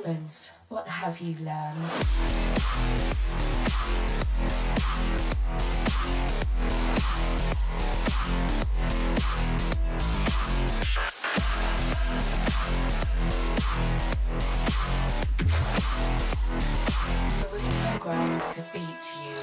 Humans, what have you learned? I was programmed to beat you.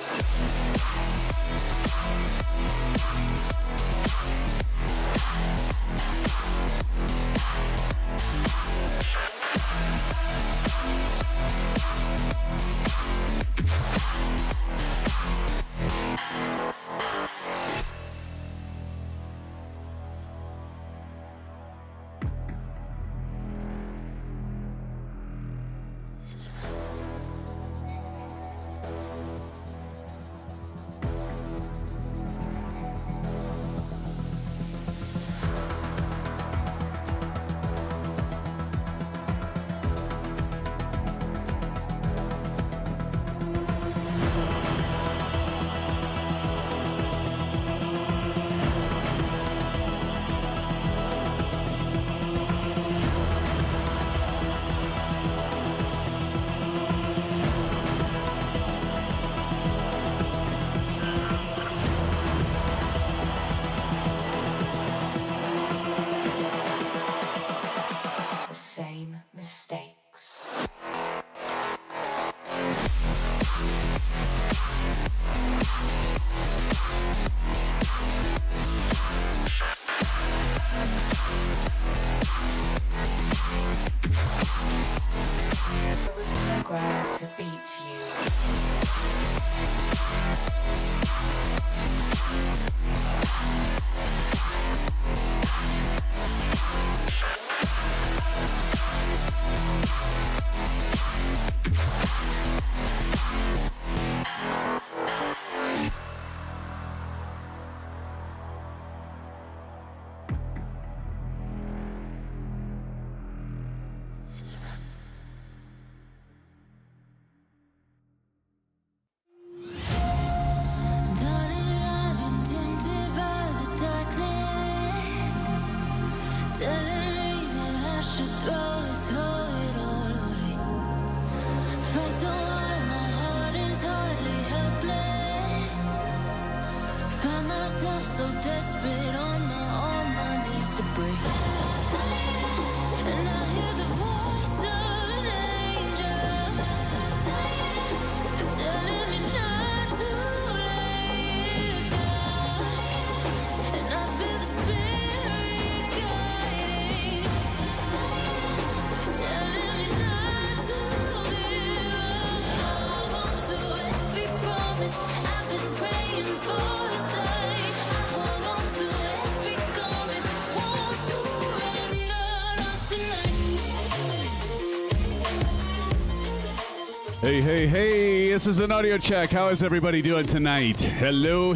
Hey, this is an audio check. How is everybody doing tonight? Hello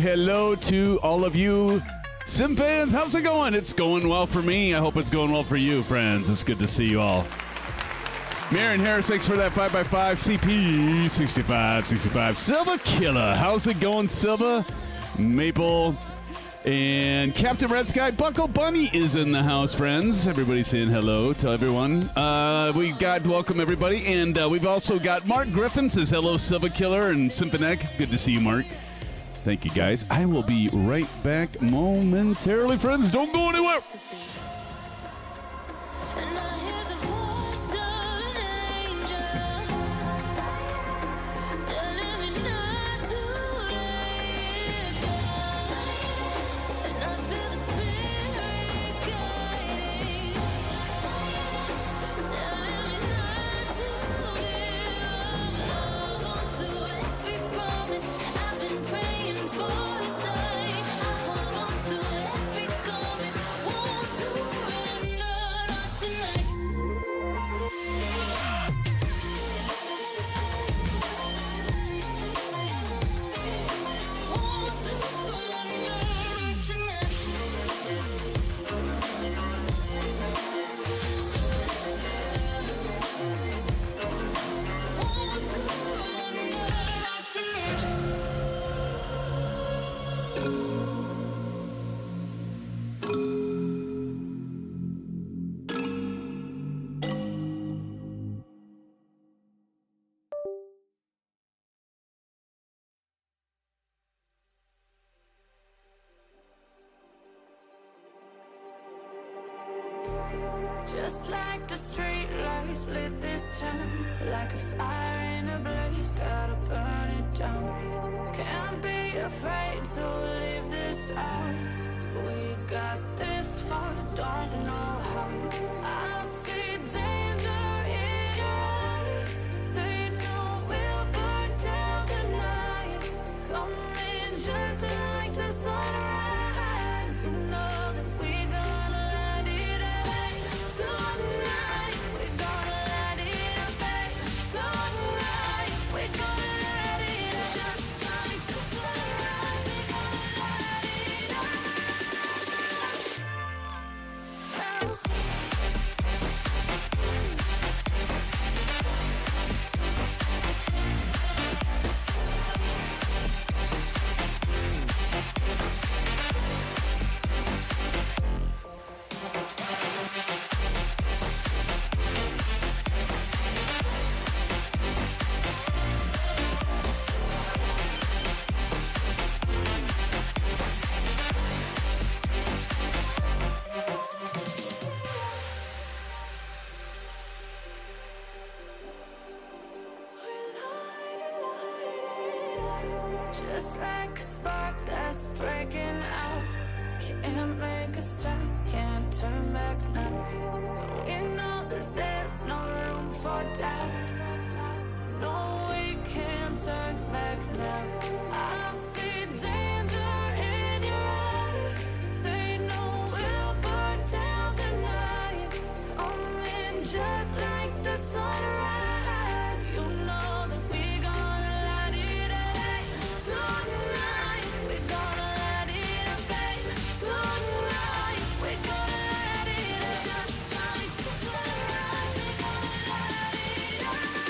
to all of you SimFans. How's it going? It's going well for me. I hope it's going well for you, friends. It's good to see you all. Marion Harris, thanks for that 5x5 CP 65. Silva Killer. How's it going, Silva? Maple. And Captain Red Sky, Buckle Bunny is in the house, friends. Everybody saying hello to everyone. Welcome everybody. And we've also got Mark Griffin says hello, Silva Killer and Symphonek. Good to see you, Mark. Thank you, guys. I will be right back momentarily, friends. Don't go anywhere. Just like the street lights lit this town, like a fire in a blaze, gotta burn it down. Can't be afraid to leave this out. We got this far, don't know how. I see danger in your eyes. They know we'll burn down the night. Coming just like the sunrise. You know that we're gonna let it away. Tonight, we're gonna let it away. Tonight, we're gonna let it away. Just like the sunrise, we're gonna let it away. Just like a spark that's breaking out. Can't make a stop, can't turn back now. We know that there's no room for doubt. No, we can't turn back now. I see danger in your eyes. They know we'll burn down the night. Coming just like the sunrise. You know that we're gonna let it away. Tonight, we're gonna let it away. Tonight, we're gonna let it away. Just like the sunrise, we're gonna let it away.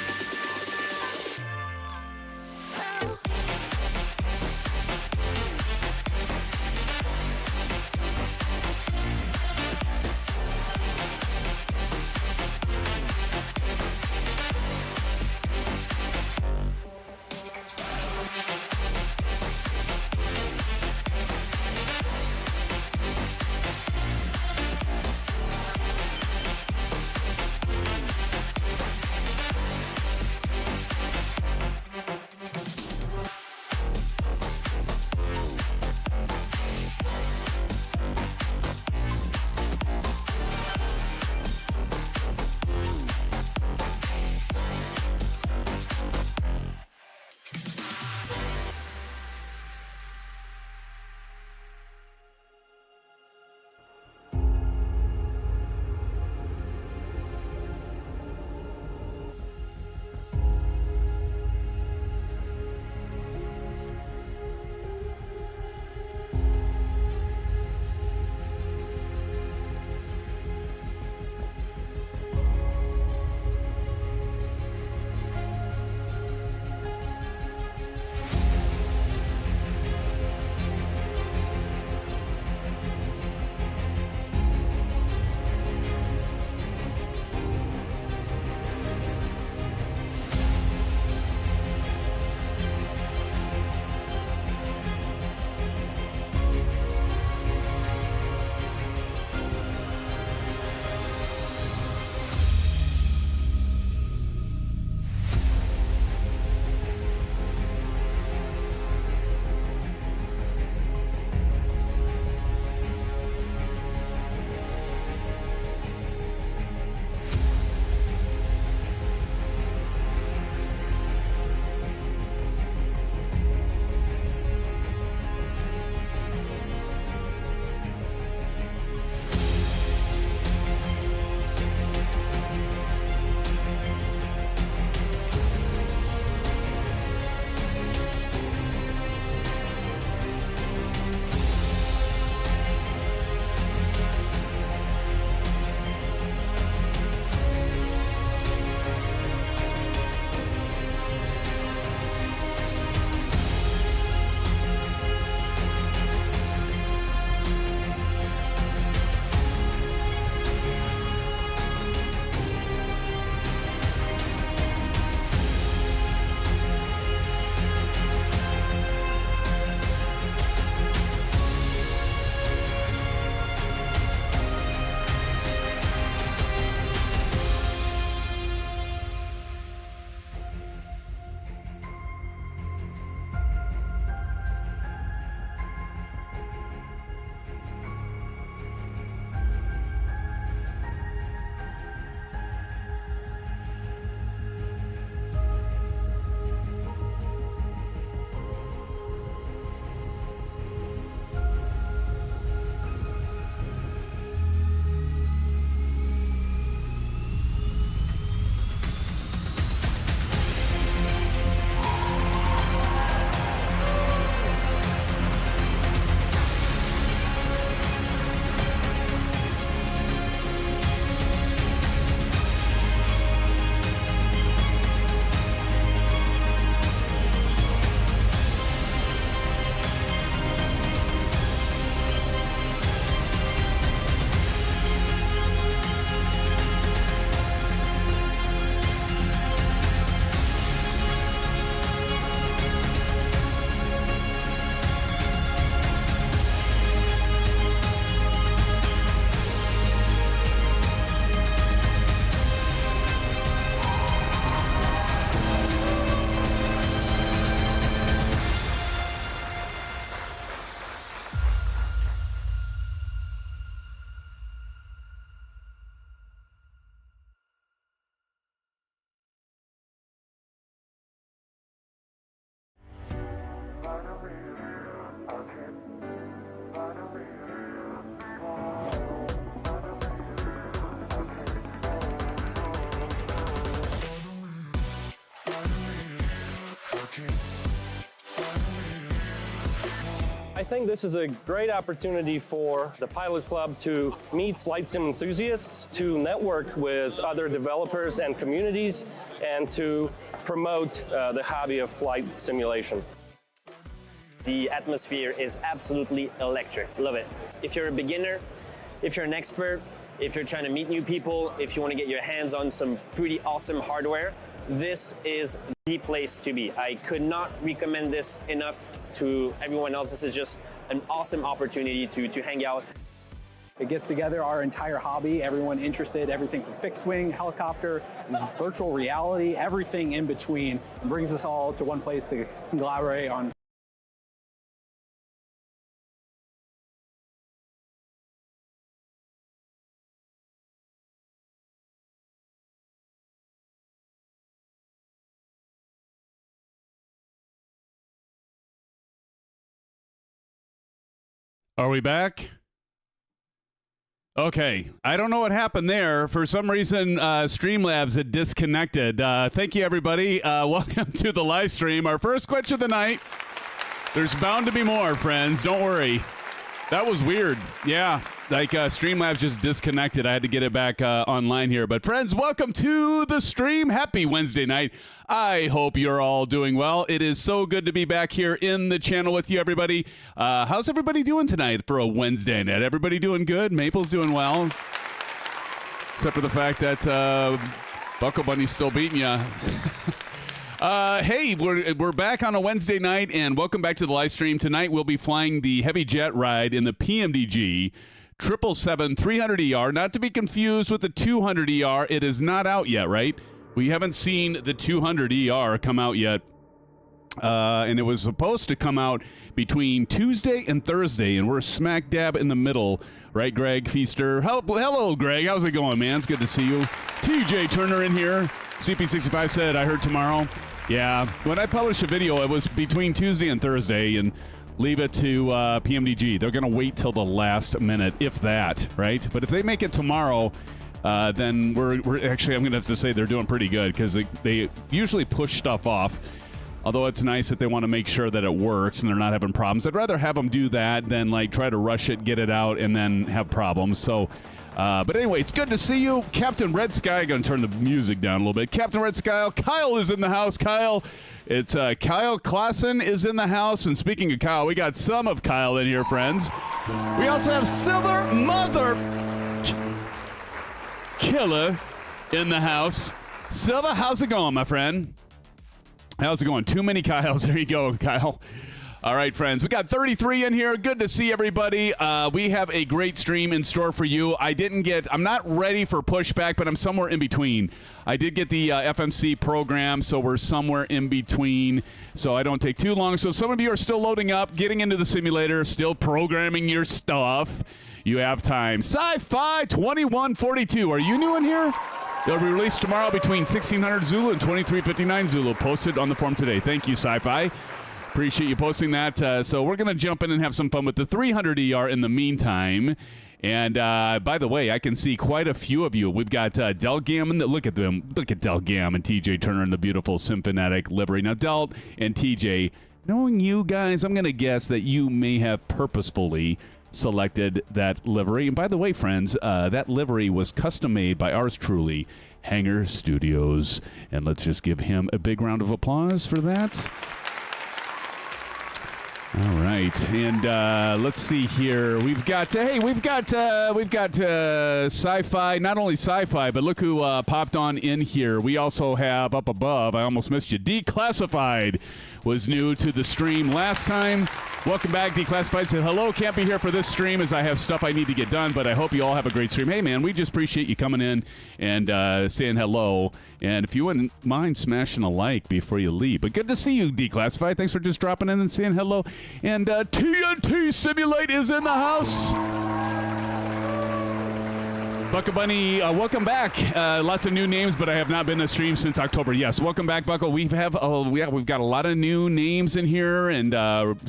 I think this is a great opportunity for the Pilot Club to meet flight sim enthusiasts, to network with other developers and communities, and to promote the hobby of flight simulation. The atmosphere is absolutely electric. Love it. If you're a beginner, if you're an expert, if you're trying to meet new people, if you want to get your hands on some pretty awesome hardware, this is the place to be. I could not recommend this enough to everyone else. This is just an awesome opportunity to hang out. It gets together our entire hobby, everyone interested, everything from fixed wing, helicopter, virtual reality, everything in between, and brings us all to one place to collaborate on. Are we back? Okay, I don't know what happened there. For some reason, Streamlabs had disconnected. Thank you, everybody. Welcome to the live stream. Our first glitch of the night. There's bound to be more, friends. Don't worry. That was weird. Yeah, like Streamlabs just disconnected. I had to get it back online here. But friends, welcome to the stream. Happy Wednesday night. I hope you're all doing well. It is so good to be back here in the channel with you, everybody. How's everybody doing tonight for a Wednesday night? Everybody doing good? Maple's doing well. Except for the fact that Buckle Bunny's still beating you. Hey, we're back on a Wednesday night, and welcome back to the live stream. Tonight, we'll be flying the heavy jet ride in the PMDG 777-300ER, not to be confused with the 200ER. It is not out yet, right? We haven't seen the 200ER come out yet, and it was supposed to come out between Tuesday and Thursday, and we're smack dab in the middle, right, Greg Feaster? Hello, Greg. How's it going, man? It's good to see you. TJ Turner in here. CP65 said, I heard tomorrow. Yeah, when I published a video, it was between Tuesday and Thursday, and leave it to PMDG. They're going to wait till the last minute, if that, right? But if they make it tomorrow, then we're actually, I'm going to have to say they're doing pretty good, because they usually push stuff off. Although it's nice that they want to make sure that it works and they're not having problems. I'd rather have them do that than like try to rush it, get it out, and then have problems. So, but anyway, it's good to see you. Captain Red Sky, I'm going to turn the music down a little bit. Captain Red Sky, Kyle is in the house. Kyle, it's Kyle Klassen is in the house. And speaking of Kyle, we got some of Kyle in here, friends. We also have Silver Mother Killer in the house. Silver, how's it going, my friend? How's it going? Too many Kyles. There you go, Kyle. All right, friends. We got 33 in here. Good to see everybody. We have a great stream in store for you. I'm not ready for pushback, but I'm somewhere in between. I did get the FMC program, so we're somewhere in between, so I don't take too long. So some of you are still loading up, getting into the simulator, still programming your stuff. You have time. Sci-Fi 2142. Are you new in here? They'll be released tomorrow between 1600 Zulu and 2359 Zulu. Posted on the forum today. Thank you, Sci-Fi. Appreciate you posting that. So we're going to jump in and have some fun with the 300ER in the meantime. And by the way, I can see quite a few of you. We've got Del Gammon. Look at them. Look at Del Gammon, TJ Turner in the beautiful Symphonic livery. Now, Del and TJ, knowing you guys, I'm going to guess that you may have purposefully selected that livery. And by the way, friends, that livery was custom made by ours truly, Hanger Studios. And let's just give him a big round of applause for that. All right, and let's see here. We've got Sci-Fi. Not only Sci-Fi, but look who popped on in here. We also have up above. I almost missed you. Declassified was new to the stream last time. Welcome back, Declassified. Said hello. Can't be here for this stream as I have stuff I need to get done, but I hope you all have a great stream. Hey, man, we just appreciate you coming in and saying hello. And if you wouldn't mind smashing a like before you leave. But good to see you, Declassified. Thanks for just dropping in and saying hello. And TNT Simulate is in the house. Buckle Bunny, welcome back. Lots of new names, but I have not been to stream since October. Yes, welcome back, Buckle. We've got a lot of new names in here, and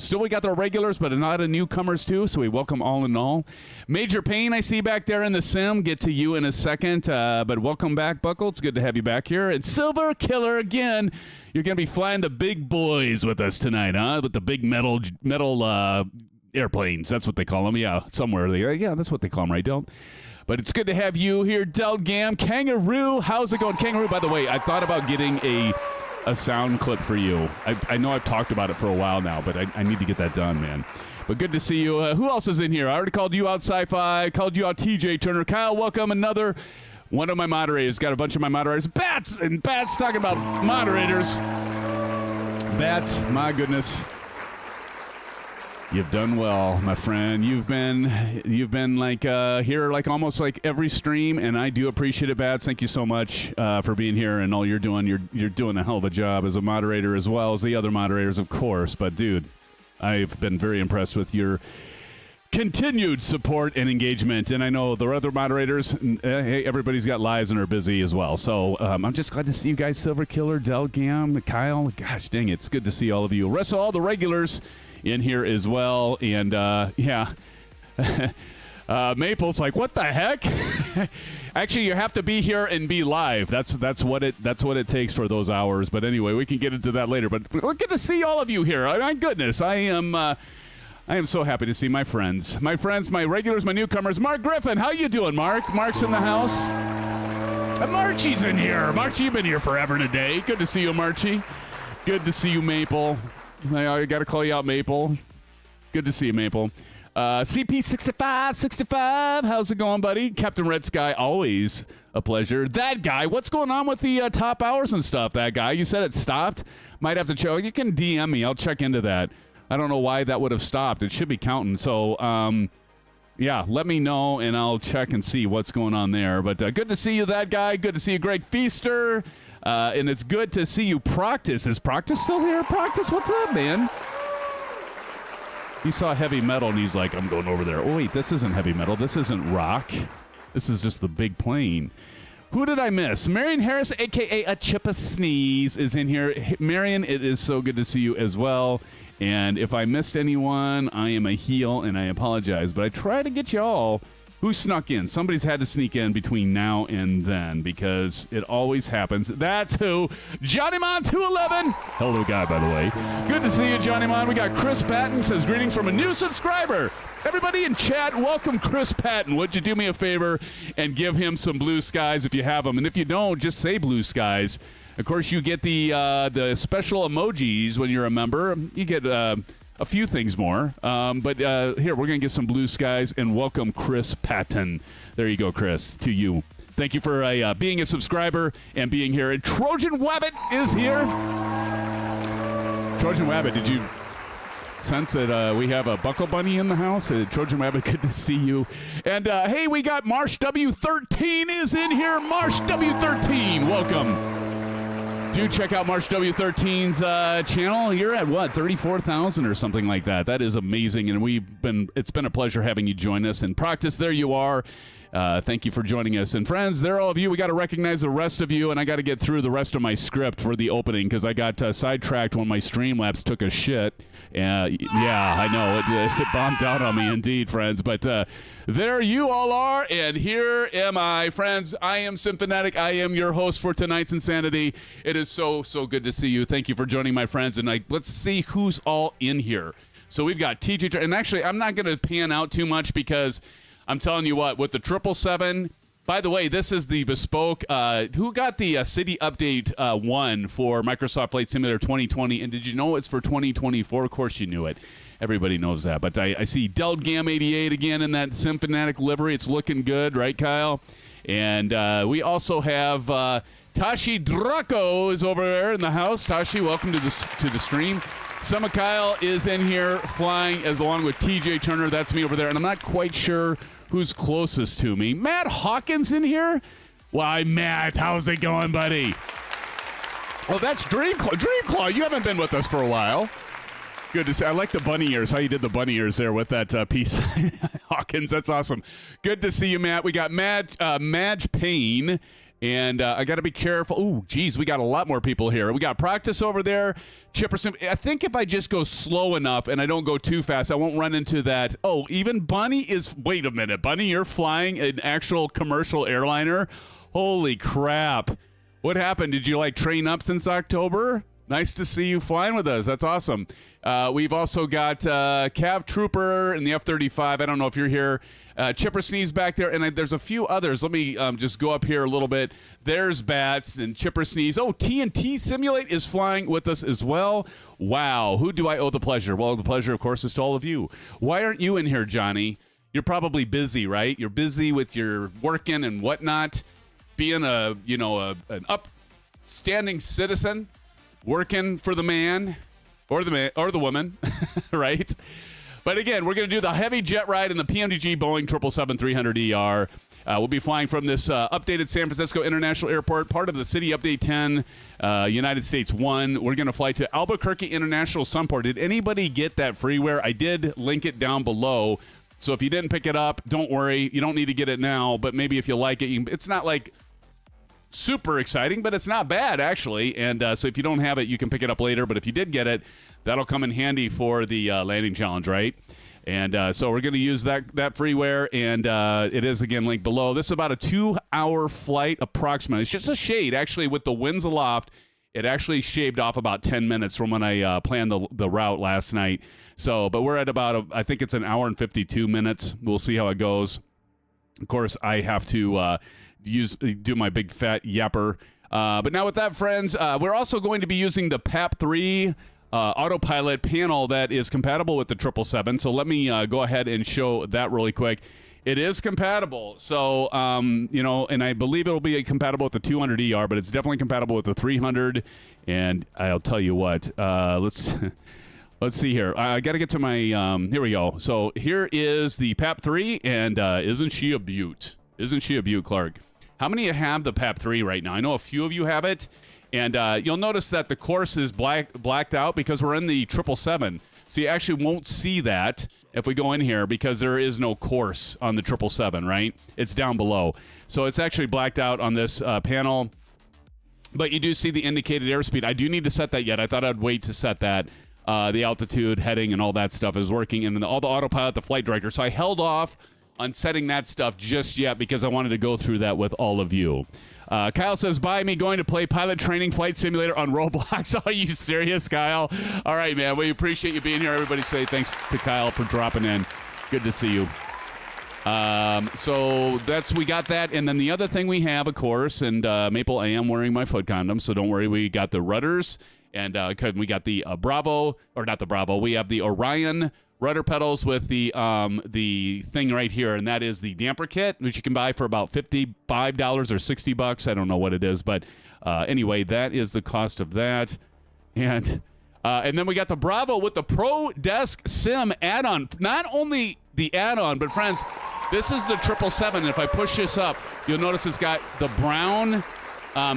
still we got the regulars, but a lot of newcomers too. So we welcome all in all. Major Pain, I see back there in the sim. Get to you in a second, but welcome back, Buckle. It's good to have you back here. And Silver Killer again. You're gonna be flying the big boys with us tonight, huh? With the big metal airplanes. That's what they call them. Yeah, somewhere. Yeah, that's what they call them, right, Del? But it's good to have you here, Del Gam. Kangaroo, how's it going? Kangaroo, by the way, I thought about getting a sound clip for you. I know I've talked about it for a while now, but I need to get that done, man. But good to see you. Who else is in here? I already called you out, Sci-Fi. Called you out, TJ Turner. Kyle, welcome. Another one of my moderators. Got a bunch of my moderators. Bats talking about moderators. Bats, my goodness. You've done well, my friend. You've been like here like almost like every stream, and I do appreciate it, Bats. Thank you so much for being here and all you're doing. You're doing a hell of a job as a moderator as well as the other moderators, of course. But dude, I've been very impressed with your continued support and engagement, and I know the other moderators, hey, everybody's got lives and are busy as well. So I'm just glad to see you guys, Silver Killer, Del Gam, Kyle. Gosh dang it, it's good to see all of you. Rest of all the regulars in here as well, and yeah. Maple's like, what the heck? Actually, you have to be here and be live. That's what it takes for those hours. But anyway, we can get into that later. But we're good to see all of you here. My goodness, I am so happy to see my friends, my regulars, my newcomers. Mark Griffin, how you doing, Mark? Mark's in the house. And Marchie's in here. Marchie, you've been here forever and a day. Good to see you, Marchie. Good to see you, Maple. I got to call you out, Maple. Good to see you, Maple. CP65, how's it going, buddy? Captain Red Sky, always a pleasure. That guy, what's going on with the top hours and stuff, that guy? You said it stopped? Might have to check. You can DM me. I'll check into that. I don't know why that would have stopped. It should be counting. So, yeah, let me know, and I'll check and see what's going on there. But good to see you, that guy. Good to see you, Greg Feaster. And it's good to see you, Proctus. Is Proctus still here? Proctus, what's up, man? He saw heavy metal, and he's like, I'm going over there. Oh, wait, this isn't heavy metal. This isn't rock. This is just the big plane. Who did I miss? Marion Harris, a.k.a. A Chippa Sneeze, is in here. Marion, it is so good to see you as well. And if I missed anyone, I am a heel, and I apologize. But I try to get you all. Who snuck in? Somebody's had to sneak in between now and then because it always happens. That's who. Johnny Mon 211. Hello, guy, by the way. Good to see you, Johnny Mon. We got Chris Patton says greetings from a new subscriber. Everybody in chat, welcome Chris Patton. Would you do me a favor and give him some blue skies if you have them? And if you don't, just say blue skies. Of course, you get the special emojis when you're a member. You get a few things more. But here, we're going to get some blue skies and welcome Chris Patton. There you go, Chris, to you. Thank you for being a subscriber and being here. And Trojan Wabbit is here. Trojan Wabbit, did you sense that we have a Buckle Bunny in the house? Trojan Wabbit, good to see you. And hey, we got Marsh W13 is in here. Marsh W13, welcome. Do check out March W13's channel. You're at what, 34,000 or something like that. That is amazing, and it's been a pleasure having you join us. And Proctus, there you are. Thank you for joining us. And friends, there are all of you. We got to recognize the rest of you, and I got to get through the rest of my script for the opening because I got sidetracked when my Streamlabs took a shit. Yeah, I know. It bombed out on me indeed, friends. But there you all are, and here am I. Friends, I am SimFanatic. I am your host for tonight's Insanity. It is so good to see you. Thank you for joining, my friends. And let's see who's all in here. So we've got TJ, and actually, I'm not going to pan out too much because I'm telling you what, with the 777, by the way, this is the bespoke. Who got the City Update 1 for Microsoft Flight Simulator 2020? And did you know it's for 2024? Of course you knew it. Everybody knows that. But I see Del Gam 88 again in that SimFanatic livery. It's looking good, right, Kyle? And we also have Tashi Draco is over there in the house. Tashi, welcome to the stream. Summer Kyle is in here flying along with TJ Turner. That's me over there. And I'm not quite sure who's closest to me. Matt Hawkins in here? Why, Matt, how's it going, buddy? Oh, that's Dreamclaw. Dreamclaw, you haven't been with us for a while. Good to see. I like the bunny ears. How you did the bunny ears there with that piece. Hawkins, that's awesome. Good to see you, Matt. We got Madge Payne. And I got to be careful. Oh, geez, we got a lot more people here. We got Practice over there. Chipperson. I think if I just go slow enough and I don't go too fast, I won't run into that. Oh, even Bunny is. Wait a minute, Bunny, you're flying an actual commercial airliner? Holy crap! What happened? Did you train up since October? Nice to see you flying with us. That's awesome. We've also got Cav Trooper in the F-35. I don't know if you're here. Chipper Sneeze back there, and there's a few others. Let me just go up here a little bit. There's Bats and Chipper Sneeze. Oh, TNT Simulate is flying with us as well. Wow. Who do I owe the pleasure? Well, the pleasure, of course, is to all of you. Why aren't you in here, Johnny? You're probably busy, right? You're busy with your working and whatnot, being an upstanding citizen, working for the man or the woman, right? But again, we're going to do the heavy jet ride in the PMDG Boeing 777-300ER. We'll be flying from this updated San Francisco International Airport, part of the City Update 10, United States 1. We're going to fly to Albuquerque International Sunport. Did anybody get that freeware? I did link it down below. So if you didn't pick it up, don't worry. You don't need to get it now, but maybe if you like it, it's not like super exciting, but it's not bad, actually. And so if you don't have it, you can pick it up later. But if you did get it, that'll come in handy for the landing challenge, right? And so we're going to use that freeware, and it is, again, linked below. This is about a 2-hour flight approximately. It's just a shade. Actually, with the winds aloft, it actually shaved off about 10 minutes from when I planned the route last night. So, but we're at about, I think it's an hour and 52 minutes. We'll see how it goes. Of course, I have to do my big fat yapper. But now with that, friends, we're also going to be using the PAP 3 autopilot panel that is compatible with the 777. So let me go ahead and show that really quick. It is compatible. So, and I believe it'll be compatible with the 200ER, but it's definitely compatible with the 300. And I'll tell you what, let's see here. I got to get to my, here we go. So here is the PAP 3, and isn't she a beaut? Isn't she a beaut, Clark? How many have the PAP 3 right now? I know a few of you have it, and you'll notice that the course is blacked out because we're in the 777. So you actually won't see that if we go in here because there is no course on the 777, right? It's down below. So it's actually blacked out on this panel, but you do see the indicated airspeed. I do need to set that yet. I thought I'd wait to set that. The altitude, heading, and all that stuff is working, and then all the autopilot, the flight director. So I held off on setting that stuff just yet because I wanted to go through that with all of you. Kyle says, "Buy me going to play pilot training flight simulator on Roblox." Are you serious, Kyle? All right, man. We appreciate you being here. Everybody say thanks to Kyle for dropping in. Good to see you. So we got that. And then the other thing we have, of course, and Maple, I am wearing my foot condom, so don't worry. We got the rudders. And we got the Bravo, or not the Bravo. We have the Orion rudder pedals with the thing right here, and that is the damper kit, which you can buy for about $55 or $60. I don't know what it is, but anyway, that is the cost of that. And then we got the Bravo with the Pro Desk Sim add-on. Not only the add-on, but friends, this is the 777. And if I push this up, you'll notice it's got the brown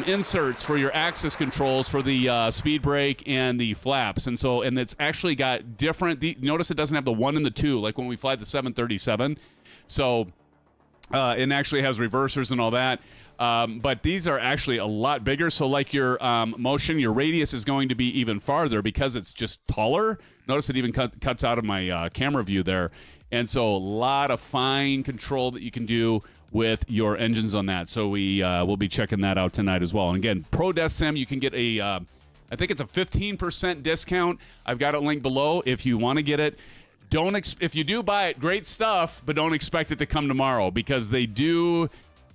inserts for your axis controls for the speed brake and the flaps, and it's actually got different. Notice it doesn't have the 1 and the 2 like when we fly the 737. So it actually has reversers and all that. But these are actually a lot bigger. So like your motion, your radius is going to be even farther because it's just taller. Notice it even cuts out of my camera view there, and so a lot of fine control that you can do with your engines on that. So we'll be checking that out tonight as well. And again, Pro Desk Sim, you can get I think it's a 15% discount. I've got it linked below if you want to get it. If you do buy it, great stuff, but don't expect it to come tomorrow because they do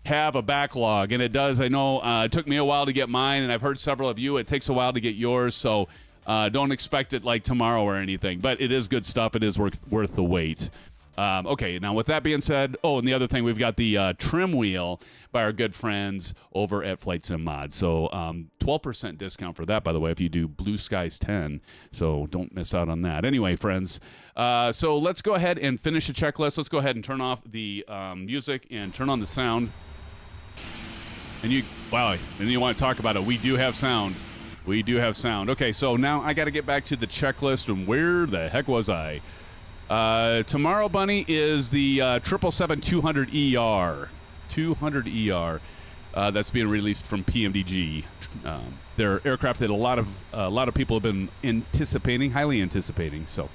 have a backlog, and it does. I know it took me a while to get mine, and I've heard several of you. It takes a while to get yours, so don't expect it like tomorrow or anything. But it is good stuff. It is worth the wait. Okay, now with that being said, and the other thing, we've got the trim wheel by our good friends over at Flight Sim Mod. So 12% discount for that, by the way, if you do Blue Skies 10. So don't miss out on that. Anyway, friends, so let's go ahead and finish the checklist. Let's go ahead and turn off the music and turn on the sound. And you want to talk about it. We do have sound. We do have sound. Okay, so now I got to get back to the checklist, and where the heck was I? Tomorrow, Bunny, is the 777-200ER. 200ER. That's being released from PMDG. Their aircraft that a lot of people have been highly anticipating. So,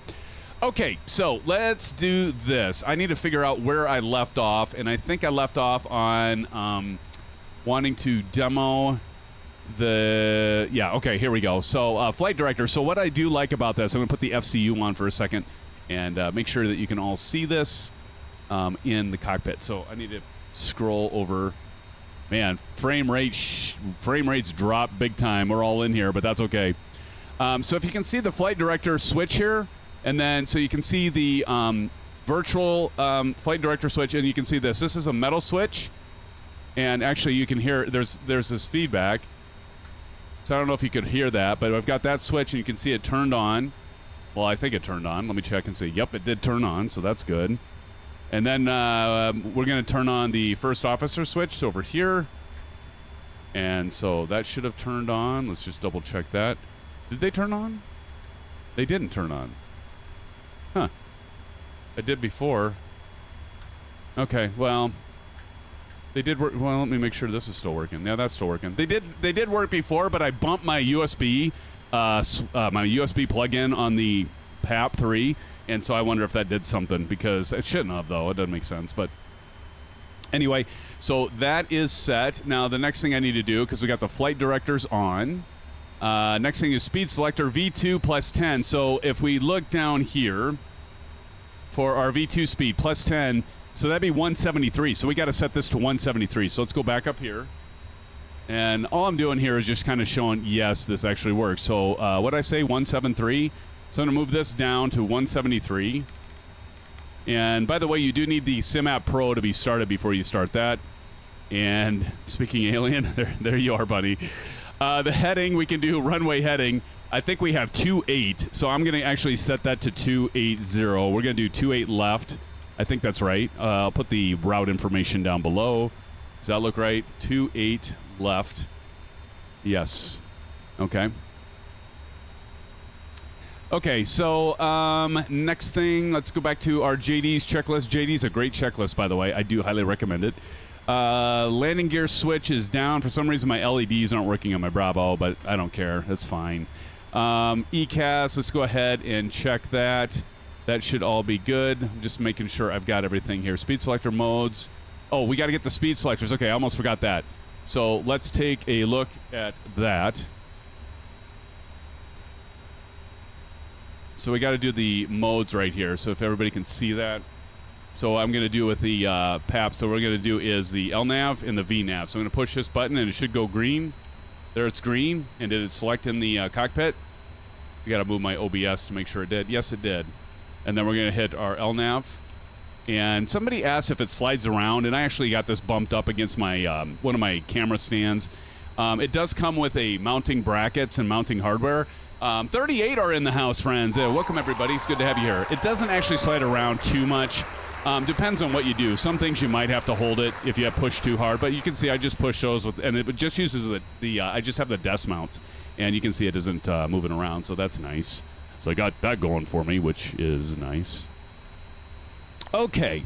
okay, so let's do this. I need to figure out where I left off, and I think I left off on wanting to demo Okay, here we go. So flight director. So what I do like about this, I'm going to put the FCU on for a second and make sure that you can all see this in the cockpit. So I need to scroll over. Man, frame rates drop big time. We're all in here, but that's okay. So if you can see the flight director switch here, and then so you can see the virtual flight director switch, and you can see this. This is a metal switch, and actually you can hear there's this feedback. So I don't know if you could hear that, but I've got that switch, and you can see it turned on. Well, I think it turned on. Let me check and see. Yep, it did turn on, so that's good. And then we're going to turn on the first officer switch over here. And so that should have turned on. Let's just double check that. Did they turn on? They didn't turn on. Huh. I did before. Okay, well, they did work. Well, let me make sure this is still working. Yeah, that's still working. They did work before, but I bumped my USB plug-in on the PAP 3. And so I wonder if that did something, because it shouldn't have, though. It doesn't make sense. But anyway, so that is set. Now, the next thing I need to do, because we got the flight directors on, next thing is speed selector V2 plus 10. So if we look down here for our V2 speed plus 10, so that'd be 173. So we got to set this to 173. So let's go back up here. And all I'm doing here is just kind of showing, yes, this actually works. So what did I say, 173? So I'm going to move this down to 173. And by the way, you do need the SimApp Pro to be started before you start that. And speaking alien, there you are, buddy. The heading, we can do runway heading. I think we have 28. So I'm going to actually set that to 280. We're going to do 28 left. I think that's right. I'll put the route information down below. Does that look right? 28 left. Yes. Okay. Okay, so next thing, let's go back to our JD's checklist. JD's a great checklist, by the way. I do highly recommend it. Landing gear switch is down. For some reason, my LEDs aren't working on my Bravo, but I don't care. That's fine. ECAS, let's go ahead and check that. That should all be good. I'm just making sure I've got everything here. Speed selector modes. Oh, we got to get the speed selectors. Okay, I almost forgot that. So let's take a look at that. So we got to do the modes right here. So if everybody can see that. So I'm going to do with the PAP. So what we're going to do is the LNAV and the VNAV. So I'm going to push this button and it should go green. There it's green. And did it select in the cockpit? I got to move my OBS to make sure it did. Yes, it did. And then we're going to hit our LNAV. And somebody asked if it slides around, and I actually got this bumped up against my one of my camera stands. It does come with a mounting brackets and mounting hardware. 38 are in the house, friends. Welcome, everybody. It's good to have you here. It doesn't actually slide around too much. Depends on what you do. Some things you might have to hold it if you have pushed too hard, but you can see I just push those with, and it just uses the I just have the desk mounts, and you can see it isn't moving around, so that's nice. So I got that going for me, which is nice. Okay,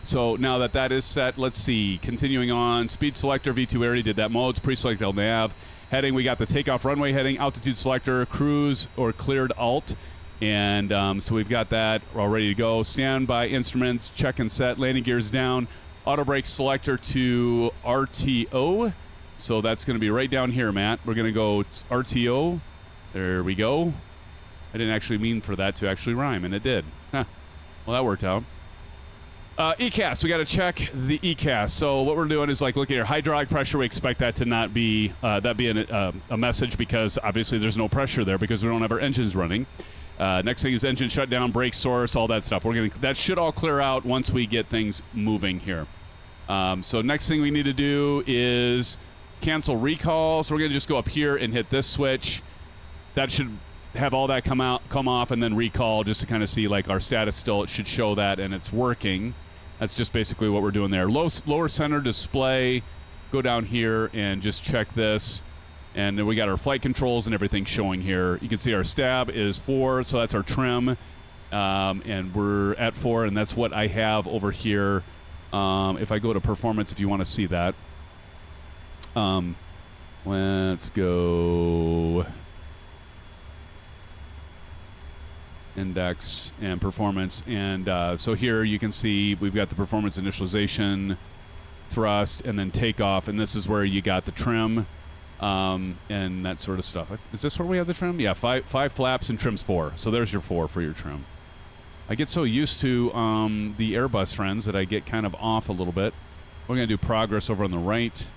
so now that that is set, let's see. Continuing on, speed selector, V2 already did that. Modes, pre-select LNAV. Heading, we got the takeoff runway heading, altitude selector, cruise or cleared alt. And so we've got that all ready to go. Standby instruments, check and set, landing gears down, auto brake selector to RTO. So that's going to be right down here, Matt. We're going to go RTO. There we go. I didn't actually mean for that to actually rhyme, and it did. Huh. Well, that worked out. ECAS, we got to check the ECAS. So what we're doing is like looking at hydraulic pressure. We expect that to not be a message because obviously there's no pressure there because we don't have our engines running. Next thing is engine shutdown, brake source, all that stuff. That should all clear out once we get things moving here. So next thing we need to do is cancel recall. So we're going to just go up here and hit this switch. That should have all that come off, and then recall just to kind of see like our status still. It should show that, and it's working. That's just basically what we're doing there. Lower center display. Go down here and just check this. And then we got our flight controls and everything showing here. You can see our stab is 4, so that's our trim. And we're at 4, and that's what I have over here. If I go to performance, if you want to see that. Let's go index and performance. And so here you can see we've got the performance initialization, thrust, and then takeoff. And this is where you got the trim. and that sort of stuff. Is this where we have the trim? Yeah, five flaps and trim's 4. So there's your 4 for your trim. I get so used to the Airbus friends that I get kind of off a little bit. We're going to do progress over on the right.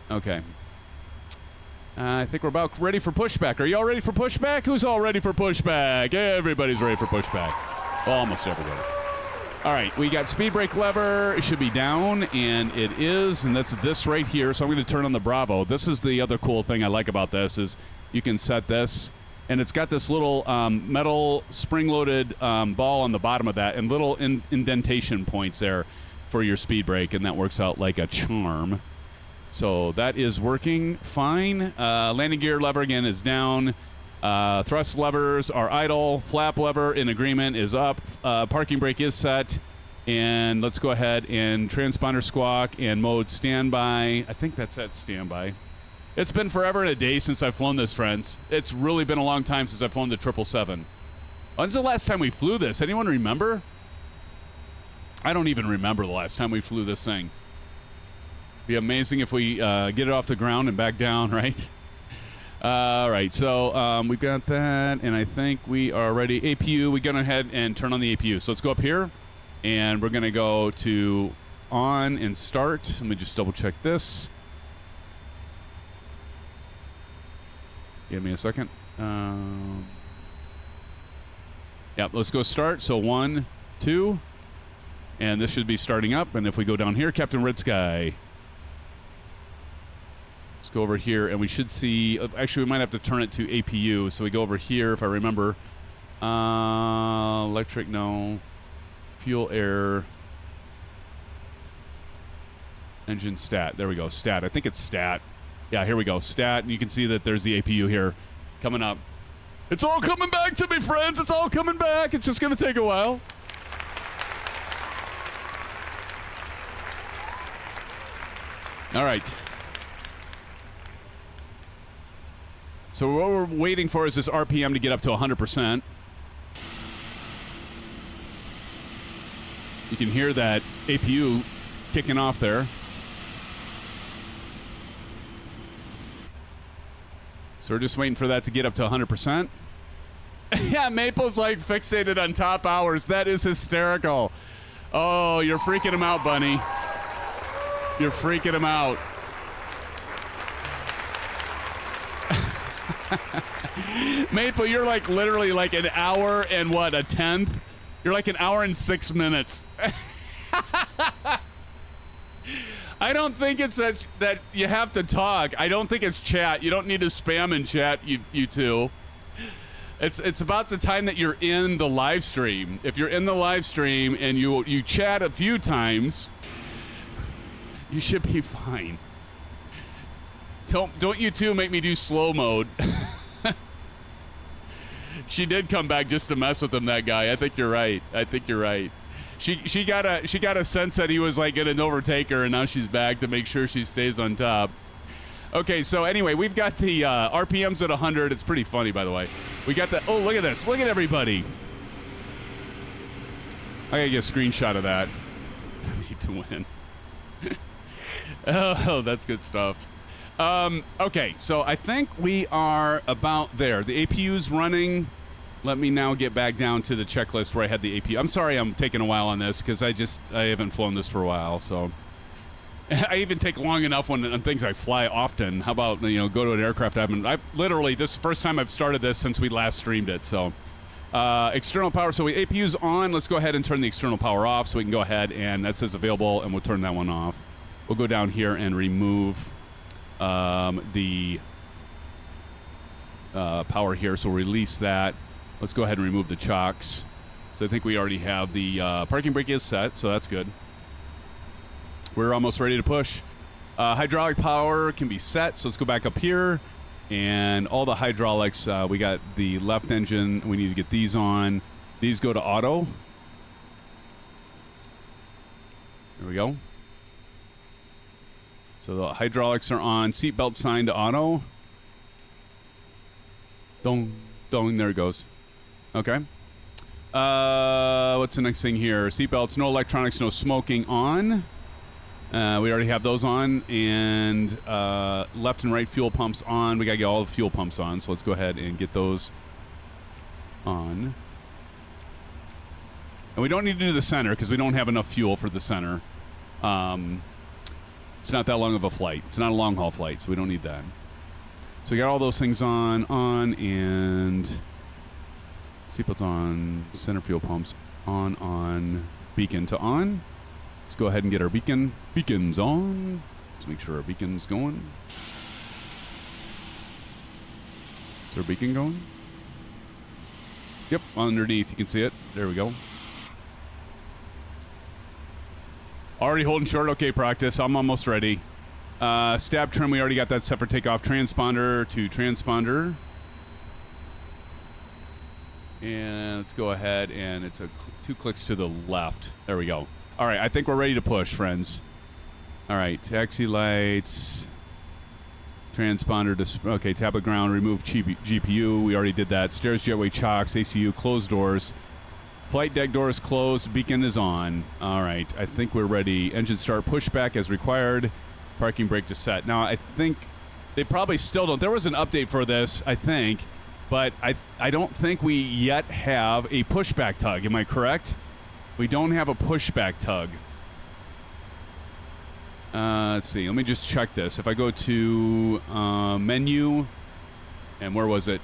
Okay. I think we're about ready for pushback. Are you all ready for pushback? Who's all ready for pushback? Everybody's ready for pushback. Almost everybody. All right, we got speed brake lever. It should be down, and it is, and that's this right here. So I'm going to turn on the Bravo. This is the other cool thing I like about this is you can set this, and it's got this little metal spring-loaded ball on the bottom of that and little indentation points there for your speed brake, and that works out like a charm. So that is working fine. Landing gear lever again is down. Thrust levers are idle. Flap lever in agreement is up. Parking brake is set. And let's go ahead and transponder squawk and mode standby. I think that's at standby. It's been forever and a day since I've flown this, friends. It's really been a long time since I've flown the 777. When's the last time we flew this? Anyone remember? I don't even remember the last time we flew this thing. Be amazing if we get it off the ground and back down, right? All right, so we've got that, and I think we are ready. APU, we're going to head and turn on the APU. So let's go up here, and we're going to go to on and start. Let me just double check this. Give me a second. Yeah, let's go start. So 1, 2, and this should be starting up. And if we go down here, Captain Red Sky. Go over here, and we should see. Actually, we might have to turn it to APU. So we go over here, if I remember. Electric, no. Fuel, air. Engine, stat. There we go. Stat. I think it's stat. Yeah, here we go. Stat. And you can see that there's the APU here coming up. It's all coming back to me, friends. It's all coming back. It's just going to take a while. All right. So what we're waiting for is this RPM to get up to 100%. You can hear that APU kicking off there. So we're just waiting for that to get up to 100%. Yeah, Maple's like fixated on top hours. That is hysterical. Oh, you're freaking him out, Bunny. You're freaking him out. Maple, you're like literally like an hour and what, a tenth? You're like an hour and 6 minutes. I don't think it's that you have to talk. I don't think it's chat. You don't need to spam in chat, you two. It's about the time that you're in the live stream. If you're in the live stream and you chat a few times, you should be fine. Don't you two make me do slow mode. She did come back just to mess with him, that guy. I think you're right. She got a sense that he was like going to overtake her, and now she's back to make sure she stays on top. Okay, so anyway, we've got the RPMs at 100. It's pretty funny, by the way. We got the, oh, look at this. Look at everybody. I gotta get a screenshot of that. I need to win. Oh, that's good stuff. Okay, so I think we are about there. The APU's running. Let me now get back down to the checklist where I had the APU. I'm sorry I'm taking a while on this because I haven't flown this for a while, so. I even take long enough on things I fly often. How about, go to an aircraft? I've literally, this is the first time I've started this since we last streamed it, so. External power, so APU's on. Let's go ahead and turn the external power off so we can go ahead and that says available, and we'll turn that one off. We'll go down here and remove the power here, so we'll release that. Let's go ahead and remove the chocks. So I think we already have the parking brake is set, so that's good. We're almost ready to push. Hydraulic power can be set, so let's go back up here. And all the hydraulics, we got the left engine. We need to get these on. These go to auto. There we go. So the hydraulics are on. Seatbelt sign to auto. Dong, dong, there it goes. Okay. What's the next thing here? Seatbelts, no electronics, no smoking on. We already have those on, and left and right fuel pumps on. We got to get all the fuel pumps on, so let's go ahead and get those on. And we don't need to do the center because we don't have enough fuel for the center. It's not that long of a flight. It's not a long-haul flight, so we don't need that. So we got all those things on, and seatbelts on, center fuel pumps on, beacon to on. Let's go ahead and get our beacons on. Let's make sure our beacon's going. Is our beacon going? Yep, underneath, you can see it. There we go. Already holding short. Okay, practice. I'm almost ready. Stab trim, we already got that set for takeoff. Transponder to transponder. And let's go ahead, and it's 2 clicks to the left. There we go. All right, I think we're ready to push, friends. All right, taxi lights, transponder, okay, tablet ground, remove GPU. We already did that. Stairs, jetway, chocks, ACU, closed doors. Flight deck door is closed. Beacon is on. All right, I think we're ready. Engine start, pushback as required. Parking brake to set. Now, I think they probably still don't. There was an update for this, I think, but I don't think we yet have a pushback tug. Am I correct? We don't have a pushback tug. Let's see. Let me just check this. If I go to menu, and where was it?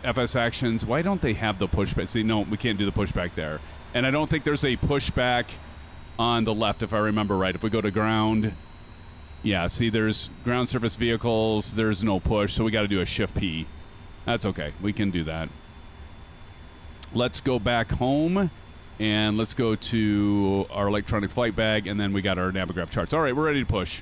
FS actions. Why don't they have the pushback? See, no, we can't do the pushback there. And I don't think there's a pushback on the left, if I remember right. If we go to ground, yeah, see, there's ground surface vehicles. There's no push, so we got to do a shift P. That's okay. We can do that. Let's go back home. And let's go to our electronic flight bag, and then we got our Navigraph charts. All right, we're ready to push.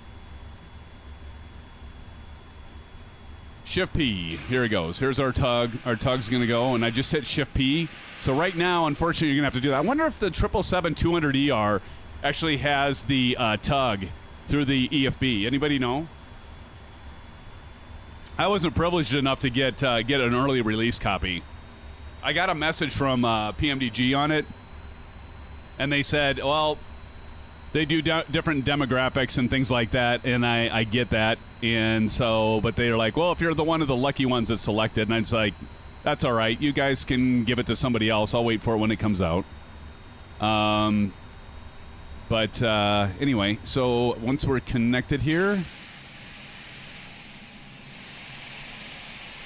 Shift P. Here it goes. Here's our tug. Our tug's going to go, and I just hit Shift P. So right now, unfortunately, you're going to have to do that. I wonder if the 777-200ER actually has the tug through the EFB. Anybody know? I wasn't privileged enough to get an early release copy. I got a message from PMDG on it. And they said, well, they do different demographics and things like that, and I get that. And so, but they're like, well, if you're the one of the lucky ones that's selected, and I was like, that's all right. You guys can give it to somebody else. I'll wait for it when it comes out. But anyway, so once we're connected here,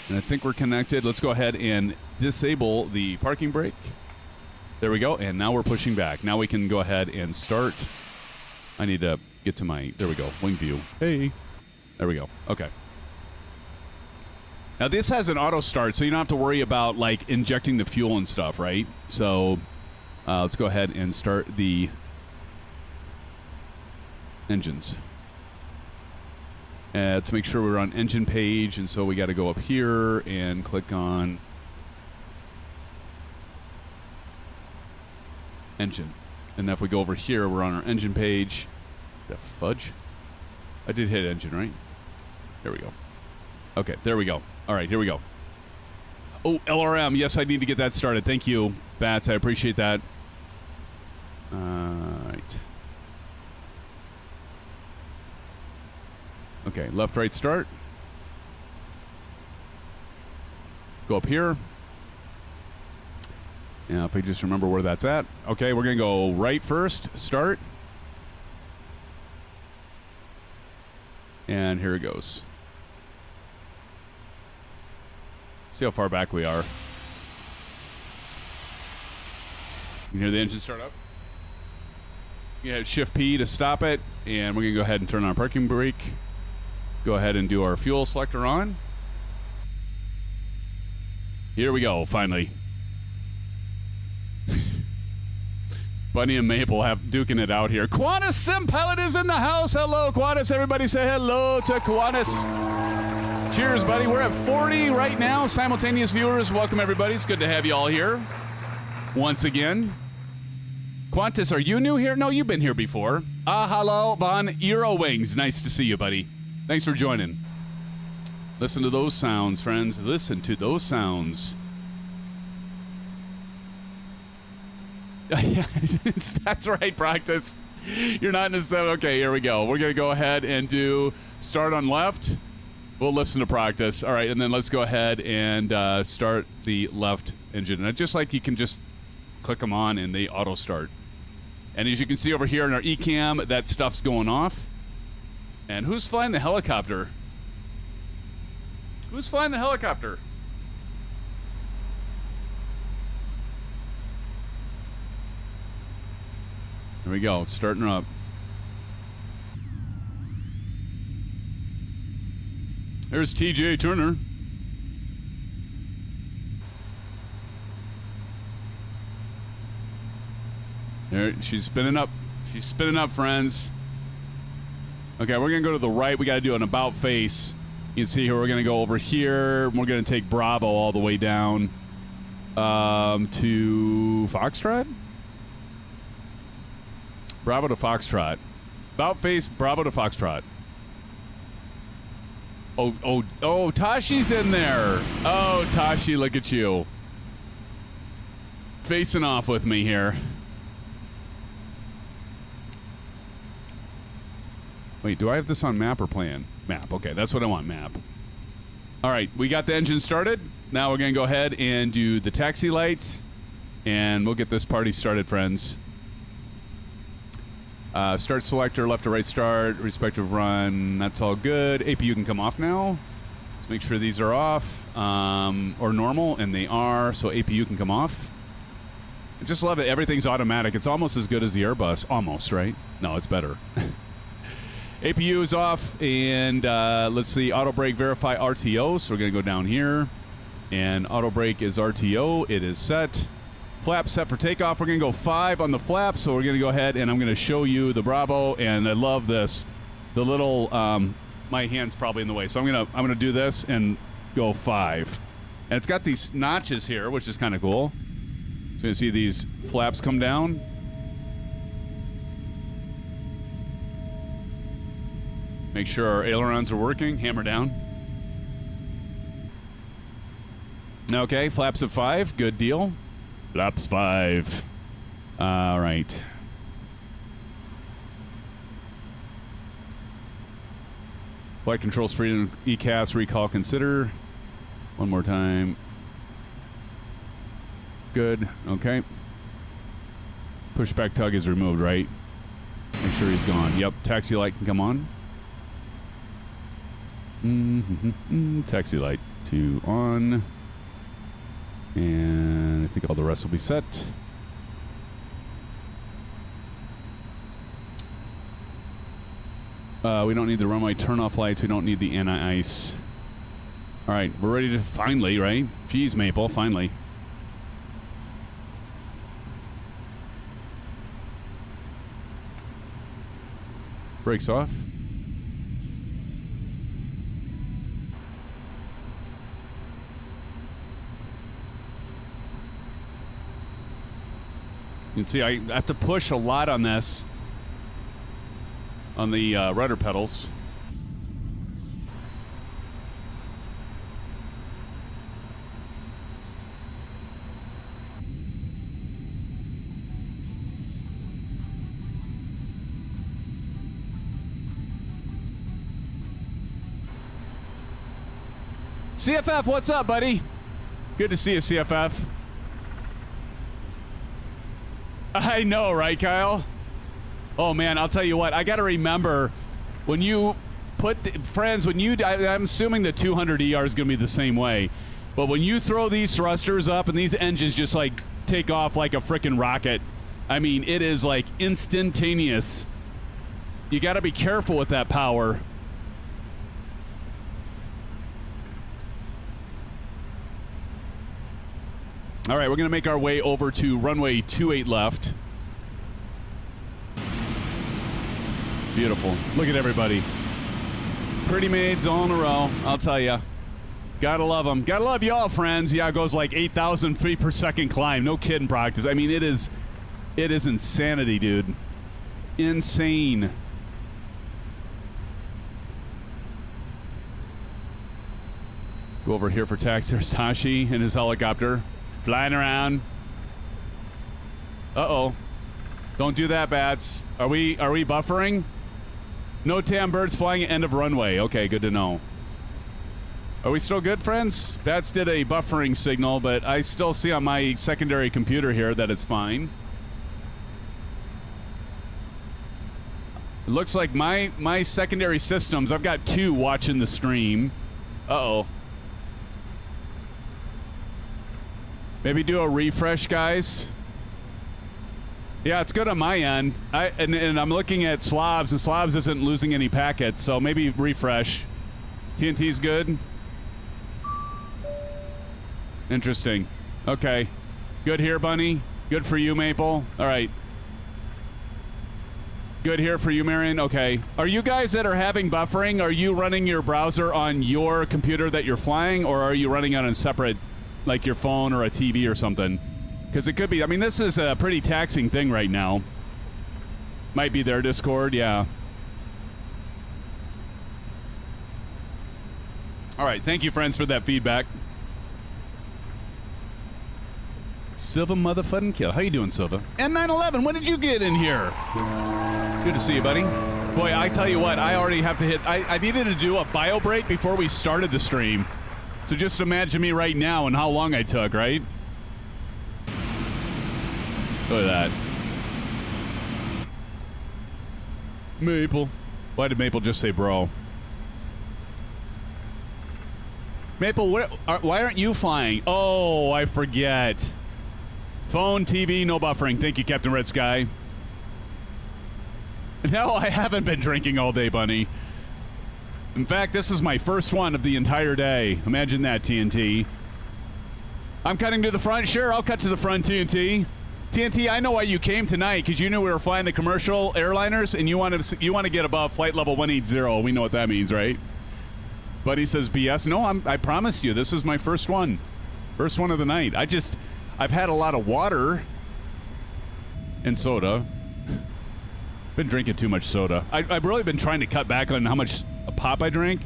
and I think we're connected, let's go ahead and disable the parking brake. There we go, and now we're pushing back. Now we can go ahead and start. I need to get to my, there we go, wing view. Hey, there we go, okay. Now this has an auto start, so you don't have to worry about like injecting the fuel and stuff, right? So let's go ahead and start the engines. To make sure we're on engine page, and so we got to go up here and click on engine. And if we go over here, we're on our engine page. The fudge? I did hit engine, right? There we go. Okay, there we go. All right, here we go. Oh, LRM. Yes, I need to get that started. Thank you, Bats. I appreciate that. All right. Okay, left, right, start. Go up here. Now, if we just remember where that's at. Okay, we're going to go right first. Start. And here it goes. See how far back we are. You can hear the engine start up. You hit Shift P to stop it. And we're going to go ahead and turn on our parking brake. Go ahead and do our fuel selector on. Here we go, finally. Bunny and Maple have duking it out here. Qantas Sim Pilot is in the house. Hello, Qantas. Everybody say hello to Qantas. Cheers, buddy. We're at 40 right now. Simultaneous viewers. Welcome, everybody. It's good to have you all here once again. Qantas, are you new here? No, you've been here before. Hello, Von Eurowings. Nice to see you, buddy. Thanks for joining. Listen to those sounds, friends. Listen to those sounds. That's right, practice. You're not in a 7. Okay, here we go. We're going to go ahead and do start on left. We'll listen to practice. All right, and then let's go ahead and start the left engine. And just like you can just click them on and they auto start. And as you can see over here in our eCam, that stuff's going off. And who's flying the helicopter? Who's flying the helicopter? There we go, starting her up. There's TJ Turner. There, she's spinning up. She's spinning up, friends. Okay, we're gonna go to the right. We gotta do an about face. You can see here, we're gonna go over here. We're gonna take Bravo all the way down to Foxtrot. Bravo to Foxtrot. About face, Bravo to Foxtrot. Oh, Tashi's in there. Oh, Tashi, look at you. Facing off with me here. Wait, do I have this on map or plan? Map, okay, that's what I want, map. All right, we got the engine started. Now we're gonna go ahead and do the taxi lights, and we'll get this party started, friends. Start selector, left to right start, respective run, that's all good. APU can come off now. Let's make sure these are off, or normal, and they are, so APU can come off. I just love it, everything's automatic. It's almost as good as the Airbus, almost, right? No, it's better. APU is off, and let's see, auto brake verify RTO, so we're gonna go down here, and auto brake is RTO, it is set. Flap set for takeoff. We're going to go 5 on the flap, so we're going to go ahead and I'm going to show you the Bravo, and I love this. The little, my hand's probably in the way, so I'm going to do this and go 5. And it's got these notches here, which is kind of cool. So you see these flaps come down. Make sure our ailerons are working. Hammer down. Okay, flaps at 5. Good deal. Flaps 5. All right. Flight controls freedom, ECAS, recall, consider. One more time. Good. Okay. Pushback tug is removed, right? Make sure he's gone. Yep. Taxi light can come on. Taxi light 2 on. And I think all the rest will be set. We don't need the runway turn-off lights. We don't need the anti-ice. All right, we're ready to finally, right? Jeez, Maple, finally. Brakes off. You can see I have to push a lot on this, on the rudder pedals. CFF, what's up, buddy? Good to see you, CFF. I know, right, Kyle? Oh, man, I'll tell you what. I got to remember, when you put, friends, when you, I'm assuming the 200ER is going to be the same way, but when you throw these thrusters up and these engines just, like, take off like a freaking rocket, I mean, it is, like, instantaneous. You got to be careful with that power. All right, we're going to make our way over to runway 28 left. Beautiful. Look at everybody. Pretty maids all in a row, I'll tell you. Gotta love them. Gotta love y'all, friends. Yeah, it goes like 8,000 feet per second climb. No kidding, practice. I mean, it is insanity, dude. Insane. Go over here for taxi. There's Tashi in his helicopter. Flying around. Uh-oh. Don't do that, Bats. Are we buffering? No TAM birds flying at end of runway. Okay, good to know. Are we still good, friends? Bats did a buffering signal, but I still see on my secondary computer here that it's fine. It looks like my secondary systems, I've got 2 watching the stream. Uh-oh. Maybe do a refresh, guys. Yeah, it's good on my end. And I'm looking at Slobs, and Slobs isn't losing any packets, so maybe refresh. TNT's good. Interesting. Okay. Good here, Bunny. Good for you, Maple. All right. Good here for you, Marion. Okay. Are you guys that are having buffering, are you running your browser on your computer that you're flying, or are you running on a separate, like your phone or a TV or something? Because it could be. I mean, this is a pretty taxing thing right now. Might be their Discord, yeah. All right. Thank you, friends, for that feedback. Silva motherfucking kill. How you doing, Silva? N911, when did you get in here? Good to see you, buddy. Boy, I tell you what, I already have to hit... I needed to do a bio break before we started the stream. So just imagine me right now and how long I took, right? Look at that. Maple. Why did Maple just say bro? Maple, why aren't you flying? Oh, I forget. Phone, TV, no buffering. Thank you, Captain Red Sky. No, I haven't been drinking all day, Bunny. In fact, this is my first one of the entire day. Imagine that, TNT. I'm cutting to the front. Sure, I'll cut to the front, TNT. TNT, I know why you came tonight, because you knew we were flying the commercial airliners, and you want to get above flight level 180. We know what that means, right? Buddy says BS. No, I promised you, this is my first one. First one of the night. I've had a lot of water and soda. Been drinking too much soda. I've really been trying to cut back on how much pop I drink.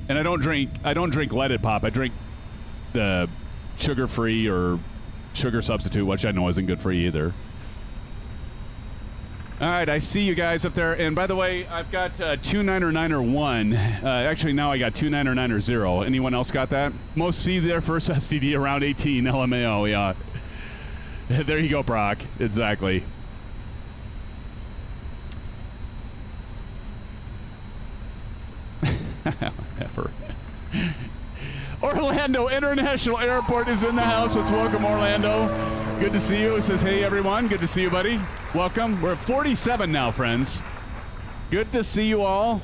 And I don't drink leaded pop. I drink the sugar-free or sugar substitute, which I know isn't good for you either. All right, I see you guys up there. And by the way, I've got 290901. Actually, now I got 290900. Anyone else got that? Most see their first STD around 18 LMAO, yeah. There you go, Brock. Exactly. Ever. Orlando International Airport is in the house. Let's welcome Orlando. Good to see you. It says, hey, everyone. Good to see you, buddy. Welcome. We're at 47 now, friends. Good to see you all.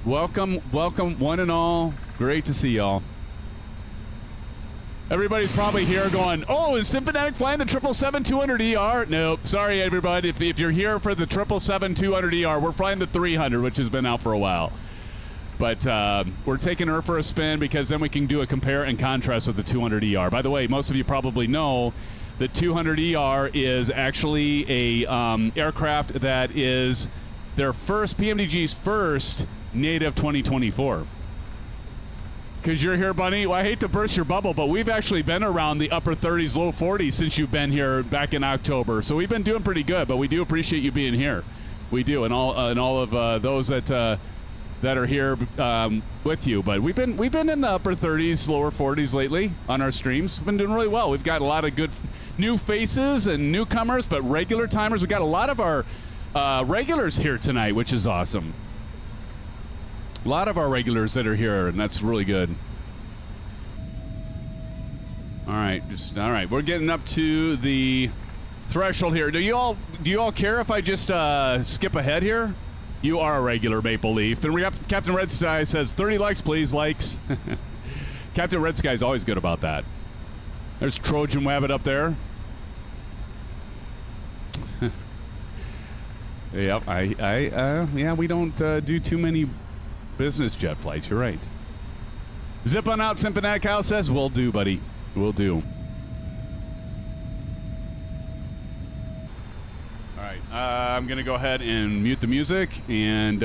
Welcome, welcome, one and all. Great to see y'all. Everybody's probably here going, oh, is Symphonic flying the 777-200ER? Nope. Sorry, everybody. If you're here for the 777-200ER, we're flying the 300, which has been out for a while. But we're taking her for a spin because then we can do a compare and contrast with the 200ER. By the way, most of you probably know the 200ER is actually a aircraft that is their first, PMDG's first native 2024. Because you're here, Bunny. Well, I hate to burst your bubble, but we've actually been around the upper 30s, low 40s since you've been here back in October. So we've been doing pretty good, but we do appreciate you being here. We do, and all of those that are here with you. But we've been in the upper 30s, lower 40s lately on our streams. We've been doing really well. We've got a lot of good new faces and newcomers, but regular timers. We've got a lot of our regulars here tonight, which is awesome. A lot of our regulars that are here, and that's really good. All right, we're getting up to the threshold here. Do you all care if I just skip ahead here? You are a regular, Maple Leaf. And we got Captain Red Sky says 30 likes, please, likes. Captain Red Sky is always good about that. There's Trojan Wabbit up there. Yep, yeah, we don't do too many business jet flights. You're right. Zip on out, Symphonic Kyle says, will do, buddy. Will do. All right, I'm going to go ahead and mute the music, and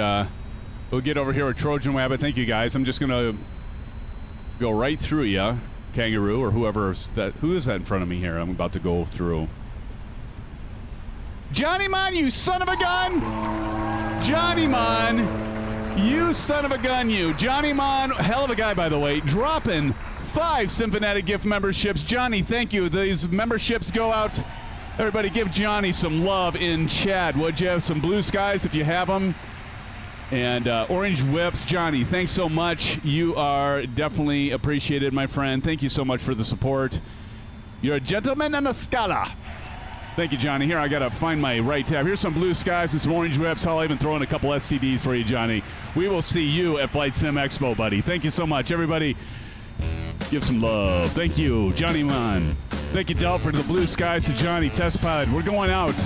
we'll get over here with Trojan Wabbit. Thank you, guys. I'm just going to go right through you, Kangaroo, or who is that in front of me here I'm about to go through. Johnny Mon, you son of a gun! Johnny Mon, you son of a gun, you. Johnny Mon, hell of a guy, by the way, dropping 5 Simfanatic gift memberships. Johnny, thank you. These memberships go out. Everybody give Johnny some love in chat, would you? Some blue skies if you have them. And orange whips. Johnny, thanks so much. You are definitely appreciated, my friend. Thank you so much for the support. You're a gentleman and a scholar. Thank you, Johnny. Here, I got to find my right tab. Here's some blue skies and some orange whips. I'll even throw in a couple STDs for you, Johnny. We will see you at Flight Sim Expo, buddy. Thank you so much. Everybody, give some love. Thank you, Johnny Mon. Thank you, Del, for the blue skies to Johnny. Test pilot. We're going out.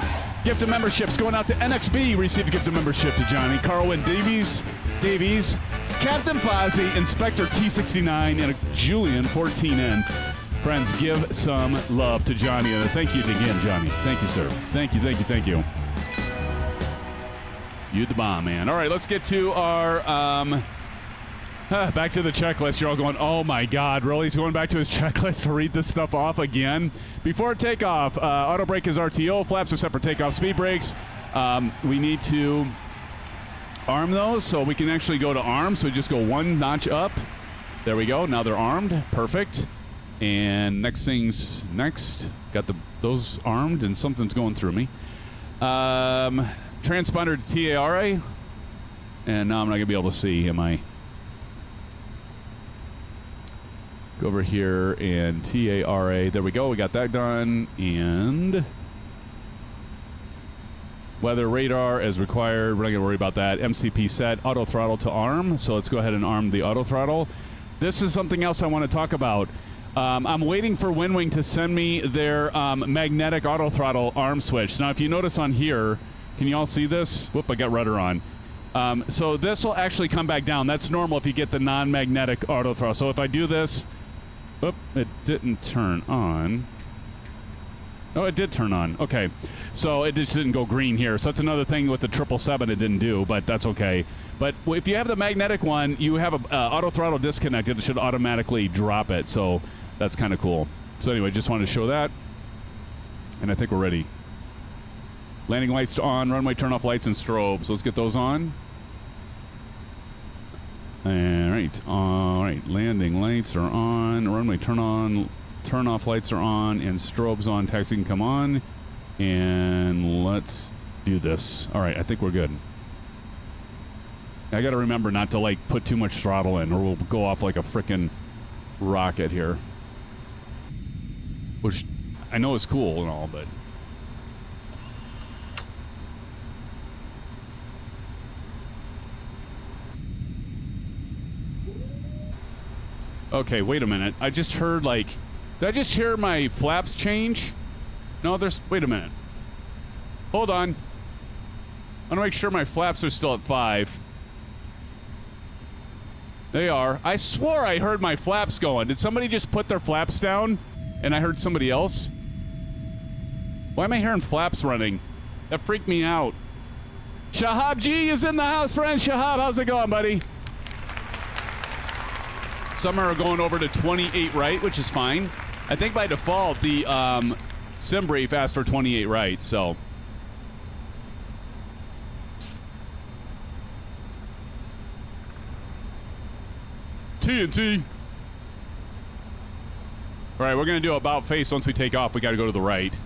Gift of memberships going out to NXB. Received a gift of membership to Johnny. Carlwyn Davies, Captain Fozzie, Inspector T69, and a Julian 14N. Friends, give some love to Johnny. And thank you again, Johnny. Thank you, sir. Thank you, thank you, thank you. You the bomb, man. All right, let's get to our back to the checklist. You're all going, oh my God, really? He's going back to his checklist to read this stuff off again? Before takeoff, auto brake is RTO, flaps are set for takeoff, speed brakes. We need to arm those so we can actually go to arm. So we just go one notch up. There we go. Now they're armed. Perfect. And next thing's next. Got those armed and something's going through me. Transponder to TARA. And now I'm not going to be able to see, am I? Go over here and TARA. There we go. We got that done. And weather radar as required. We're not going to worry about that. MCP set. Auto throttle to arm. So let's go ahead and arm the auto throttle. This is something else I want to talk about. I'm waiting for WINWING to send me their magnetic auto throttle arm switch. Now, if you notice on here, can you all see this? Whoop, I got rudder on. So this will actually come back down. That's normal if you get the non-magnetic auto throttle. So if I do this, whoop, it didn't turn on. Oh, it did turn on. Okay. So it just didn't go green here. So that's another thing with the 777 it didn't do, but that's okay. But if you have the magnetic one, you have a auto throttle disconnected. It should automatically drop it. So that's kind of cool. So anyway, just wanted to show that. And I think we're ready. Landing lights on, runway turn-off lights and strobes. Let's get those on. All right. Landing lights are on. Runway turn-off lights are on, and strobes on. Taxi can come on. And let's do this. All right, I think we're good. I got to remember not to, like, put too much throttle in, or we'll go off like a frickin' rocket here. Which I know is cool and all, but... Okay, wait a minute. I just heard, like... Did I just hear my flaps change? No, there's... Wait a minute. Hold on. I want to make sure my flaps are still at 5. They are. I swore I heard my flaps going. Did somebody just put their flaps down? And I heard somebody else? Why am I hearing flaps running? That freaked me out. Shahab G is in the house, friend. Shahab, how's it going, buddy? Some are going over to 28 right, which is fine. I think by default, the sim brief asked for 28 right, so. TNT. All right, we're going to do about face. Once we take off, we got to go to the right.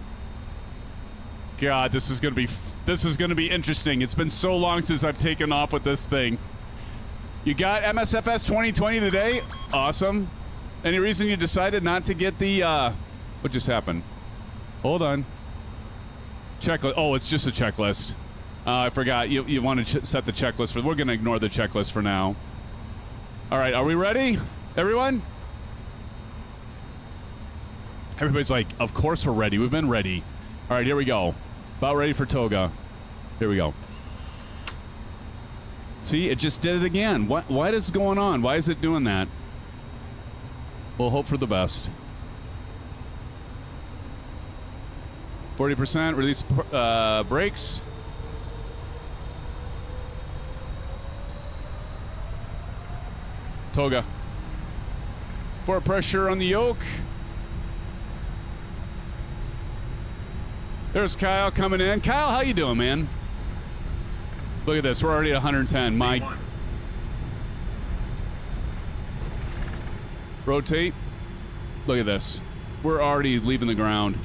God, this is going to be interesting. It's been so long since I've taken off with this thing. You got MSFS 2020 today? Awesome. Any reason you decided not to get the, what just happened? Hold on. Checklist. Oh, it's just a checklist. I forgot. You want to set the checklist for, we're going to ignore the checklist for now. All right, are we ready, everyone? Everybody's like, of course we're ready. We've been ready. All right, here we go. About ready for toga. Here we go. See, it just did it again. Why is it going on? Why is it doing that? We'll hope for the best. 40% release brakes. Toga. Forward pressure on the yoke. There's Kyle coming in. Kyle, how you doing, man? Look at this. We're already at 110. Mike. Rotate. Look at this. We're already leaving the ground.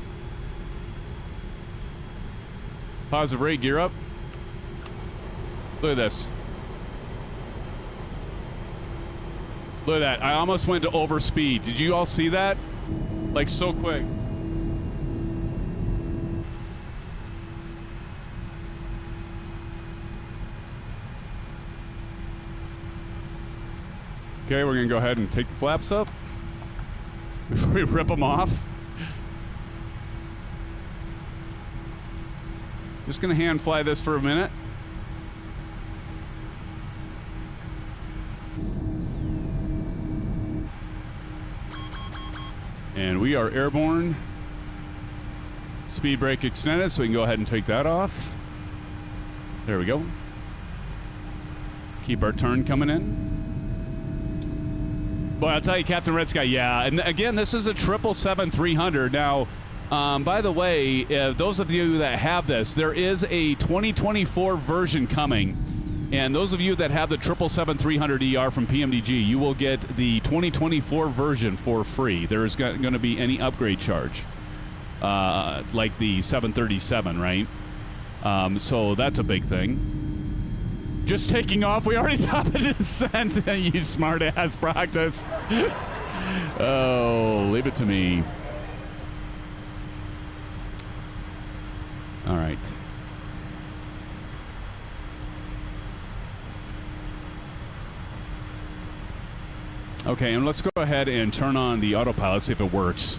Positive rate, gear up. Look at this. Look at that. I almost went to overspeed. Did you all see that? Like so quick. Okay, we're gonna go ahead and take the flaps up before we rip them off. Just gonna hand fly this for a minute. And we are airborne. Speed brake extended, so we can go ahead and take that off. There we go. Keep our turn coming in. Boy, I'll tell you, Captain Red Sky, yeah. And again, this is a 777-300. Now, by the way, those of you that have this, there is a 2024 version coming. And those of you that have the 777-300ER from PMDG, you will get the 2024 version for free. There is going to be any upgrade charge, like the 737, right? So that's a big thing. Just taking off. We already thought of descent. You smart ass practice. Oh, leave it to me. All right. Okay, and let's go ahead and turn on the autopilot, see if it works.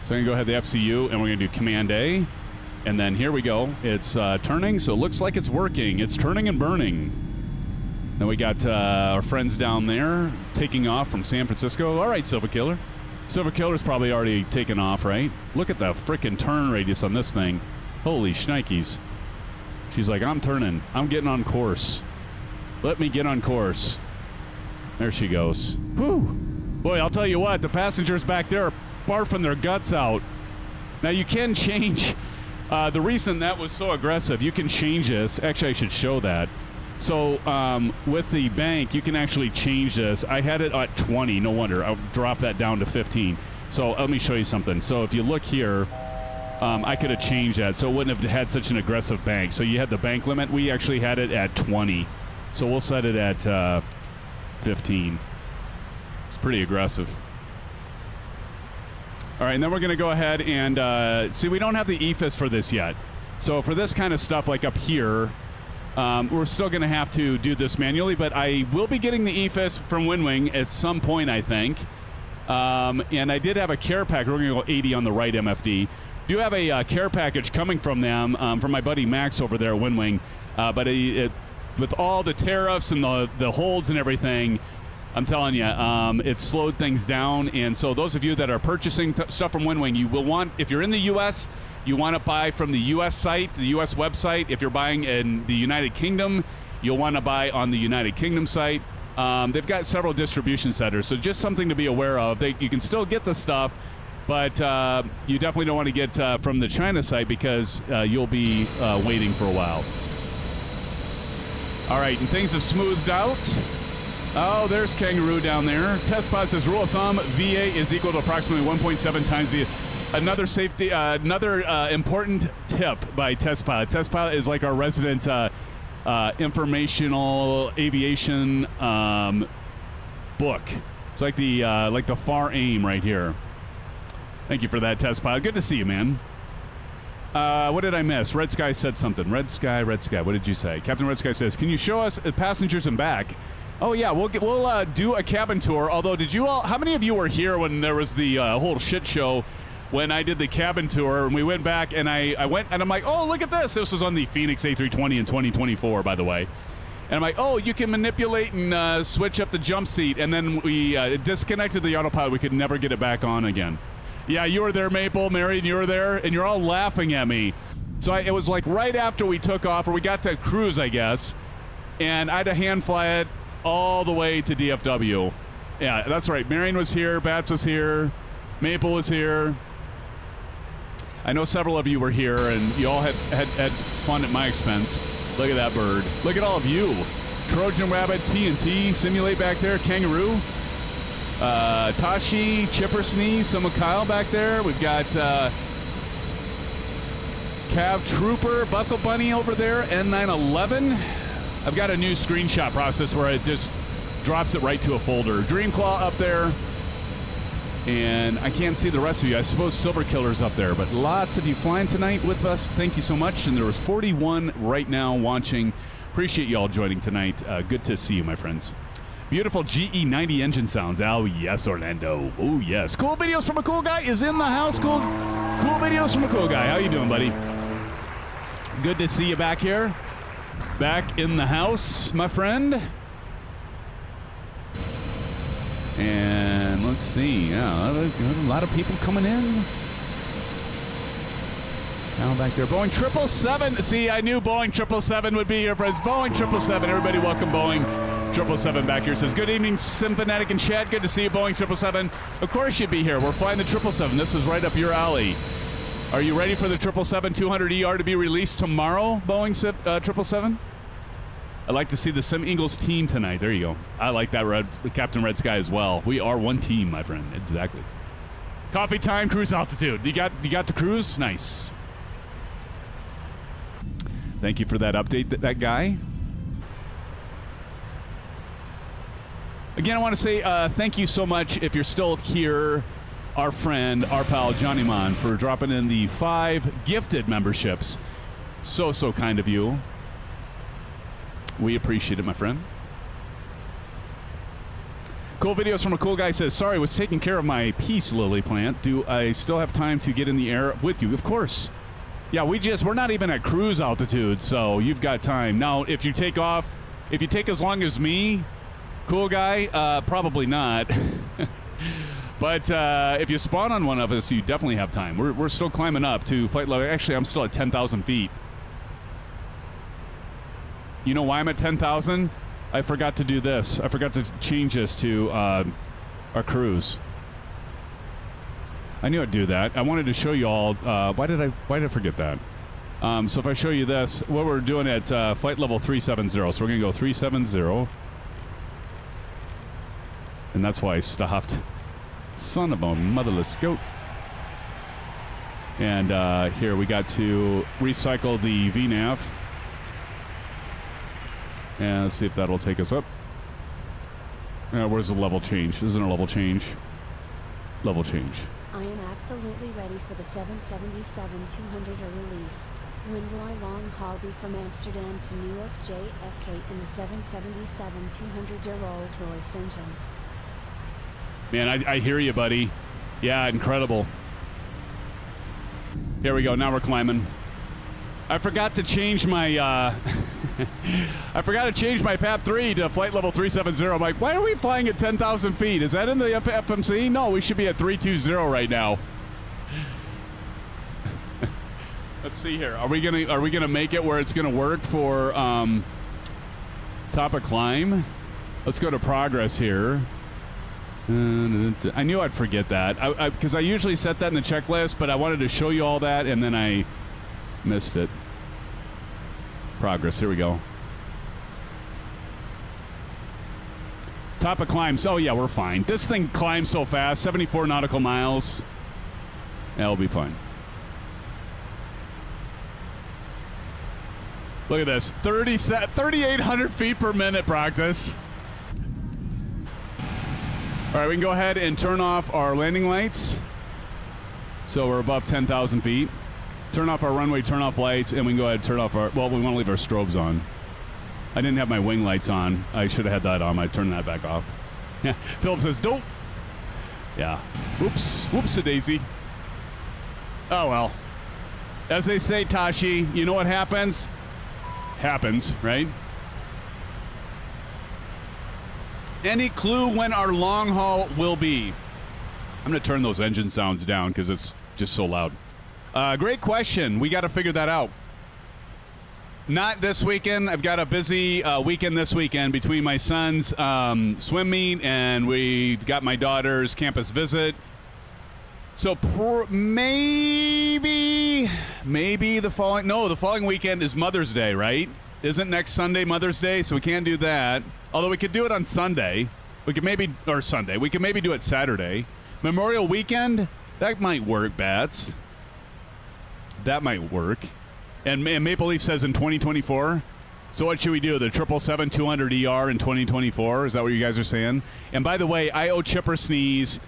So I'm going to go ahead to the FCU, and we're going to do Command A. And then here we go. It's turning, so it looks like it's working. It's turning and burning. Then we got our friends down there taking off from San Francisco. All right, Silver Killer. Silver Killer's probably already taken off, right? Look at the freaking turn radius on this thing. Holy shnikes. She's like, I'm turning. I'm getting on course. Let me get on course. There she goes. Whew. Boy, I'll tell you what, the passengers back there are barfing their guts out. Now, you can change... the reason that was so aggressive, you can change this. Actually, I should show that. So with the bank, you can actually change this. I had it at 20. No wonder. I'll drop that down to 15. So let me show you something. So if you look here, I could have changed that. So it wouldn't have had such an aggressive bank. So you had the bank limit. We actually had it at 20. So we'll set it at 15. It's pretty aggressive. All right, and then we're going to go ahead and see, we don't have the EFIS for this yet. So for this kind of stuff, like up here, we're still going to have to do this manually, but I will be getting the EFIS from WINWING at some point, I think. And I did have a care package. We're going to go 80 on the right, MFD. Do have a care package coming from them, from my buddy Max over there at WINWING. But with all the tariffs and the holds and everything, I'm telling you, it slowed things down. And so those of you that are purchasing stuff from WINWING, you will want, if you're in the U.S., you want to buy from the U.S. site, the U.S. website. If you're buying in the United Kingdom, you'll want to buy on the United Kingdom site. They've got several distribution centers, so just something to be aware of. You can still get the stuff, but you definitely don't want to get from the China site because you'll be waiting for a while. All right, and things have smoothed out. Oh, there's Kangaroo down there. Test pod says rule of thumb, VA is equal to approximately 1.7 times VA. Another safety, another important tip by Test Pilot. Test Pilot is like our resident informational aviation book. It's like the far aim right here. Thank you for that, Test Pilot. Good to see you, man. What did I miss? Red Sky said something. Red Sky. What did you say? Captain Red Sky says, can you show us passengers and back? Oh yeah, we'll do a cabin tour. Although, how many of you were here when there was the whole shit show when I did the cabin tour and we went back and I went and I'm like, oh, look at this. This was on the Phoenix A320 in 2024, by the way. And I'm like, oh, you can manipulate and switch up the jump seat. And then we disconnected the autopilot. We could never get it back on again. Yeah, you were there, Maple, Marion, you were there, and you're all laughing at me. So it was like right after we took off, or we got to cruise, I guess, and I had to hand fly it all the way to DFW. Yeah, that's right. Marion was here, Bats was here, Maple was here. I know several of you were here, and you all had fun at my expense. Look at that bird. Look at all of you. Trojan Rabbit, TNT, Simulate back there, Kangaroo, Tashi, Chipper Sneeze, some of Kyle back there. We've got Cav Trooper, Buckle Bunny over there, N911. I've got a new screenshot process where it just drops it right to a folder. Dreamclaw up there. And I can't see the rest of you. I suppose Silver Killer's up there. But lots of you flying tonight with us. Thank you so much. And there was 41 right now watching. Appreciate you all joining tonight. Good to see you, my friends. Beautiful GE90 engine sounds. Oh, yes, Orlando. Oh, yes. Cool videos from a cool guy is in the house. Cool videos from a cool guy. How you doing, buddy? Good to see you back here. Back in the house, my friend. And let's see. Yeah, a lot of people coming in. Now back there. Boeing 777. See, I knew Boeing 777 would be here, friends. Boeing 777. Everybody welcome Boeing 777 back here. Says, good evening, Symphonic and Chad. Good to see you, Boeing 777. Of course you'd be here. We're flying the 777. This is right up your alley. Are you ready for the 777-200ER to be released tomorrow, Boeing 777? I'd like to see the Sim Eagles team tonight. There you go. I like that, Captain Red Sky as well. We are one team, my friend. Exactly. Coffee time, cruise altitude. You got the cruise? Nice. Thank you for that update, that guy. Again, I want to say thank you so much if you're still here, our friend, our pal, Johnny Mon, for dropping in the 5 gifted memberships. So kind of you. We appreciate it, my friend. Cool videos from a cool guy says, sorry, was taking care of my peace lily plant. Do I still have time to get in the air with you? Of course. Yeah, we're not even at cruise altitude, so you've got time. Now, if you take off, if you take as long as me, cool guy, probably not. But if you spawn on one of us, you definitely have time. We're still climbing up to flight level. Actually, I'm still at 10,000 feet. You know why I'm at 10,000? I forgot to do this. I forgot to change this to our cruise. I knew I'd do that. I wanted to show you all. Why did I forget that? So if I show you this, what we're doing at flight level 370. So we're going to go 370. And that's why I stopped. Son of a motherless goat. And here we got to recycle the VNAV. And let's see if that'll take us up. Where's the level change? Isn't a level change? Level change. I am absolutely ready for the 777-200 release. When will I long haul be from Amsterdam to New York JFK in the 777-200 Rolls-Royce engines? Man, I hear you, buddy. Yeah, incredible. Here we go. Now we're climbing. I forgot to change my I forgot to change my PAP 3 to flight level 370. I'm like, why are we flying at 10,000 feet? Is that in the FMC? No, we should be at 320 right now. Let's see here. Are we gonna make it where it's gonna work for top of climb? Let's go to progress here. I knew I'd forget that because I usually set that in the checklist, but I wanted to show you all that and then I missed it. Progress. Here we go. Top of climbs. Oh yeah, we're fine. This thing climbs so fast. 74 nautical miles. That'll be fine. Look at this. 3,800 feet per minute practice. All right, we can go ahead and turn off our landing lights. So we're above 10,000 feet. Turn off our runway, turn off lights, and we can go ahead and turn off our... Well, we want to leave our strobes on. I didn't have my wing lights on. I should have had that on. I turned that back off. Yeah, Philip says, don't. Yeah. Oops. Whoops-a-daisy. Oh, well. As they say, Tashi, you know what happens? Happens, right? Any clue when our long haul will be? I'm going to turn those engine sounds down because it's just so loud. Great question. We got to figure that out. Not this weekend. I've got a busy weekend this weekend between my son's swim meet and we've got my daughter's campus visit. So maybe the following weekend is Mother's Day, right? Isn't next Sunday Mother's Day? So we can't do that. Although we could do it on Sunday. We could maybe do it Saturday. Memorial Weekend, that might work, Bats. That might work. And Maple Leaf says in 2024. So what should we do? The 777-200ER in 2024? Is that what you guys are saying? And by the way, I owe Chipper Sneeze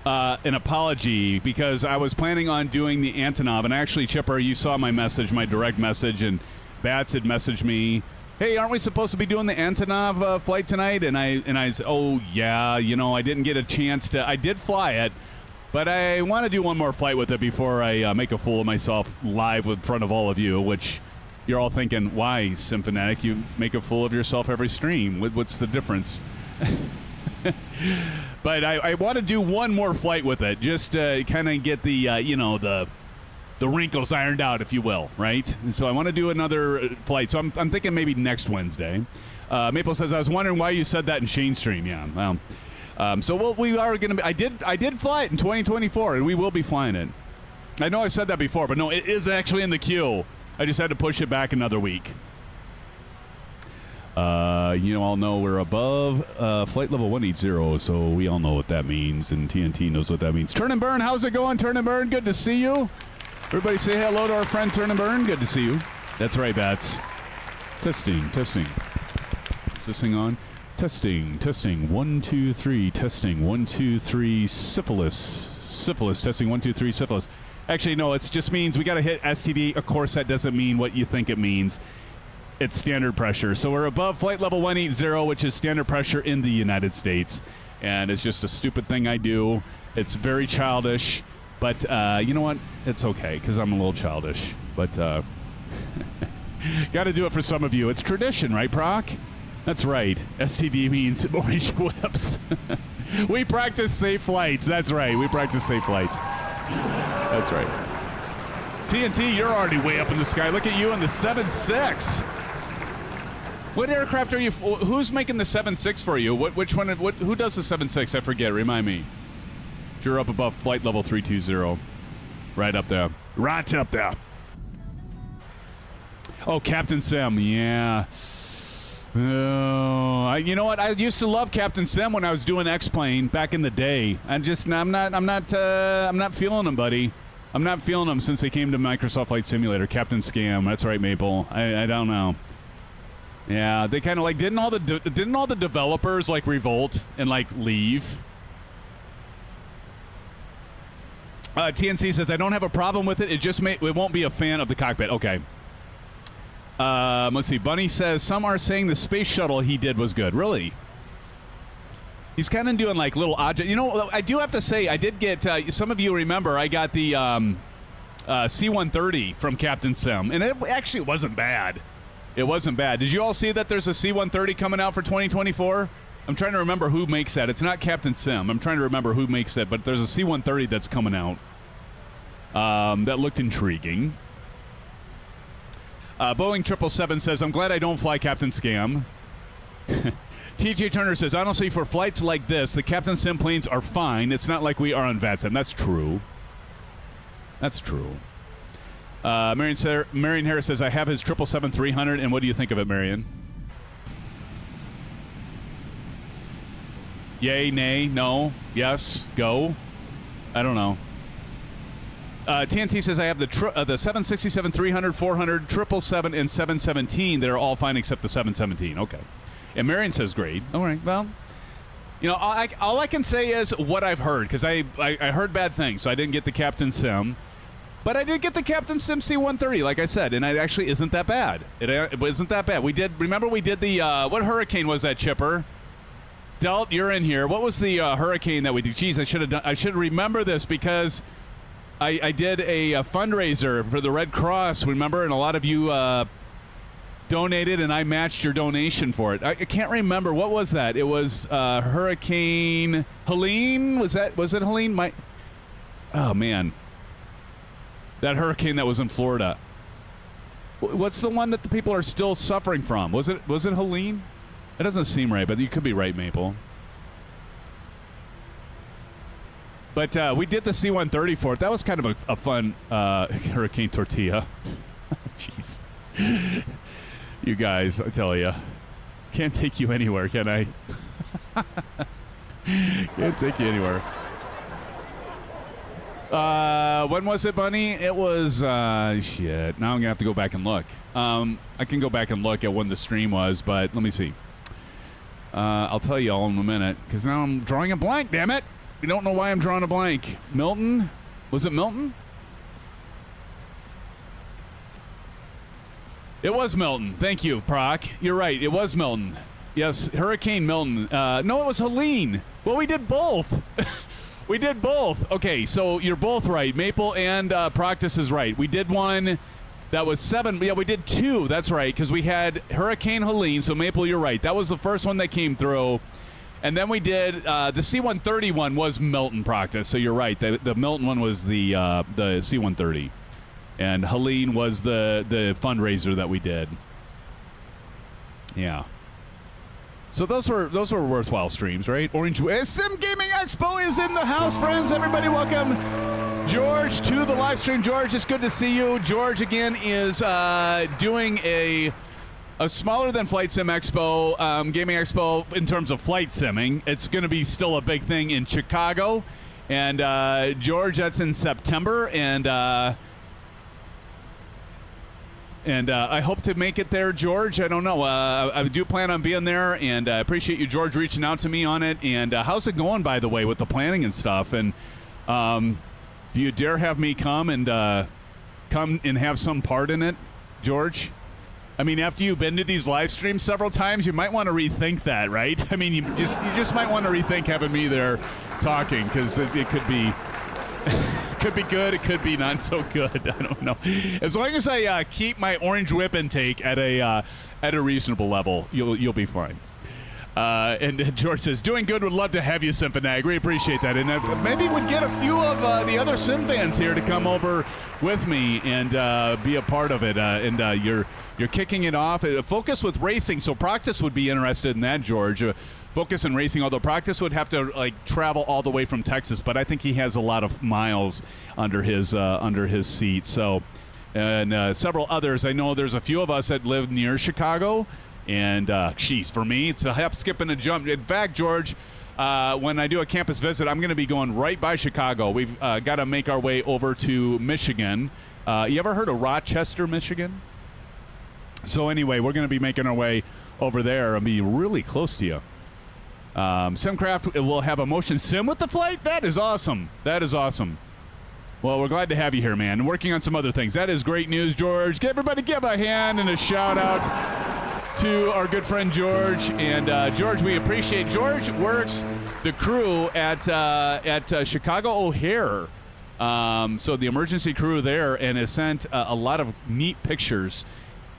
an apology because I was planning on doing the Antonov. And actually, Chipper, you saw my message, my direct message, and Bats had messaged me, hey, aren't we supposed to be doing the Antonov flight tonight? And I said, oh, yeah, I didn't get a chance to. I did fly it, but I want to do one more flight with it before I make a fool of myself live in front of all of you, which you're all thinking, why, Symphonic? You make a fool of yourself every stream. What's the difference? But I want to do one more flight with it, just to kind of get the wrinkles ironed out, if you will, right? And so I want to do another flight. So I'm thinking maybe next Wednesday. Maple says, I was wondering why you said that in Shane's stream. Yeah, well, so we are going to be. I did fly it in 2024, and we will be flying it. I know I said that before, but no, it is actually in the queue. I just had to push it back another week. You all know we're above flight level 180, so we all know what that means, and TNT knows what that means. Turn and Burn, how's it going, Turn and Burn? Good to see you. Everybody say hello to our friend Turn and Burn. Good to see you. That's right, Bats. Testing. Is this thing on? Testing. 1, 2, 3. Testing. 1, 2, 3. Syphilis. Testing. 1, 2, 3. Syphilis. Actually, no, it just means we got to hit STD. Of course, that doesn't mean what you think it means. It's standard pressure. So we're above flight level 180, which is standard pressure in the United States. And it's just a stupid thing I do. It's very childish. But you know what? It's okay, because I'm a little childish. But got to do it for some of you. It's tradition, right, Proc? That's right. STD means orange whips. We practice safe flights. That's right. We practice safe flights. That's right. TNT, you're already way up in the sky. Look at you in the 7.6. What aircraft are you? Who's making the 7.6 for you? Which one? Who does the 7.6? I forget. Remind me. You're up above flight level 320. Right up there. Right up there. Oh, Captain Sim. Yeah. Oh, you know what? I used to love Captain Sim when I was doing X-Plane back in the day. I'm not feeling him, buddy. I'm not feeling them since they came to Microsoft Flight Simulator. Captain Scam. That's right, Maple. I don't know. Yeah, they kind of like didn't all the developers like revolt and like leave? TNC says I don't have a problem with it. It won't be a fan of the cockpit. Okay. Let's see. Bunny says some are saying the space shuttle he did was good. Really? He's kind of doing like little object. You know, I do have to say I did get. Some of you remember I got the C-130 from Captain Sim, and it actually wasn't bad. It wasn't bad. Did you all see that there's a C-130 coming out for 2024? I'm trying to remember who makes that. It's not Captain Sim. I'm trying to remember who makes that, but there's a C-130 that's coming out. That looked intriguing. Boeing 777 says, I'm glad I don't fly Captain Scam. TJ Turner says, honestly, for flights like this, the Captain Sim planes are fine. It's not like we are on VATSIM. That's true. That's true. Marion Harris says, I have his 777-300, and what do you think of it, Marion? Yay, nay, no, yes, go? I don't know. TNT says I have the 767, 300, 400, 777, and 717 that are all fine except the 717. Okay. And Marion says great. All right, well, you know, all I can say is what I've heard, because I heard bad things, so I didn't get the Captain Sim. But I did get the Captain Sim C-130, like I said, and it actually isn't that bad. It isn't that bad. We did the, what hurricane was that, Chipper? Delt, you're in here. What was the hurricane that we did? Jeez, I should remember this because I did a fundraiser for the Red Cross, remember? And a lot of you donated, and I matched your donation for it. I can't remember. What was that? It was Hurricane Helene? Was it Helene? Oh, man. That hurricane that was in Florida. What's the one that the people are still suffering from? Was it Helene? It doesn't seem right, but you could be right, Maple. But we did the C-130 for it. That was kind of a fun hurricane tortilla. Jeez. You guys, I tell you. Can't take you anywhere, can I? Can't take you anywhere. When was it, Bunny? It was, shit. Now I'm going to have to go back and look. I can go back and look at when the stream was, but let me see. I'll tell you all in a minute, because now I'm drawing a blank, damn it. We don't know why I'm drawing a blank. Milton? Was it Milton? It was Milton. Thank you, Proc. You're right. It was Milton. Yes, Hurricane Milton. No, it was Helene. Well, we did both. We did both. Okay, so you're both right. Maple and Proctus is right. We did one that was 7. Yeah, we did 2. That's right, because we had Hurricane Helene. So, Maple, you're right. That was the first one that came through. And then we did the C-130 one was Milton Proctus. So you're right. The Milton one was the C-130. And Helene was the fundraiser that we did. Yeah. So those were worthwhile streams, right? Orange Sim Gaming Expo is in the house, friends. Everybody, welcome George to the live stream. George, it's good to see you. George again is doing a smaller than Flight Sim Expo, Gaming Expo in terms of flight simming. It's going to be still a big thing in Chicago, and George, that's in September, and I hope to make it there, George. I don't know. I do plan on being there, and I appreciate you, George, reaching out to me on it. And how's it going, by the way, with the planning and stuff? And do you dare have me come and have some part in it, George? I mean, after you've been to these live streams several times, you might want to rethink that, right? I mean, you just might want to rethink having me there talking, because it could be... could be good, it could be not so good. I don't know. As long as I keep my orange whip intake at a reasonable level, you'll be fine. And George says, doing good, would love to have you, SimFanag. We appreciate that. And maybe we'd get a few of the other Sim fans here to come over with me and be a part of it. You're kicking it off. Focus with racing, so Proctus would be interested in that, George. Focus in racing, although Proctus would have to travel all the way from Texas, but I think he has a lot of miles under his seat. So, and several others. I know there's a few of us that live near Chicago, and geez, for me, it's a hop, skip, and a jump. In fact, George, when I do a campus visit, I'm going to be going right by Chicago. We've got to make our way over to Michigan. You ever heard of Rochester, Michigan? So anyway, we're going to be making our way over there and be really close to you. Simcraft will have a motion sim with the flight. That is awesome. That is awesome. Well, we're glad to have you here, man. And working on some other things. That is great news, George. Everybody give a hand and a shout out to our good friend George. And George, we appreciate. George works the crew at Chicago O'Hare. So the emergency crew there, and has sent a lot of neat pictures.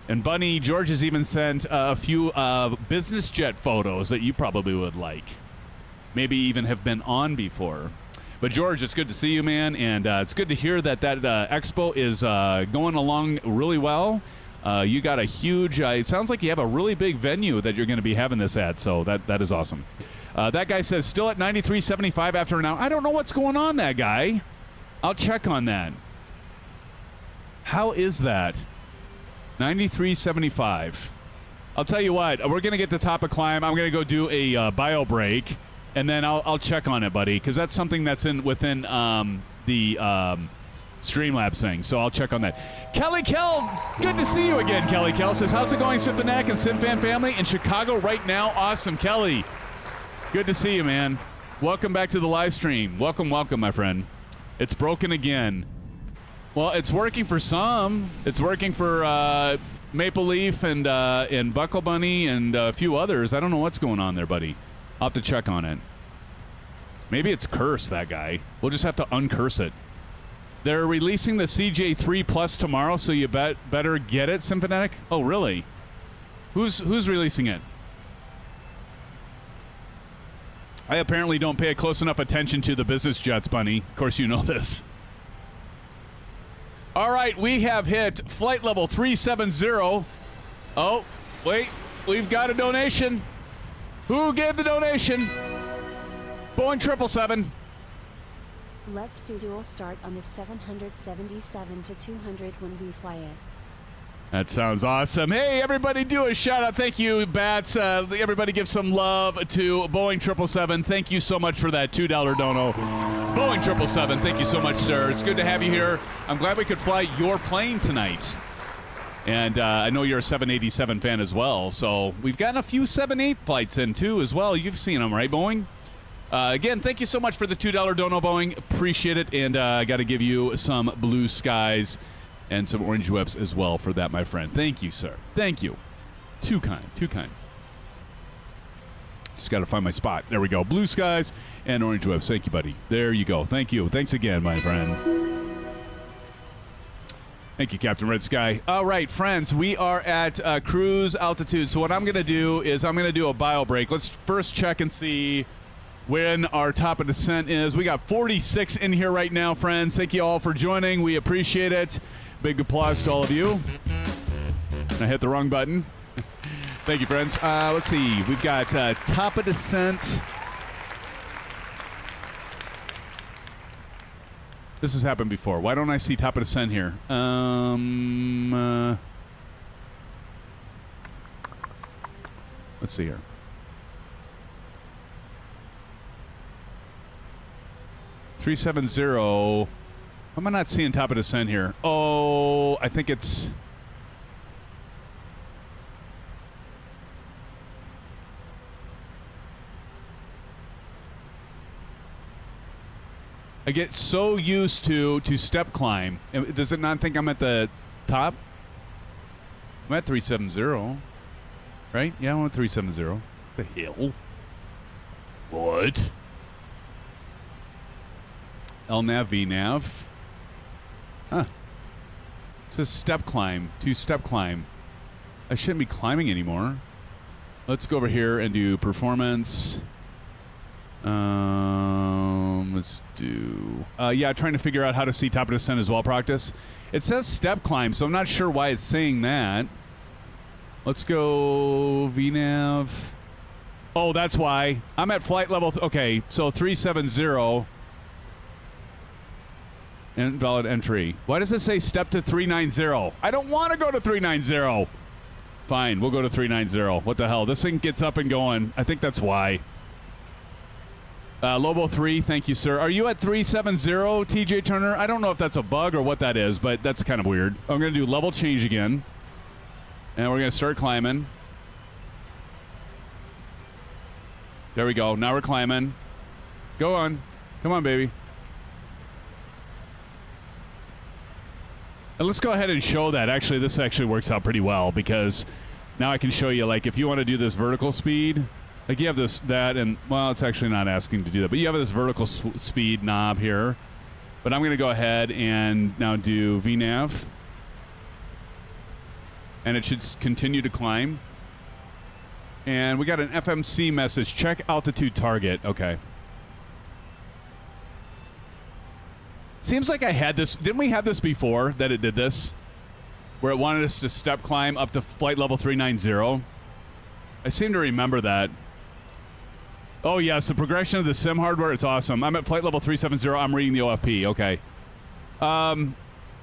And Bunny, George has even sent a few business jet photos that you probably would like. Maybe even have been on before. But George, it's good to see you, man. And it's good to hear that expo is going along really well. You got a huge, it sounds like you have a really big venue that you're going to be having this at. So that is awesome. That guy says still at 93.75 after an hour. I don't know what's going on, that guy. I'll check on that. How is that? 93.75. I'll tell you what, we're going to get to top of climb. I'm going to go do a bio break, and then I'll check on it, buddy, because that's something that's within the Streamlabs thing, so I'll check on that. Kelly Kell, good to see you again, Kelly Kell says, how's it going, SimFanac and SimFan family in Chicago right now? Awesome, Kelly. Good to see you, man. Welcome back to the live stream. Welcome, my friend. It's broken again. Well, it's working for some. It's working for Maple Leaf and Buckle Bunny and a few others. I don't know what's going on there, buddy. I'll have to check on it. Maybe it's cursed, that guy. We'll just have to uncurse it. They're releasing the CJ3 Plus tomorrow, so you better get it, SimFanatic. Oh, really? Who's releasing it? I apparently don't pay close enough attention to the business jets, Bunny. Of course, you know this. All right, we have hit flight level 370. Oh, wait, we've got a donation. Who gave the donation? Boeing 777. Let's do dual start on the 777 to 200 when we fly it. That sounds awesome. Hey, everybody, do a shout out. Thank you, Bats. Everybody give some love to Boeing 777. Thank you so much for that $2 dono. Boeing 777, thank you so much, sir. It's good to have you here. I'm glad we could fly your plane tonight. And I know you're a 787 fan as well. So we've gotten a few 78 flights in, too, as well. You've seen them, right, Boeing? Again, thank you so much for the $2 dono, Boeing. Appreciate it. And I got to give you some blue skies and some orange whips as well for that, my friend. Thank you, sir. Thank you. Too kind. Too kind. Just got to find my spot. There we go. Blue skies and orange whips. Thank you, buddy. There you go. Thank you. Thanks again, my friend. Thank you, Captain Red Sky. All right, friends, we are at cruise altitude. So what I'm going to do is I'm going to do a bio break. Let's first check and see when our top of descent is. We got 46 in here right now, friends. Thank you all for joining. We appreciate it. Big applause to all of you. I hit the wrong button. Thank you, friends. Let's see. We've got top of descent. This has happened before. Why don't I see top of descent here? Let's see here. $370. How am I not seeing top of descent here? Oh, I think it's... I get so used to step climb. Does it not think I'm at the top? I'm at 370. Right? Yeah, I'm at 370. The hell? What? LNAV, VNAV. Huh. It says step climb. 2-step climb. I shouldn't be climbing anymore. Let's go over here and do performance. Let's do... yeah, trying to figure out how to see top of descent as well, practice. It says step climb, so I'm not sure why it's saying that. Let's go VNAV. Oh, that's why. I'm at flight level... okay, so 370... invalid entry. Why does it say step to 390? I don't want to go to 390. Fine, we'll go to 390. What the hell? This thing gets up and going. I think that's why. Lobo 3, thank you, sir. Are you at 370, TJ Turner? I don't know if that's a bug or what that is, but that's kind of weird. I'm going to do level change again. And we're going to start climbing. There we go. Now we're climbing. Go on. Come on, baby. And let's go ahead and show that. Actually, this actually works out pretty well because now I can show you, like, if you want to do this vertical speed, like you have this, that, and, well, it's actually not asking to do that, but you have this vertical speed knob here. But I'm going to go ahead and now do VNAV. And it should continue to climb. And we got an FMC message. Check altitude target. Okay. Seems like I had this. Didn't we have this before that it did this? Where it wanted us to step climb up to flight level 390. I seem to remember that. Oh, yes. The progression of the sim hardware. It's awesome. I'm at flight level 370. I'm reading the OFP. Okay.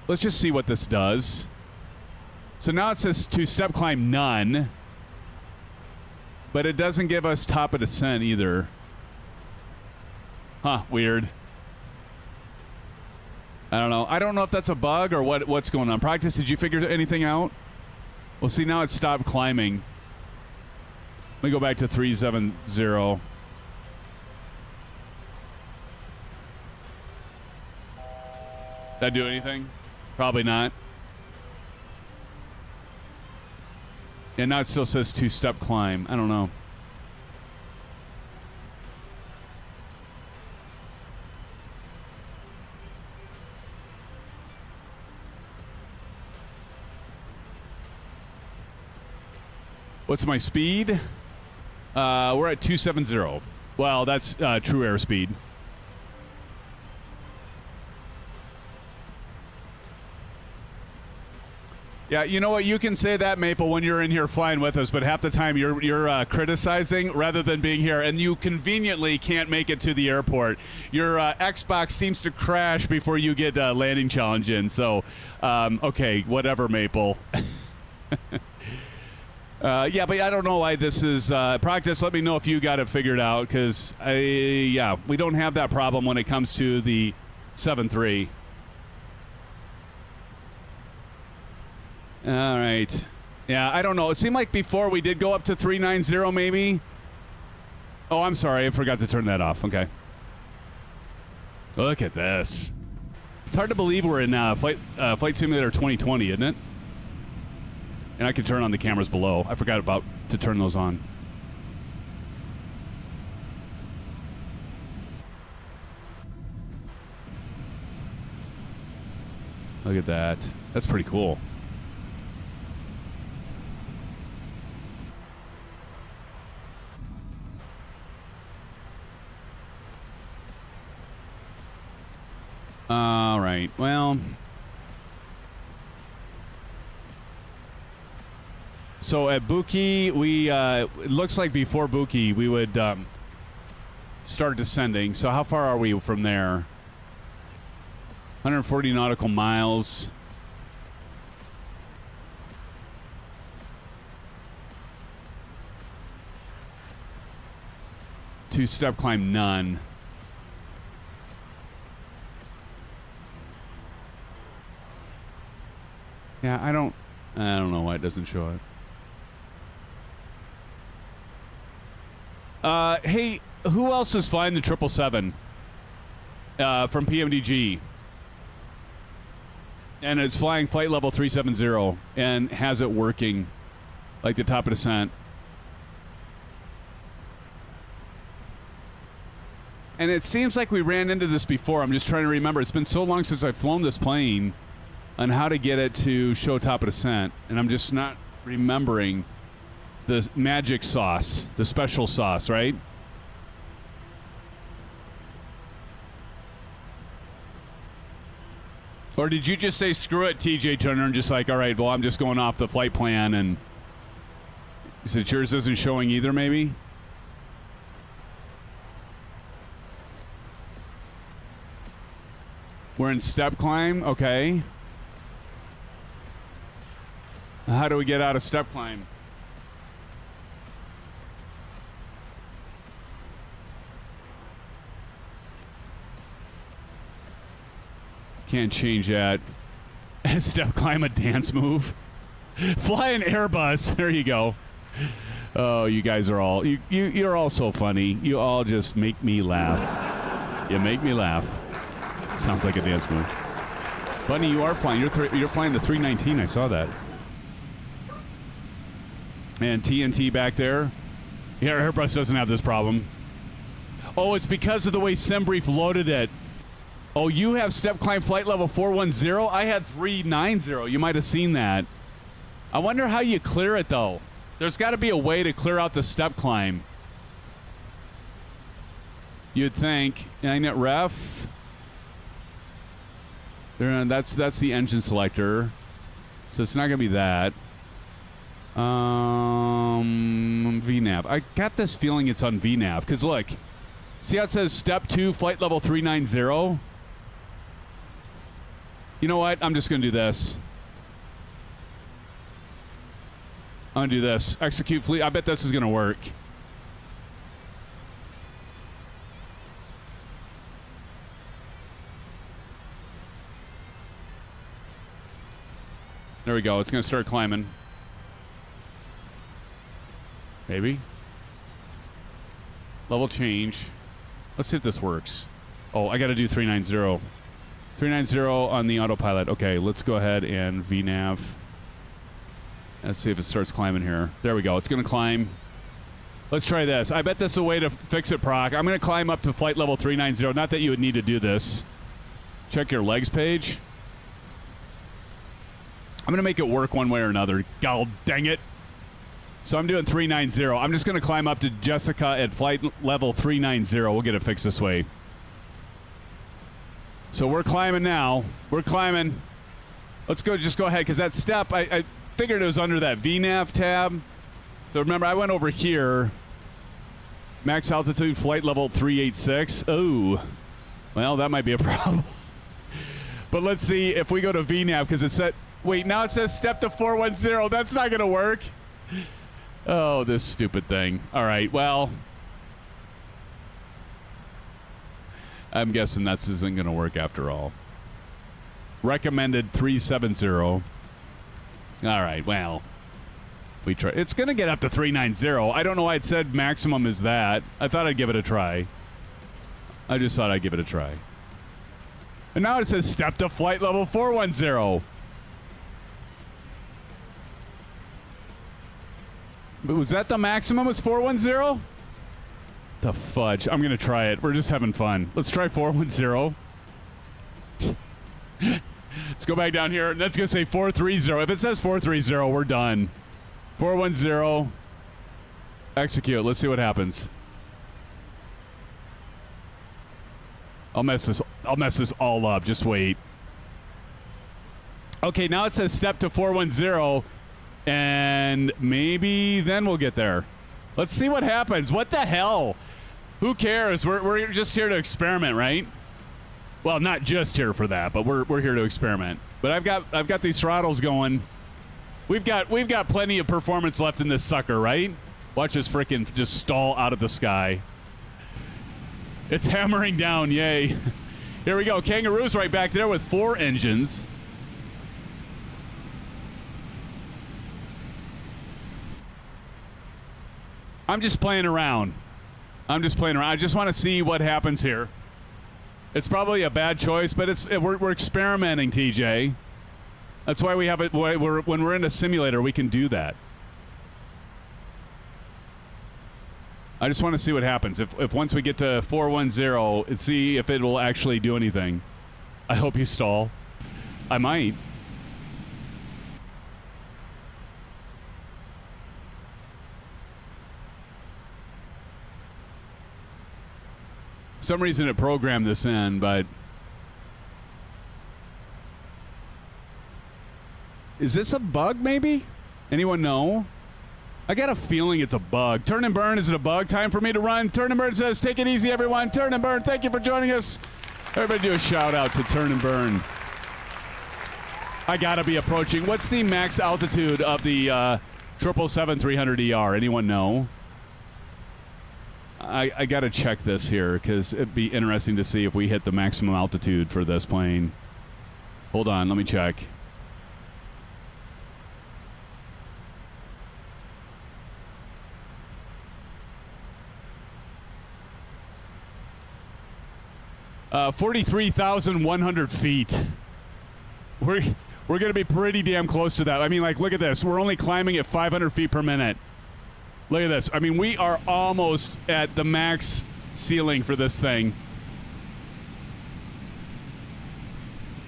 Let's just see what this does. So now it says to step climb none. But it doesn't give us top of descent either. Huh. Weird. I don't know. I don't know if that's a bug or what's going on. Practice, did you figure anything out? Well, see, now it's stopped climbing. Let me go back to 370. Did that do anything? Probably not. And now it still says 2-step climb. I don't know. What's my speed? We're at 270. Well, that's true airspeed. Yeah, you know what? You can say that, Maple, when you're in here flying with us, but half the time you're criticizing rather than being here, and you conveniently can't make it to the airport. Your Xbox seems to crash before you get landing challenge in. So, okay, whatever, Maple. Yeah, but I don't know why this is practice. Let me know if you got it figured out, because we don't have that problem when it comes to the 7.3. All right. Yeah, I don't know. It seemed like before we did go up to 390 maybe. Oh, I'm sorry. I forgot to turn that off. Okay. Look at this. It's hard to believe we're in Flight Simulator 2020, isn't it? And I can turn on the cameras below. I forgot to turn those on. Look at that. That's pretty cool. All right. Well, so at Buki, we it looks like before Buki we would start descending. So how far are we from there? 140 nautical miles. Two-step climb, none. Yeah, I don't know why it doesn't show it. Hey, who else is flying the 777 from PMDG? And it's flying flight level 370 and has it working like the top of descent. And it seems like we ran into this before. I'm just trying to remember. It's been so long since I've flown this plane on how to get it to show top of descent, and I'm just not remembering the magic sauce, the special sauce, right? Or did you just say, screw it, TJ Turner, and just like, all right, well, I'm just going off the flight plan, and since yours isn't showing either, maybe? We're in step climb, okay. How do we get out of step climb? Can't change that. Step climb, a dance move. Fly an Airbus. There you go. Oh, you guys are all you're all so funny. You all just make me laugh. You make me laugh. Sounds like a dance move. Bunny, you are flying. You're flying the 319. I saw that. And TNT back there. Yeah, Airbus doesn't have this problem. Oh, it's because of the way SimBrief loaded it. Oh, you have step climb flight level 410? I had 390. You might have seen that. I wonder how you clear it, though. There's got to be a way to clear out the step climb. You'd think. Ignite ref. That's the engine selector. So it's not going to be that. VNAV. I got this feeling it's on VNAV. Because look, see how it says step 2, flight level 390? You know what? I'm just going to do this. I'm going to do this. Execute fleet. I bet this is going to work. There we go. It's going to start climbing. Maybe. Level change. Let's see if this works. Oh, I got to do 390. 390 on the autopilot. Okay, let's go ahead and VNAV. Let's see if it starts climbing here. There we go. It's going to climb. Let's try this. I bet this is a way to fix it, Proc. I'm going to climb up to flight level 390. Not that you would need to do this. Check your legs page. I'm going to make it work one way or another. God dang it. So I'm doing 390. I'm just going to climb up to Jessica at flight level 390. We'll get it fixed this way. So we're climbing now. We're climbing. Let's go. Just go ahead, because that step, I figured it was under that VNAV tab. So remember, I went over here. Max altitude, flight level 386. Oh, well, that might be a problem. But let's see if we go to VNAV, because it said, wait, now it says step to 410. That's not going to work. Oh, this stupid thing. All right, well, I'm guessing this isn't going to work after all. Recommended 370. All right, well, we try. It's going to get up to 390. I don't know why it said maximum is that. I thought I'd give it a try. I just thought I'd give it a try. And now it says step to flight level 410. But was that the maximum? Was 410? The fudge. I'm going to try it. We're just having fun. Let's try 410. Let's go back down here. That's going to say 430. If it says 430, we're done. 410. Execute. Let's see what happens. I'll mess this all up. Just wait. Okay, now it says step to 410, and maybe then we'll get there. Let's see what happens. What the hell? Who cares? We're just here to experiment, right? Well, not just here for that, but we're here to experiment. But I've got these throttles going. We've got plenty of performance left in this sucker, right? Watch this frickin' just stall out of the sky. It's hammering down, yay. Here we go. Kangaroo's right back there with 4 engines. I'm just playing around. I just want to see what happens here. It's probably a bad choice, but we're experimenting, TJ. That's why we have it. When we're in a simulator, we can do that. I just want to see what happens. If once we get to 410, see if it will actually do anything. I hope you stall. I might. For some reason it programmed this in, but is this a bug maybe? Anyone know? I got a feeling it's a bug. Turn and burn, is it a bug? Time for me to run. Turn and burn says, take it easy, everyone. Turn and burn, thank you for joining us. Everybody do a shout out to Turn and Burn. I gotta be approaching. What's the max altitude of the 777-300ER? Anyone know? I gotta check this here, because it'd be interesting to see if we hit the maximum altitude for this plane. Hold on, let me check. Uh, 43,100 feet. We're going to be pretty damn close to that. I mean, like, look at this. We're only climbing at 500 feet per minute. Look at this. I mean, we are almost at the max ceiling for this thing.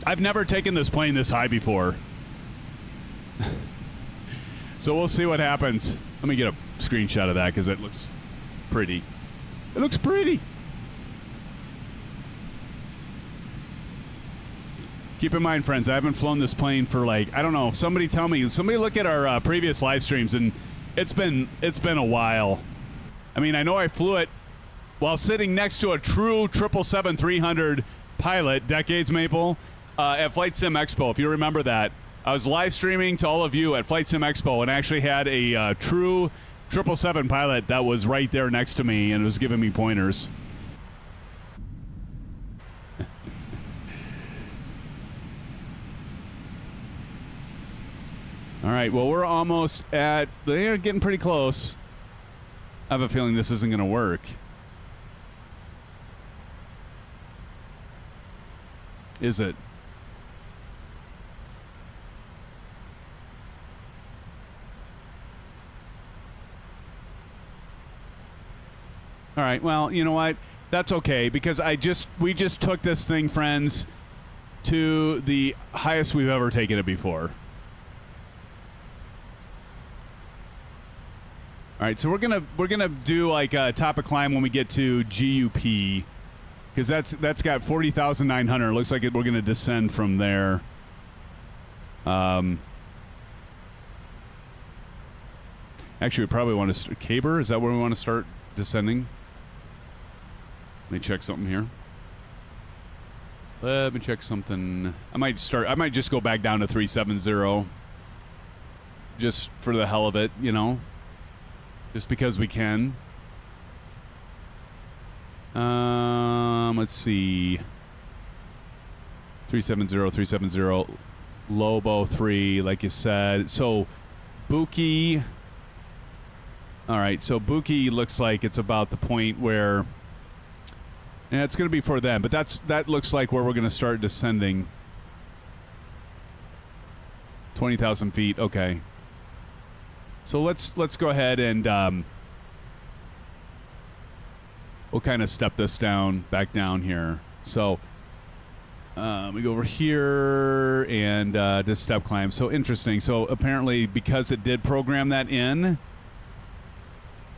I've never taken this plane this high before. So we'll see what happens. Let me get a screenshot of that, because it looks pretty. It looks pretty. Keep in mind, friends, I haven't flown this plane for, like, I don't know. Somebody tell me. Somebody look at our previous live streams, and it's been a while. I mean, I know I flew it while sitting next to a true 777-300 pilot, Decades Maple, at Flight Sim Expo. If you remember that, I was live streaming to all of you at Flight Sim Expo, and actually had a true 777 pilot that was right there next to me and was giving me pointers. All right, well, we're almost at... They're getting pretty close. I have a feeling this isn't going to work. Is it? All right, well, you know what? That's okay, because we just took this thing, friends, to the highest we've ever taken it before. All right, so we're gonna do like a top of climb when we get to GUP, because that's got 40,900. Looks like we're gonna descend from there. Actually, we probably want to caber. Is that where we want to start descending? Let me check something here. Let me check something. I might just go back down to 370. Just for the hell of it, you know. Just because we can. Let's see. 370, Lobo 3, like you said. So, Buki. All right, so Buki looks like it's about the point where... Yeah, it's going to be for them, but that looks like where we're going to start descending. 20,000 feet, okay. So let's go ahead and we'll kind of step this down, back down here. So we go over here and just step climb. So interesting. So apparently because it did program that in,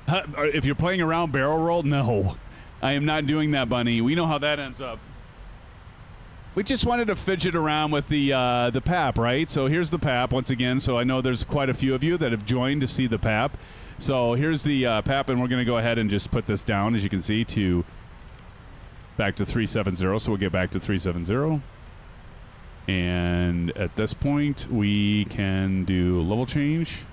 if you're playing around barrel roll, no. I am not doing that, Bunny. We know how that ends up. We just wanted to fidget around with the PAP, right? So here's the PAP once again. So I know there's quite a few of you that have joined to see the PAP. So here's the PAP, and we're going to go ahead and just put this down, as you can see, to back to 370. So we'll get back to 370. And at this point, we can do level change.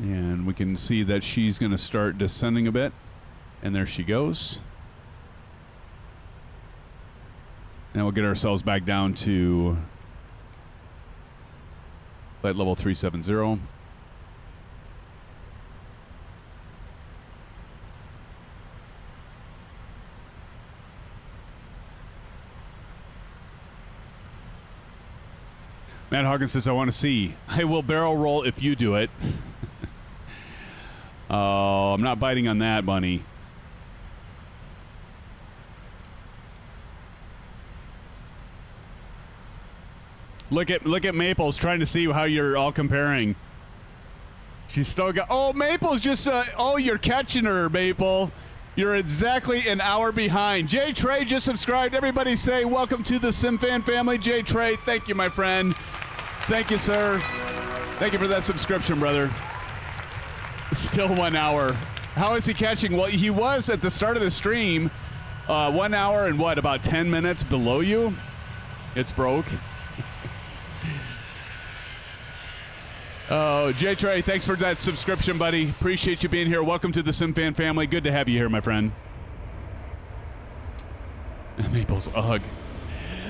And we can see that she's going to start descending a bit. And there she goes. And we'll get ourselves back down to flight level 370. Matt Hawkins says, I want to see. I will barrel roll if you do it. Oh, I'm not biting on that, Bunny. Look at Maples trying to see how you're all comparing. She's still got... Oh, Maple's just... oh, you're catching her, Maple. You're exactly an hour behind. Jay Trey just subscribed. Everybody say welcome to the SimFan family. Jay Trey, thank you, my friend. Thank you, sir. Thank you for that subscription, brother. Still 1 hour. How is he catching? Well, he was at the start of the stream 1 hour and what, about 10 minutes below you? It's broke. Oh, Jay Trey, thanks for that subscription, buddy. Appreciate you being here. Welcome to the SimFan family. Good to have you here, my friend. Maple's ugh.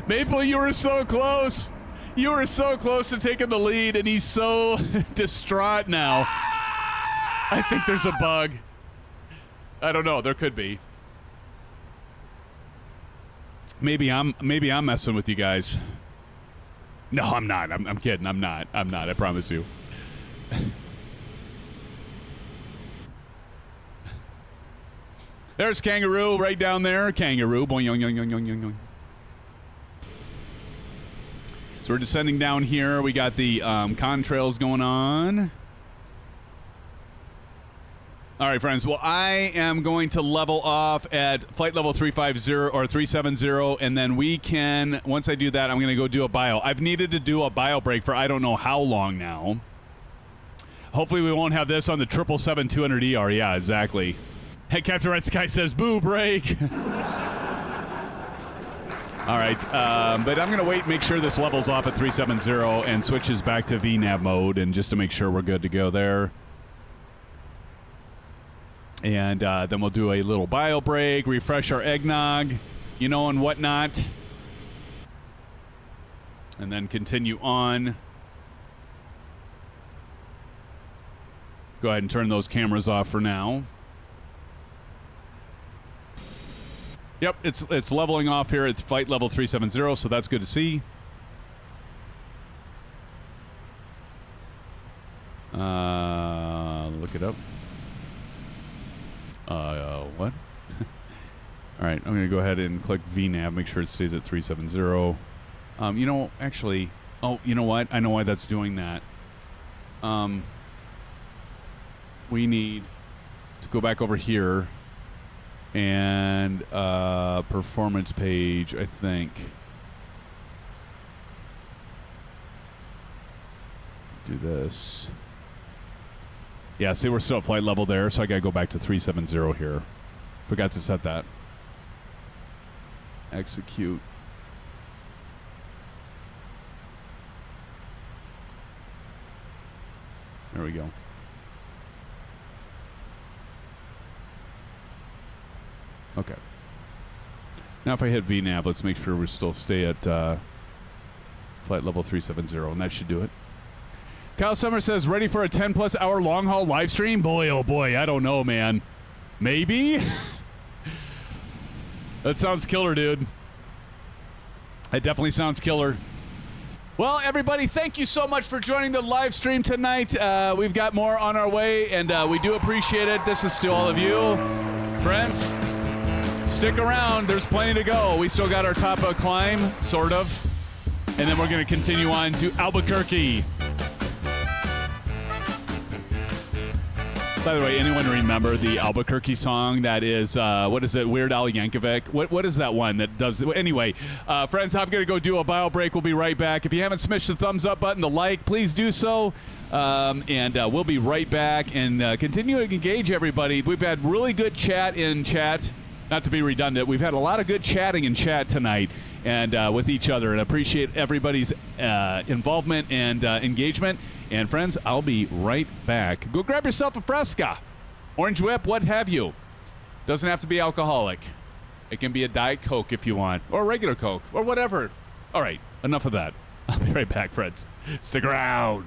Maple, you were so close. You were so close to taking the lead, and he's so distraught now. I think there's a bug. I don't know. There could be. Maybe I'm messing with you guys. No, I'm not. I'm kidding. I'm not. I promise you. There's Kangaroo right down there. Kangaroo. Boing, yoing, yoing, yoing, yoing, yoing. So we're descending down here. We got the contrails going on. All right, friends. Well, I am going to level off at flight level 350 or 370, and then we can, once I do that, I'm going to go do a bio. I've needed to do a bio break for I don't know how long now. Hopefully we won't have this on the 777-200ER. Yeah, exactly. Hey, Captain Red Sky says, boo, break. All right, but I'm going to wait and make sure this levels off at 370 and switches back to VNAV mode, and just to make sure we're good to go there. And then we'll do a little bio break, refresh our eggnog, you know, and whatnot. And then continue on. Go ahead and turn those cameras off for now. Yep, it's leveling off here at flight level 370, so that's good to see. Look it up. What? All right, I'm going to go ahead and click VNAV, make sure it stays at 370. You know, actually, oh, you know what? I know why that's doing that. We need Let's go back over here. And performance page, I think. Do this. Yeah, see, we're still at flight level there, so I got to go back to 370 here. Forgot to set that. Execute. There we go. Okay. Now if I hit VNAV, let's make sure we still stay at flight level 370, and that should do it. Kyle Summer says, ready for a 10-plus hour long-haul live stream? Boy, oh boy, I don't know, man. Maybe? That sounds killer, dude. That definitely sounds killer. Well, everybody, thank you so much for joining the live stream tonight. We've got more on our way, and we do appreciate it. This is to all of you. Friends, stick around. There's plenty to go. We still got our top of climb, sort of. And then we're going to continue on to Albuquerque. By the way, anyone remember the Albuquerque song that is, what is it, Weird Al Yankovic? What is that one that does... Anyway, friends, I'm going to go do a bio break. We'll be right back. If you haven't smashed the thumbs up button, the like, please do so. And we'll be right back and continue to engage everybody. We've had really good chat in chat. Not to be redundant, we've had a lot of good chatting in chat tonight and with each other, and appreciate everybody's involvement and engagement. And friends, I'll be right back. Go grab yourself a Fresca, Orange Whip, what have you. Doesn't have to be alcoholic. It can be a Diet Coke if you want, or a regular Coke, or whatever. All right, enough of that. I'll be right back, friends. Stick around.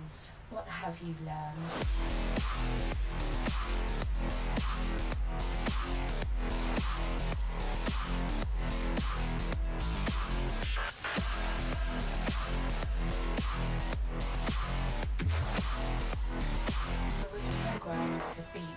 lessons? What have you learned? I was programmed to beat you.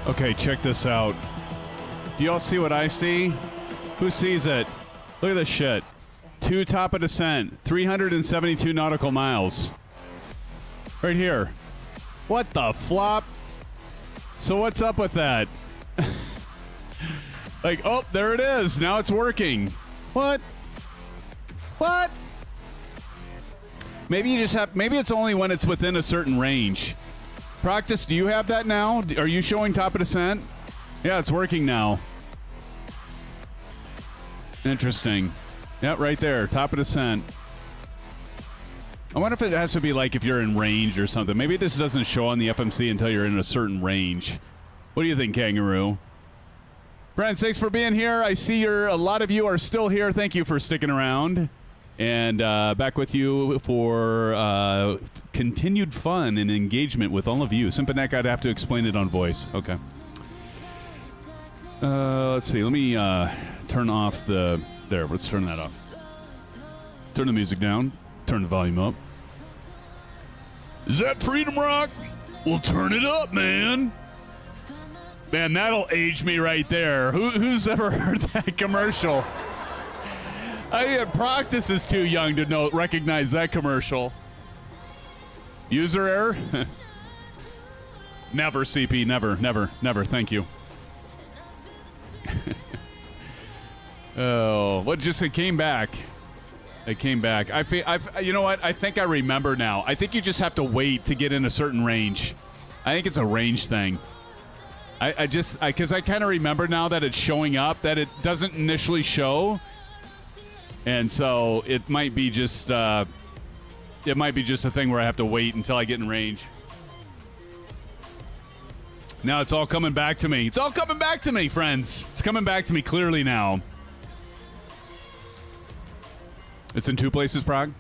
Okay, check this out. Do y'all see what I see? Who sees it? Look at this shit. 2 top of descent, 372 nautical miles. Right here. What the flop? So what's up with that? Like, oh, there it is. Now it's working. What? What? Maybe you just have, maybe it's only when it's within a certain range. Practice, do you have that now? Are you showing top of descent? Yeah, it's working now. Interesting. Yeah, right there, top of descent. I wonder if it has to be like if you're in range or something. Maybe this doesn't show on the FMC until you're in a certain range. What do you think, Kangaroo? Friends, thanks for being here. I see a lot of you are still here. Thank you for sticking around. And back with you for continued fun and engagement with all of you. Symphonic, I'd have to explain it on voice. Okay. Let's see. Let me turn off the... There, let's turn that off. Turn the music down. Turn the volume up. Is that Freedom Rock? Well, turn it up, man. Man, that'll age me right there. Who's ever heard that commercial? Practice is too young to recognize that commercial. User error? Never, CP. Never. Thank you. Oh, what? Just it came back. It came back. You know what? I think I remember now. I think you just have to wait to get in a certain range. I think it's a range thing. Because I kind of remember now that it's showing up, that it doesn't initially show. And so it might be just a thing where I have to wait until I get in range. Now it's all coming back to me. It's all coming back to me, friends. It's coming back to me clearly now. It's in 2 places, Prague.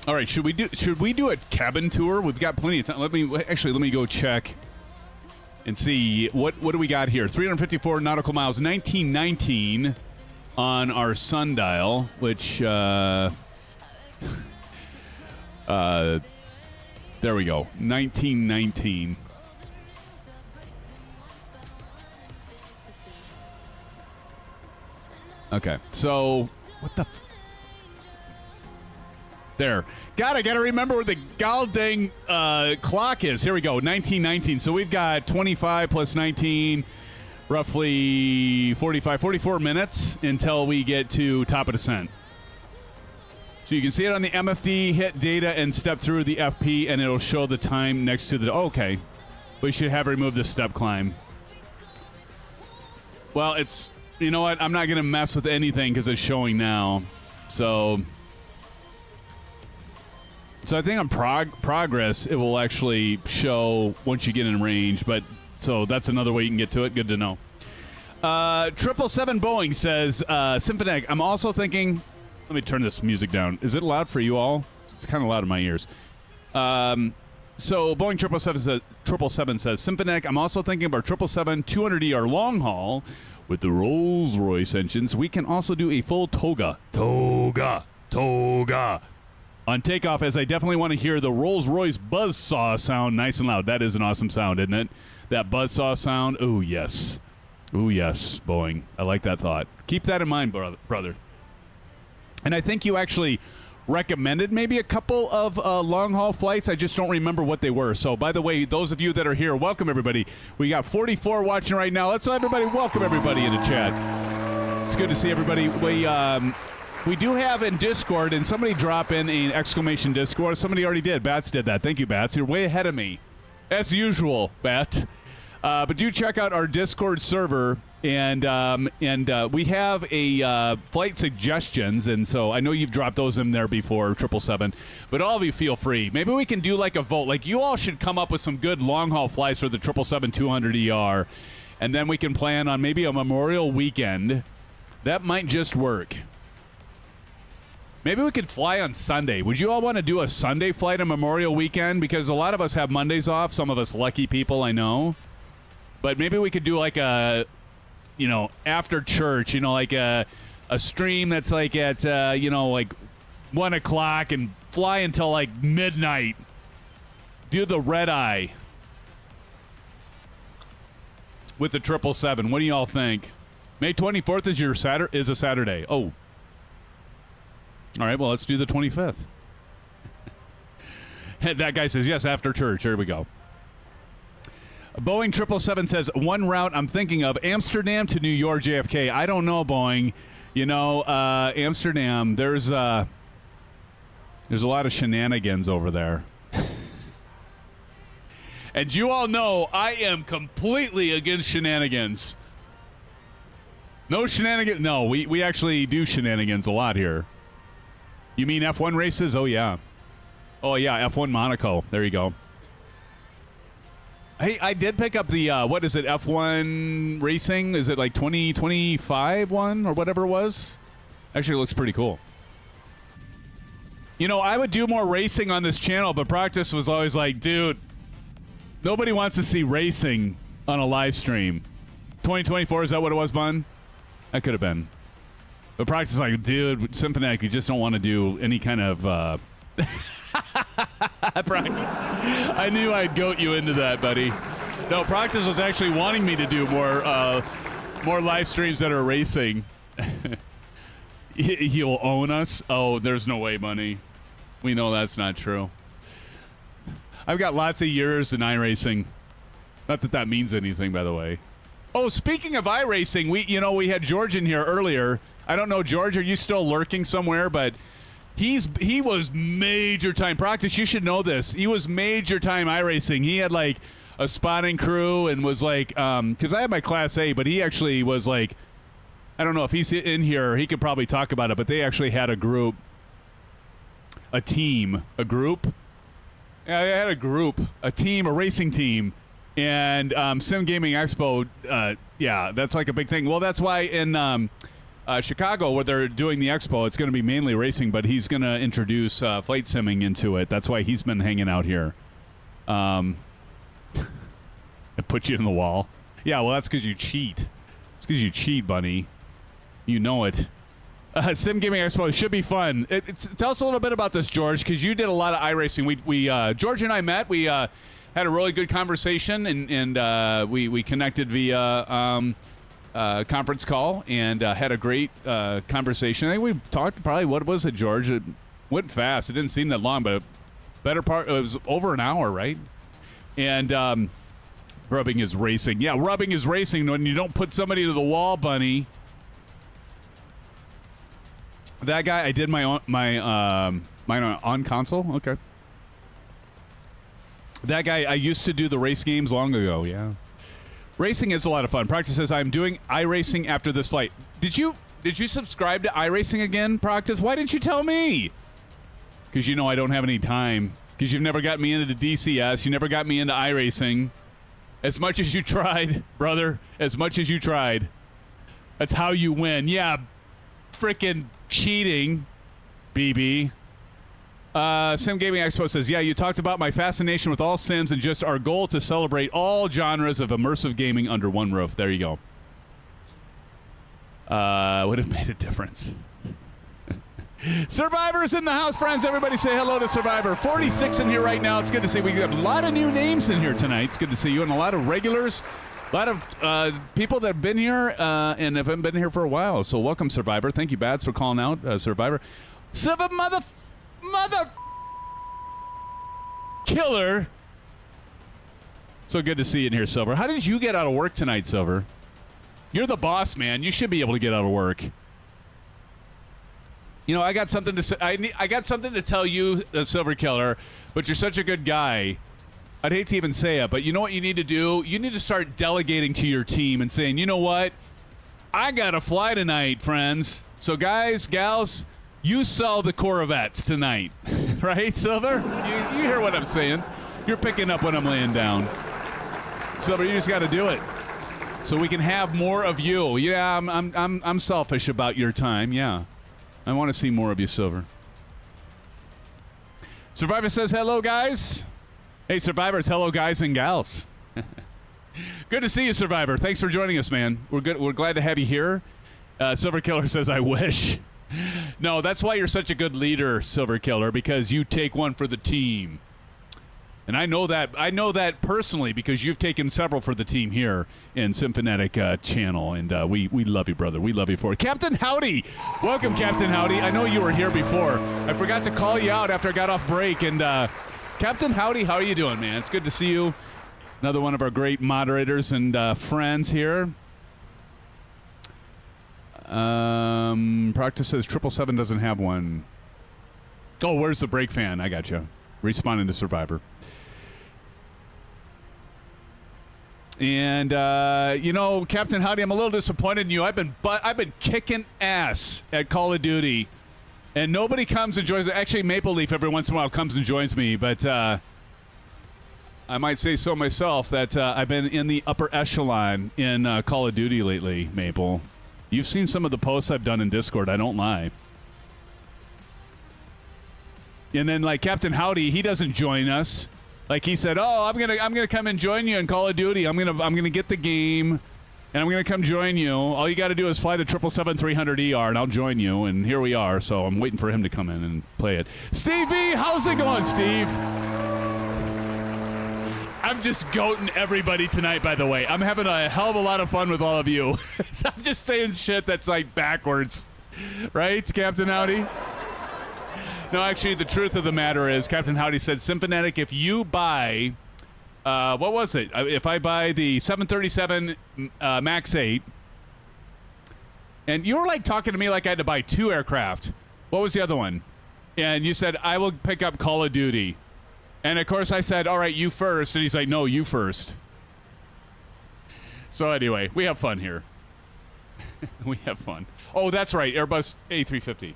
All right, should we do a cabin tour? We've got plenty of time. Let me go check and see what do we got here. 354 nautical miles, 1919 on our sundial, which there we go. 1919. Okay, so what the? There. God, I gotta remember where the goddamn clock is. Here we go. 1919. So we've got 25 plus 19, roughly 44 minutes until we get to top of descent. So you can see it on the MFD, hit data, and step through the FP, and it'll show the time next to the... Oh, okay. We should have removed the step climb. Well, it's... You know what? I'm not going to mess with anything because it's showing now. So I think on progress, it will actually show once you get in range. But so that's another way you can get to it. Good to know. 777 Boeing says, Symphonic, I'm also thinking... Let me turn this music down. Is it loud for you all? It's kind of loud in my ears. So Boeing 777 says, Symphonic, I'm also thinking about 777 200ER long haul with the Rolls-Royce engines. We can also do a full toga Toga. On takeoff, as I definitely want to hear the Rolls-Royce buzzsaw sound nice and loud. That is an awesome sound, isn't it? That buzzsaw sound. Oh, yes. Oh, yes, Boeing. I like that thought. Keep that in mind, brother. And I think you actually recommended maybe a couple of long-haul flights. I just don't remember what they were. So, by the way, those of you that are here, welcome, everybody. We got 44 watching right now. Let's everybody welcome everybody into chat. It's good to see everybody. We do have in Discord, and somebody drop in an exclamation Discord. Somebody already did. Bats did that. Thank you, Bats. You're way ahead of me. As usual, Bats. But do check out our Discord server. And we have a flight suggestions, and so I know you've dropped those in there before, 777, but all of you feel free. Maybe we can do like a vote. Like, you all should come up with some good long-haul flights for the 777-200ER, and then we can plan on maybe a Memorial weekend. That might just work. Maybe we could fly on Sunday. Would you all want to do a Sunday flight on Memorial weekend? Because a lot of us have Mondays off, some of us lucky people, I know. But maybe we could do like a... after church, like a stream that's like at, like 1 o'clock and fly until like midnight. Do the red eye with the 777. What do y'all think? May 24th is a Saturday. Oh. All right, well, let's do the 25th. That guy says, yes, after church. Here we go. Boeing 777 says, one route I'm thinking of, Amsterdam to New York JFK. I don't know, Boeing. Amsterdam, there's a lot of shenanigans over there. And you all know I am completely against shenanigans. No shenanigans. No, we actually do shenanigans a lot here. You mean F1 races? Oh, yeah. Oh, yeah, F1 Monaco. There you go. Hey, I did pick up the, what is it, F1 racing? Is it like 2025 one or whatever it was? Actually, it looks pretty cool. I would do more racing on this channel, but Practice was always like, dude, nobody wants to see racing on a live stream. 2024, is that what it was, Bun? That could have been. But Practice is like, dude, Symphonic, you just don't want to do any kind of... Practice. I knew I'd goat you into that, buddy. No, Practice was actually wanting me to do more live streams that are racing. He'll own us? Oh, there's no way, Bunny. We know that's not true. I've got lots of years in iRacing. Not that means anything, by the way. Oh, speaking of iRacing, we had George in here earlier. I don't know, George, are you still lurking somewhere? But he was major time. Practice, you should know this. He was major time iRacing. He had like a spotting crew and was like, because I had my Class A, but he actually was like, I don't know if he's in here. He could probably talk about it, but they actually had a group, a team, a group. Yeah, they had a group, a team, a racing team. And Sim Gaming Expo, yeah, that's like a big thing. Well, that's why in Chicago, where they're doing the expo, it's going to be mainly racing, but he's going to introduce flight simming into it. That's why he's been hanging out here. It put you in the wall. Yeah, well, that's because you cheat. It's because you cheat, Bunny. You know it. Sim Gaming Expo should be fun. Tell us a little bit about this, George, because you did a lot of iRacing. We George and I met. We had a really good conversation, and we connected via conference call and had a great conversation. I think we talked probably, what was it, George? It went fast. It didn't seem that long, but better part, it was over an hour, right? And rubbing is racing. Yeah, rubbing is racing when you don't put somebody to the wall, Bunny. That guy, I did mine on console. Okay. That guy, I used to do the race games long ago. Yeah. Racing is a lot of fun. Practice says, I'm doing iRacing after this flight. Did you subscribe to iRacing again, Practice? Why didn't you tell me? Because you know I don't have any time. Because you've never got me into the DCS. You never got me into iRacing. As much as you tried, brother. As much as you tried. That's how you win. Yeah, freaking cheating, BB. Sim Gaming Expo says, yeah, you talked about my fascination with all Sims and just our goal to celebrate all genres of immersive gaming under one roof. There you go. Would have made a difference. Survivor's in the house, friends. Everybody say hello to Survivor. 46 in here right now. It's good to see. We got a lot of new names in here tonight. It's good to see you, and a lot of regulars. A lot of people that have been here and haven't been here for a while. So welcome, Survivor. Thank you, Bats, for calling out Survivor. Silver mother killer. So good to see you in here, Silver. How did you get out of work tonight, Silver? You're the boss, man. You should be able to get out of work. You know, I got something to say. I got something to tell you, Silver Killer, but you're such a good guy. I'd hate to even say it, but you know what you need to do? You need to start delegating to your team and saying, you know what? I got to fly tonight, friends. So guys, gals, you sell the Corvettes tonight. Right, Silver? You hear what I'm saying. You're picking up what I'm laying down. Silver, you just got to do it. So we can have more of you. Yeah, I'm selfish about your time. Yeah. I want to see more of you, Silver. Survivor says hello, guys. Hey, Survivors, hello, guys and gals. Good to see you, Survivor. Thanks for joining us, man. We're good. We're glad to have you here. Silver Killer says, I wish. No, that's why you're such a good leader, Silver Killer, because you take one for the team. And I know that. I know that personally because you've taken several for the team here in Symphonetic Channel, and we love you, brother. We love you for it. Captain Howdy, welcome, Captain Howdy. I know you were here before. I forgot to call you out after I got off break, and Captain Howdy, how are you doing, man? It's good to see you. Another one of our great moderators and friends here. Practice says 777 doesn't have one. Oh, where's the brake fan? I got you. Responding to Survivor. And you know, Captain Howdy, I'm a little disappointed in you. I've been kicking ass at Call of Duty, and nobody comes and joins. Actually, Maple Leaf every once in a while comes and joins me, but I might say so myself that I've been in the upper echelon in Call of Duty lately. Maple, you've seen some of the posts I've done in Discord. I don't lie. And then like Captain Howdy, he doesn't join us. Like he said, "Oh, I'm gonna come and join you in Call of Duty. I'm gonna get the game, and I'm gonna come join you. All you got to do is fly the 777-300ER, and I'll join you." And here we are. So I'm waiting for him to come in and play it. Stevie, how's it going, Steve? I'm just goating everybody tonight. By the way, I'm having a hell of a lot of fun with all of you. I'm just saying shit that's like backwards, right, Captain Howdy? No, actually, the truth of the matter is, Captain Howdy said, Symphonetic, if you buy, what was it? If I buy the 737 MAX 8, and you were like talking to me like I had to buy 2 aircraft. What was the other one? And you said, I will pick up Call of Duty. And of course I said, all right, you first. And he's like, no, you first. So anyway, we have fun here. We have fun. Oh, that's right, Airbus A350.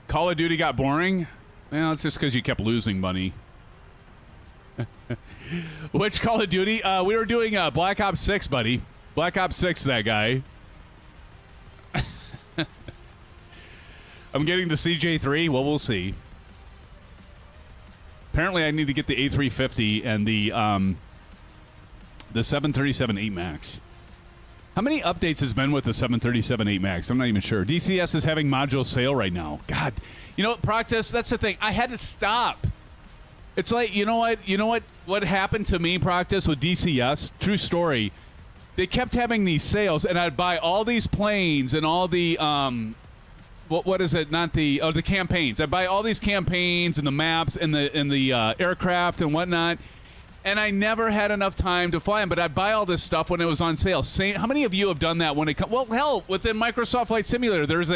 Call of Duty got boring? Well, it's just because you kept losing money. Which Call of Duty? We were doing Black Ops 6, buddy. Black Ops 6, that guy. I'm getting the CJ3. Well, we'll see. Apparently, I need to get the A350 and the 737-8 MAX. How many updates has been with the 737-8 MAX? I'm not even sure. DCS is having module sale right now. God, you know, Proctus, that's the thing. I had to stop. It's like, you know what happened to me, Proctus, with DCS? True story. They kept having these sales, and I'd buy all these planes and all the, what is it? Not the, the campaigns. I'd buy all these campaigns and the maps and the aircraft and whatnot. And I never had enough time to fly them, but I'd buy all this stuff when it was on sale. How many of you have done that when it comes? Well, hell, within Microsoft Flight Simulator, there's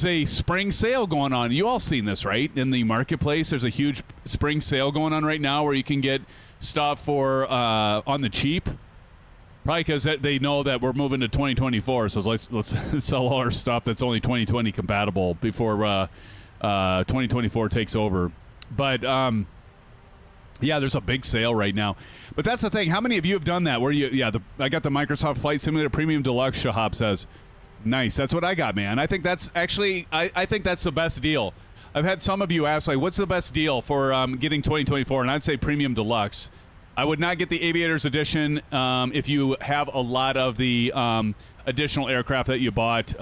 a spring sale going on. You all seen this, right? In the marketplace, there's a huge spring sale going on right now where you can get stuff for on the cheap. Probably because they know that we're moving to 2024, so let's sell all our stuff that's only 2020 compatible before 2024 takes over. But yeah, there's a big sale right now. But that's the thing. How many of you have done that? Where I got the Microsoft Flight Simulator Premium Deluxe, Shahab says. Nice. That's what I got, man. I think that's actually, I think that's the best deal. I've had some of you ask, like, what's the best deal for getting 2024? And I'd say Premium Deluxe. I would not get the Aviators Edition if you have a lot of the additional aircraft that you bought,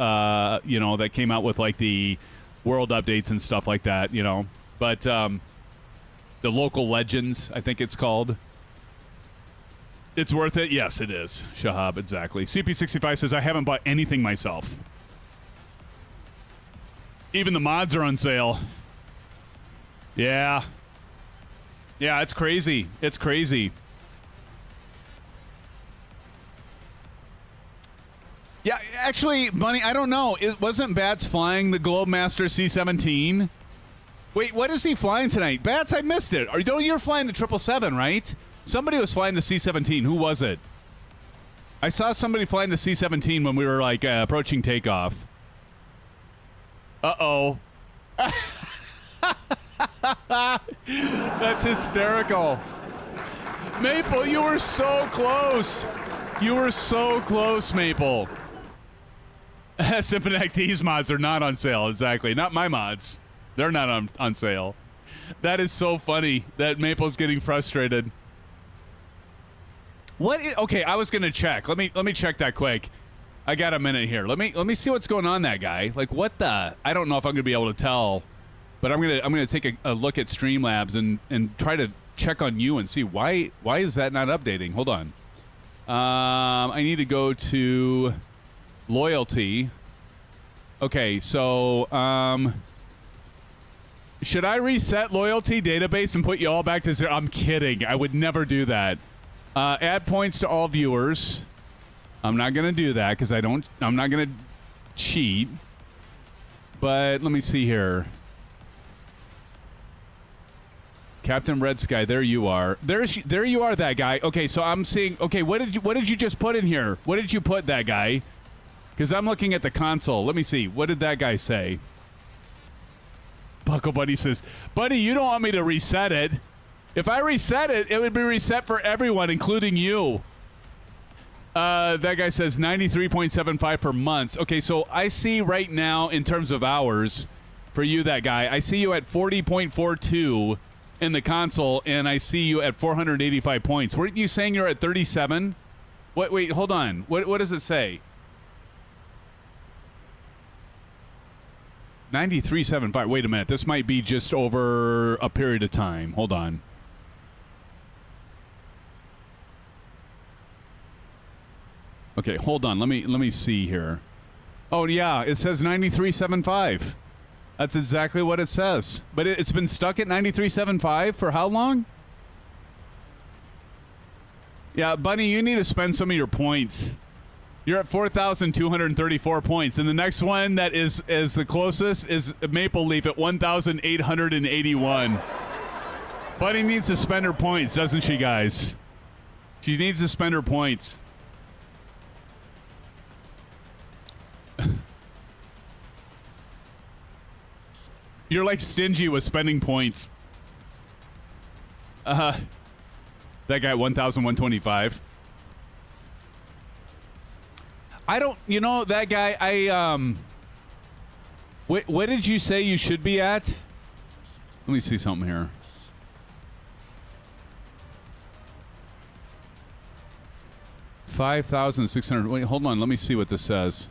you know, that came out with like the world updates and stuff like that, you know. But the local legends, I think it's called. It's worth it? Yes, it is. Shahab, exactly. CP65 says, I haven't bought anything myself. Even the mods are on sale. Yeah. Yeah, it's crazy. It's crazy. Yeah, actually, Bunny, I don't know. It wasn't Bats flying the Globemaster C-17? Wait, what is he flying tonight? Bats, I missed it. You're flying the 777, right? Somebody was flying the C-17. Who was it? I saw somebody flying the C-17 when we were, like, approaching takeoff. Uh-oh. That's hysterical. Maple, you were so close. You were so close, Maple. Symphonic, these mods are not on sale. Exactly. Not my mods. They're not on sale. That is so funny that Maple's getting frustrated. Okay, I was gonna check. Let me check that quick. I got a minute here. Let me see what's going on, that guy. Like, what the? I don't know if I'm gonna be able to tell, but I'm gonna take a look at Streamlabs and try to check on you and see why is that not updating? Hold on. I need to go to loyalty. Okay, so should I reset loyalty database and put you all back to 0? I'm kidding. I would never do that. Add points to all viewers. I'm not gonna do that because I'm not gonna cheat. But let me see here. Captain Red Sky, there you are. There you are, that guy. Okay, so I'm seeing. Okay, what did you just put in here? What did you put, that guy? Because I'm looking at the console. Let me see. What did that guy say? Buckle Buddy says, Buddy, you don't want me to reset it. If I reset it, it would be reset for everyone, including you. That guy says 93.75 per month. Okay, so I see right now, in terms of hours, for you, that guy, I see you at 40.42 in the console, and I see you at 485 points. Weren't you saying you're at 37? Wait, hold on. What does it say? 93.75. Wait a minute. This might be just over a period of time. Hold on. Okay, hold on. Let me see here. Oh yeah, it says 93.75. That's exactly what it says. But it's been stuck at 93.75 for how long? Yeah, Bunny, you need to spend some of your points. You're at 4,234 points, and the next one that is the closest is Maple Leaf at 1,881. Bunny needs to spend her points, doesn't she, guys? She needs to spend her points. You're like stingy with spending points. That guy, 1,125. I don't, that guy, what did you say you should be at? Let me see something here. $5,600. Wait, hold on. Let me see what this says.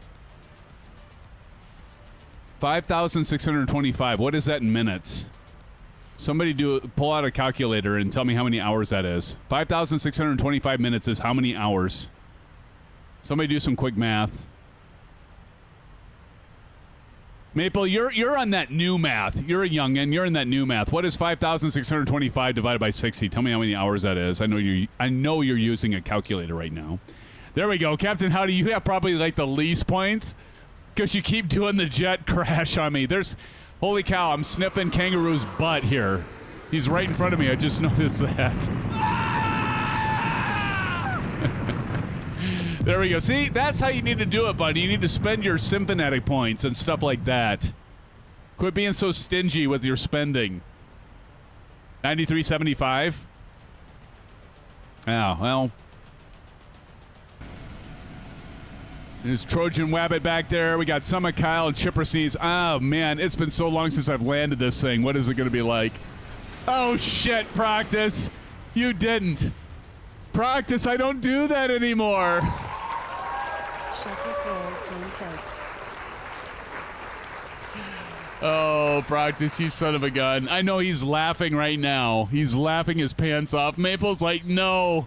5,625. What is that in minutes? Somebody pull out a calculator and tell me how many hours that is. 5,625 minutes is how many hours? Somebody do some quick math. Maple, you're on that new math. You're a youngin'. You're in that new math. What is 5,625 divided by 60? Tell me how many hours that is. I know you're using a calculator right now. There we go. Captain Howdy, you have probably like the least points because you keep doing the jet crash on me. Holy cow, I'm sniffing Kangaroo's butt here. He's right in front of me. I just noticed that. There we go. See, that's how you need to do it, buddy. You need to spend your sympathetic points and stuff like that. Quit being so stingy with your spending. 93.75. Oh, well. There's Trojan Wabbit back there. We got Summit Kyle and Chipper Sneeze. Oh, man. It's been so long since I've landed this thing. What is it going to be like? Oh, shit, Practice. You didn't. Practice, I don't do that anymore. Shuffle sake. Oh, Practice, you son of a gun. I know he's laughing right now. He's laughing his pants off. Maple's like, no.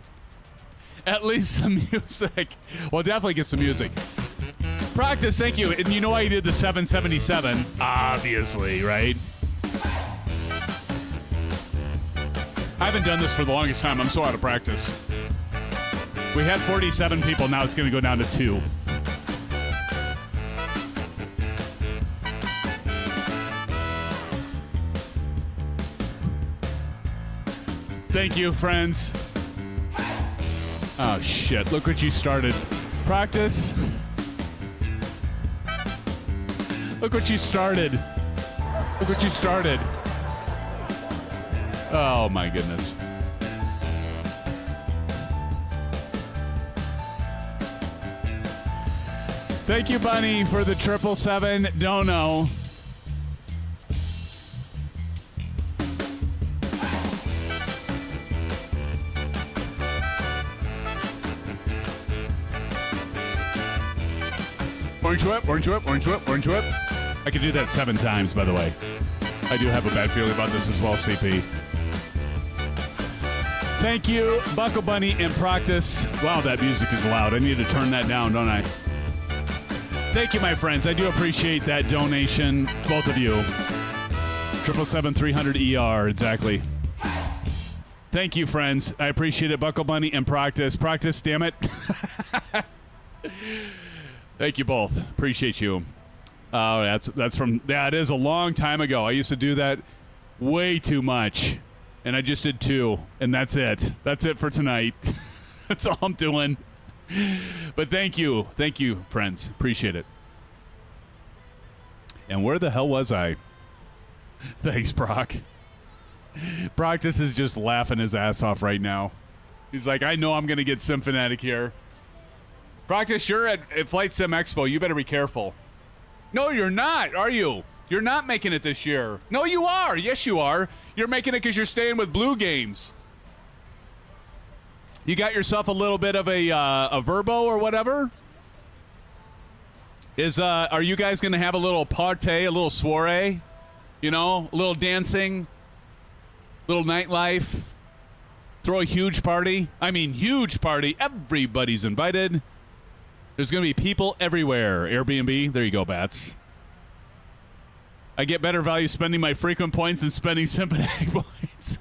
At least some music. Well, definitely get some music. Practice, thank you. And you know why you did the 777? Obviously, right? I haven't done this for the longest time. I'm so out of practice. We had 47 people. Now it's going to go down to 2. Thank you, friends. Oh, shit. Look what you started. Practice. Look what you started. Look what you started. Oh, my goodness. Thank you, Bunny, for the 777 dono. Orange whip, orange whip, orange whip, orange whip. I could do that 7 times, by the way. I do have a bad feeling about this as well, CP. Thank you, Buckle Bunny, in practice. Wow, that music is loud. I need to turn that down, don't I? Thank you, my friends. I do appreciate that donation, both of you. 777-300-ER, exactly. Thank you, friends. I appreciate it, Buckle Bunny, and practice. Practice, damn it. Thank you both. Appreciate you. Oh, that's from, yeah, it is a long time ago. I used to do that way too much. And I just did 2, and that's it. That's it for tonight. That's all I'm doing. But thank you. Thank you, friends. Appreciate it. And where the hell was I? Thanks, Brock. Practice is just laughing his ass off right now. He's like, I know I'm going to get Symphonic here. Practice, you're at Flight Sim Expo. You better be careful. No, you're not, are you? You're not making it this year. No, you are. Yes, you are. You're making it because you're staying with Blue Games. You got yourself a little bit of a Verbo or whatever? Are you guys going to have a little party, a little soiree? You know, a little dancing, little nightlife? Throw a huge party? I mean, huge party. Everybody's invited. There's going to be people everywhere. Airbnb, there you go, Bats. I get better value spending my frequent points than spending sympathetic points.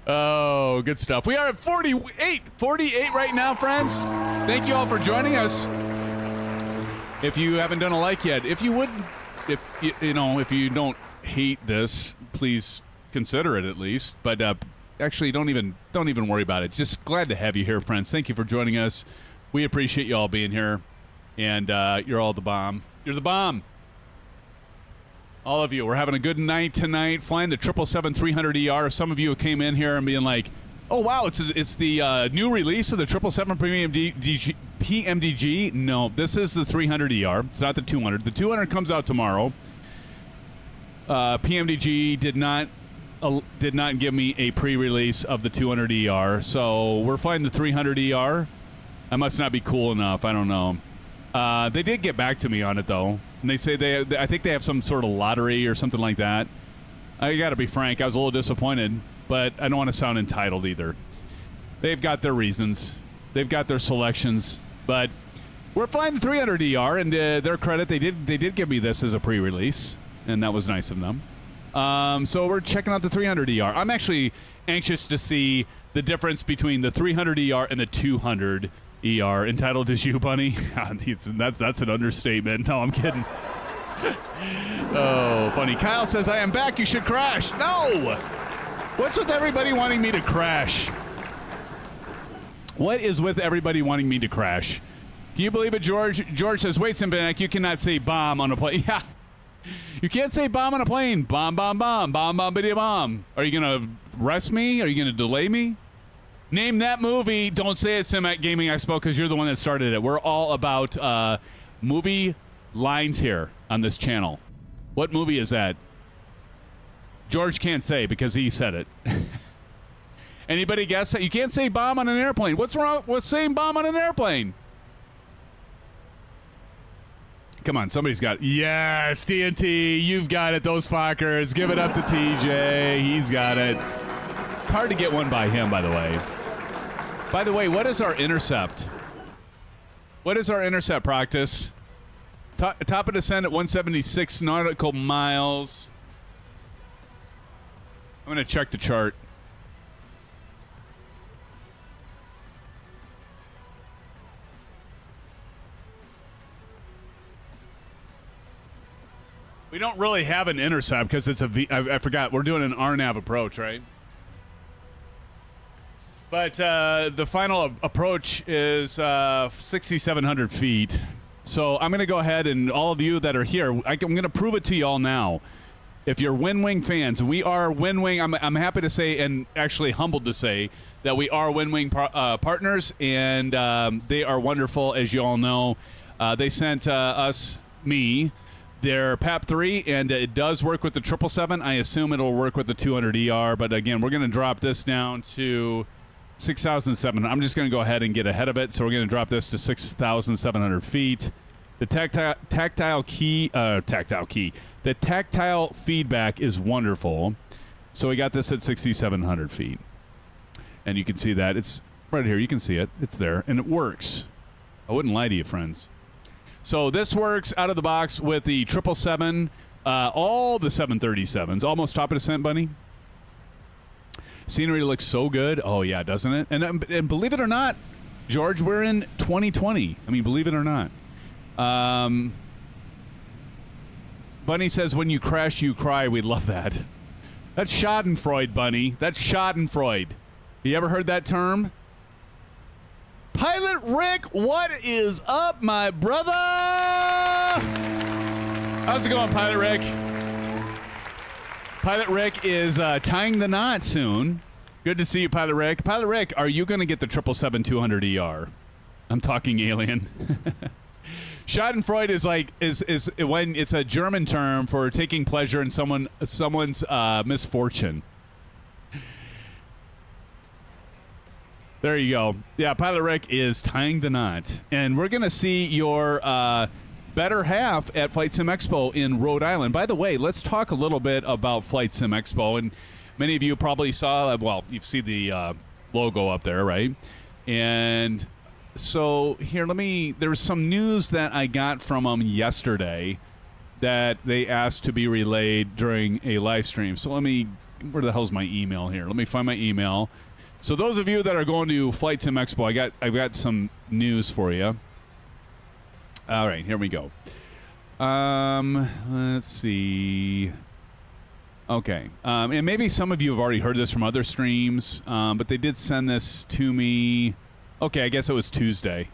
Oh, good stuff. We are at 48 right now, friends. Thank you all for joining us. If you haven't done a like yet, if you would, if you don't hate this, please consider it at least. But actually, don't even worry about it. Just glad to have you here, friends. Thank you for joining us. We appreciate you all being here, and you're all the bomb. You're the bomb. All of you. We're having a good night tonight, flying the 777-300ER. Some of you came in here and being like, oh, wow, it's the new release of the 777 PMDG. No, this is the 300ER. It's not the 200. The 200 comes out tomorrow. PMDG did not give me a pre-release of the 200ER, so we're flying the 300ER. I must not be cool enough. I don't know. They did get back to me on it, though. And they say I think they have some sort of lottery or something like that. I got to be frank. I was a little disappointed, but I don't want to sound entitled either. They've got their reasons. They've got their selections. But we're flying the 300ER, and their credit, they did give me this as a pre-release, and that was nice of them. So we're checking out the 300ER. I'm actually anxious to see the difference between the 300ER and the 200ER. Entitled is you, Bunny? That's an understatement. No, I'm kidding. Oh, funny. Kyle says, I am back. You should crash. No! What's with everybody wanting me to crash? What is with everybody wanting me to crash? Can you believe it, George? George says, wait, Simbanek, you cannot say bomb on a plane. Yeah. You can't say bomb on a plane. Bomb, bomb, bomb. Bomb, bomb, bitty, bomb. Are you going to arrest me? Are you going to delay me? Name that movie. Don't say it's at Gaming Expo because you're the one that started it. We're all about movie lines here on this channel. What movie is that? George can't say because he said it. Anybody guess that? You can't say bomb on an airplane. What's wrong with saying bomb on an airplane? come on. Somebody's got it. Yes, TNT. You've got it. Those fuckers. Give it up to TJ. He's got it. It's hard to get one by him, by the way. By the way, what is our intercept? What is our intercept, Practice? Top of descent at 176 nautical miles. I'm going to check the chart. We don't really have an intercept because it's a V. I forgot. We're doing an RNAV approach, right? But the final approach is 6,700 feet. So I'm going to go ahead, and all of you that are here, I'm going to prove it to you all now. If you're WinWing fans, and we are WinWing, I'm happy to say, and actually humbled to say, that we are WinWing partners, and they are wonderful, as you all know. They sent me, their PAP 3, and it does work with the 777. I assume it'll work with the 200ER, but again, we're going to drop this down to 6,700. I'm just going to go ahead and get ahead of it, so we're going to drop this to 6,700 feet. The tactile feedback is wonderful. So we got this at 6,700 feet. And you can see that. It's right here. You can see it. It's there. And it works. I wouldn't lie to you, friends. So this works out of the box with the 777, all the 737s. Almost top of descent, Bunny. Scenery looks so good. Oh, yeah, doesn't it? And believe it or not, George, we're in 2020. I mean, believe it or not. Bunny says, when you crash, you cry. We love that. That's Schadenfreude, Bunny. That's Schadenfreude. You ever heard that term? Pilot Rick, what is up, my brother? How's it going, Pilot Rick? Pilot Rick is tying the knot soon. Good to see you, Pilot Rick. Pilot Rick, are you going to get the 777-200ER? I'm talking alien. Schadenfreude is when it's a German term for taking pleasure in someone's misfortune. There you go. Yeah, Pilot Rick is tying the knot, and we're going to see your better half at Flight Sim Expo in Rhode Island. By the way, let's talk a little bit about Flight Sim Expo. And many of you probably saw, well, you've seen the logo up there, right? And so here, there's some news that I got from them yesterday that they asked to be relayed during a live stream. So where the hell's my email here? Let me find my email. So those of you that are going to Flight Sim Expo, I've got some news for you. All right, here we go. Let's see. Okay, and maybe some of you have already heard this from other streams, but they did send this to me. Okay, I guess it was Tuesday.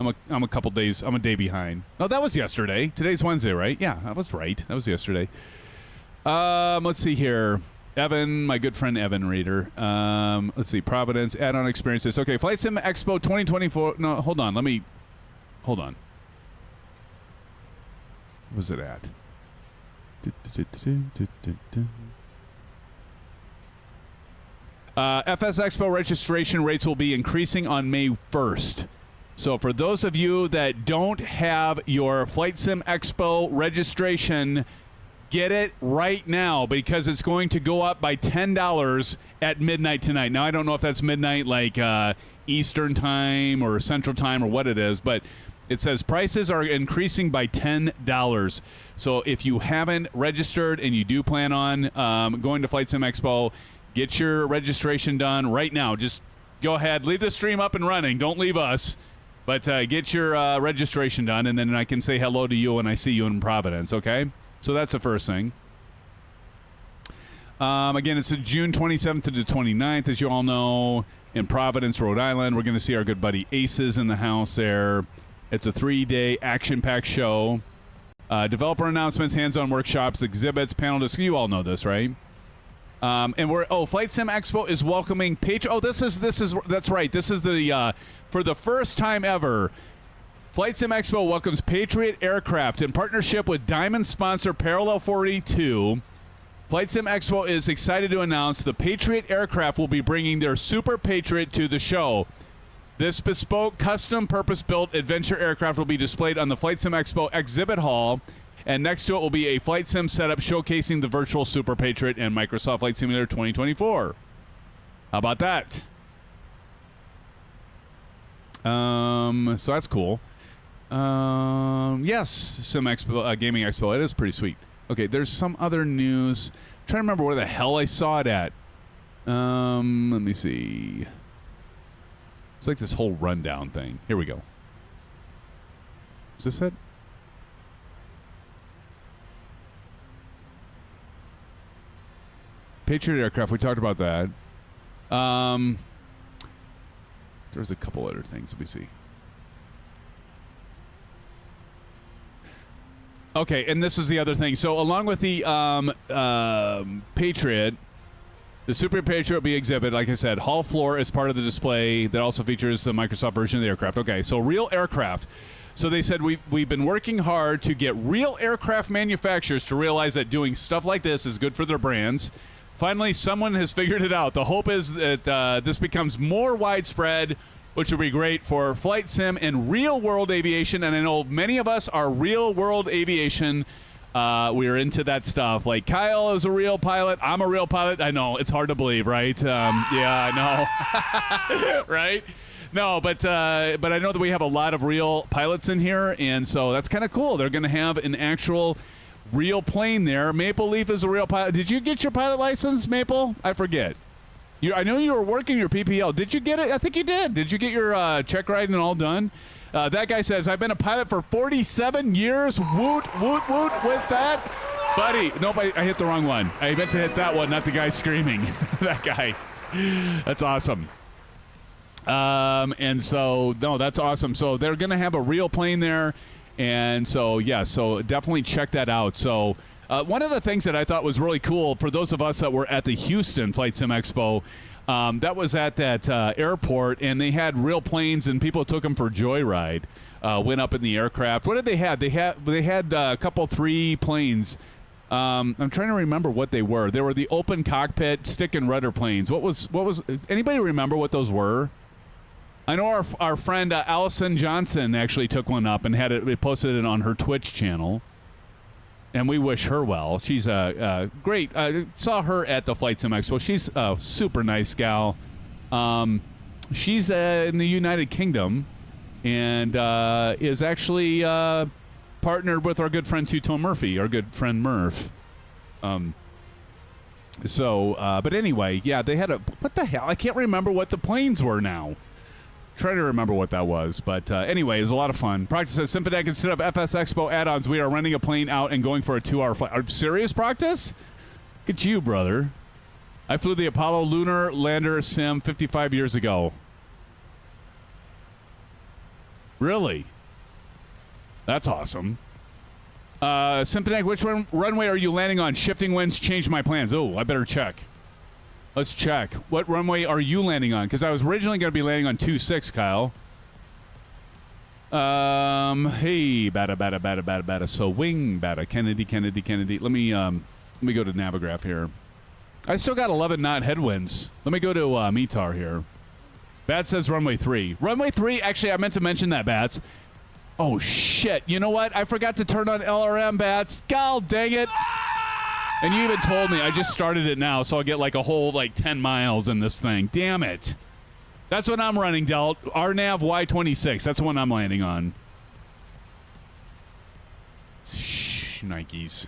I'm a couple days. I'm a day behind. No, that was yesterday. Today's Wednesday, right? Yeah, I was right. That was yesterday. Let's see here. Evan, my good friend Evan Reader. Let's see. Providence add-on experiences. Okay, Flight Sim Expo 2024. No, hold on. Hold on. Where's it at? FS Expo registration rates will be increasing on May 1st. So for those of you that don't have your Flight Sim Expo registration, get it right now because it's going to go up by $10 at midnight tonight. Now, I don't know if that's midnight like Eastern time or Central time or what it is, but it says prices are increasing by $10. So if you haven't registered and you do plan on going to Flight Sim Expo, get your registration done right now. Just go ahead, leave the stream up and running. Don't leave us, but get your registration done, and then I can say hello to you when I see you in Providence, okay? So that's the first thing. Again, it's June 27th to the 29th, as you all know, in Providence, Rhode Island. We're going to see our good buddy Aces in the house there. It's a 3-day action-packed show. Developer announcements, hands-on workshops, exhibits, panel discussion. You all know this, right? And Flight Sim Expo is welcoming that's right. This is the for the first time ever, Flight Sim Expo welcomes Patriot Aircraft in partnership with Diamond sponsor Parallel 42. Flight Sim Expo is excited to announce the Patriot Aircraft will be bringing their Super Patriot to the show. This bespoke, custom, purpose-built adventure aircraft will be displayed on the Flight Sim Expo exhibit hall, and next to it will be a flight sim setup showcasing the virtual Super Patriot and Microsoft Flight Simulator 2024. How about that? So that's cool. Yes, Sim Expo, Gaming Expo. It is pretty sweet. Okay, there's some other news. I'm trying to remember where the hell I saw it at. Let me see. It's like this whole rundown thing. Here we go. Is this it? Patriot aircraft. We talked about that. There's a couple other things. Let me see. Okay, and this is the other thing. So along with the Patriot, the Super Patriot will be exhibited, like I said, hall floor is part of the display that also features the Microsoft version of the aircraft. Okay, so real aircraft. So they said we've been working hard to get real aircraft manufacturers to realize that doing stuff like this is good for their brands. Finally, someone has figured it out. The hope is that this becomes more widespread, which would be great for flight sim and real-world aviation. And I know many of us are real-world aviation. We're into that stuff. Like Kyle is a real pilot. I'm a real pilot. I know. It's hard to believe, right? Yeah, I know. Right? No, but I know that we have a lot of real pilots in here, and so that's kind of cool. They're going to have an actual real plane there. Maple Leaf is a real pilot. Did you get your pilot license, Maple? I forget. I know you were working your PPL. Did you get it? I think you did. Did you get your check ride and all done? That guy says, I've been a pilot for 47 years. Woot, woot, woot with that. Buddy, nope, I hit the wrong one. I meant to hit that one, not the guy screaming. That guy. That's awesome. And so, no, that's awesome. So they're going to have a real plane there. And so, yeah, so definitely check that out. So one of the things that I thought was really cool for those of us that were at the Houston Flight Sim Expo, that was at that airport, and they had real planes, and people took them for joyride. Went up in the aircraft. What did they have? They had a couple, 3 planes. I'm trying to remember what they were. They were the open cockpit stick and rudder planes. What was? Anybody remember what those were? I know our friend Allison Johnson actually took one up and had it posted it on her Twitch channel. And we wish her well. She's great. Saw her at the Flight Sim Expo. She's a super nice gal. She's in the United Kingdom and is actually partnered with our good friend Tuto Murphy, our good friend Murph. But anyway, yeah, they had what the hell? I can't remember what the planes were now. Try to remember what that was. But anyway, it was a lot of fun. Practice says, Symphonic, instead of FS Expo add-ons, we are renting a plane out and going for a 2-hour flight. Are you serious, Practice? Look at you, brother. I flew the Apollo Lunar Lander Sim 55 years ago. Really? That's awesome. Symphonic, which runway are you landing on? Shifting winds changed my plans. Oh, I better check. Let's check. What runway are you landing on? Because I was originally going to be landing on 26, Kyle. Hey, bada. So wing, bada. Kennedy. Let me go to Navigraph here. I still got 11 knot headwinds. Let me go to METAR here. Bat says runway 3. Runway 3, actually, I meant to mention that, Bats. Oh, shit. You know what? I forgot to turn on LRM, Bats. God dang it. And you even told me. I just started it now, so I'll get like a whole 10 miles in this thing. Damn it. That's what I'm running, Delt. RNAV Y26. That's the one I'm landing on. Shh, Nikes.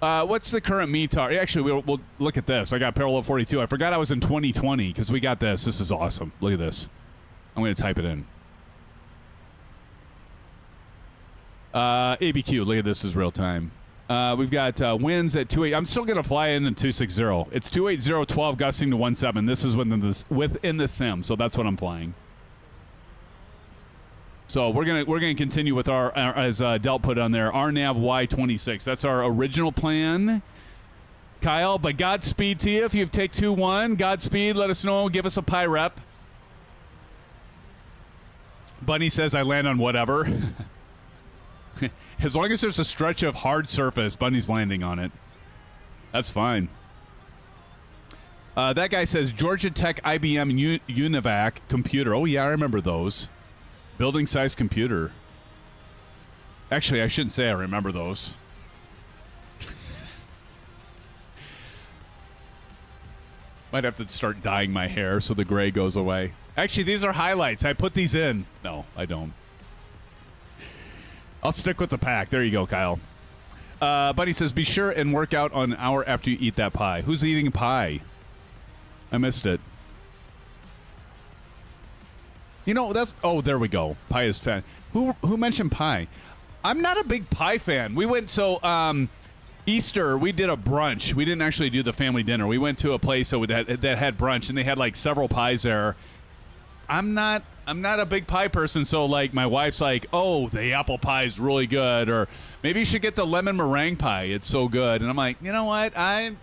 What's the current METAR? Actually, we'll look at this. I got Parallel 42. I forgot I was in 2020 because we got this. This is awesome. Look at this. I'm going to type it in. ABQ. Look at this. Is real time. We've got winds at 28. I'm still going to fly in 260. It's 280, 12 gusting to 17. This is within the sim, so that's what I'm flying. So we're gonna continue with our as Delt put on there, RNAV Y26. That's our original plan, Kyle. But Godspeed to you if you take 2-1. Godspeed. Let us know. Give us a pie rep. Bunny says I land on whatever. As long as there's a stretch of hard surface, Bunny's landing on it. That's fine. That guy says Georgia Tech IBM Univac computer. Oh, yeah, I remember those. Building size computer. Actually, I shouldn't say I remember those. Might have to start dyeing my hair so the gray goes away. Actually, these are highlights. I put these in. No, I don't. I'll stick with the pack. There you go, Kyle. Buddy says, be sure and work out an hour after you eat that pie. Who's eating pie? I missed it. You know, that's... Oh, there we go. Pie is fan. Who mentioned pie? I'm not a big pie fan. We went... So, Easter, we did a brunch. We didn't actually do the family dinner. We went to a place that had brunch, and they had, like, several pies there. I'm not a big pie person, so, like, my wife's like, oh, the apple pie is really good, or maybe you should get the lemon meringue pie. It's so good. And I'm like, you know what? I'd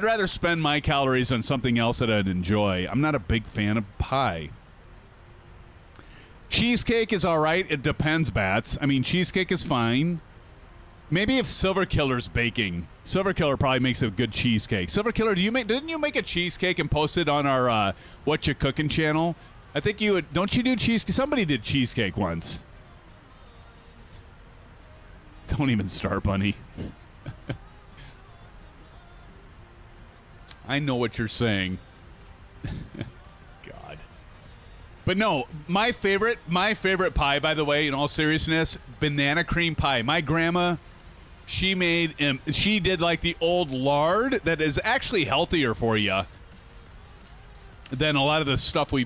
rather spend my calories on something else that I'd enjoy. I'm not a big fan of pie. Cheesecake is all right. It depends, Bats. I mean, cheesecake is fine. Maybe if Silver Killer's baking. Silver Killer probably makes a good cheesecake. Silver Killer, didn't you make a cheesecake and post it on our What You Cooking channel? I think you would. Don't you do cheesecake? Somebody did cheesecake once. Don't even start, Bunny. I know what you're saying. God. But no, my favorite pie, by the way, in all seriousness, banana cream pie. My grandma, she did like the old lard that is actually healthier for you than a lot of the stuff we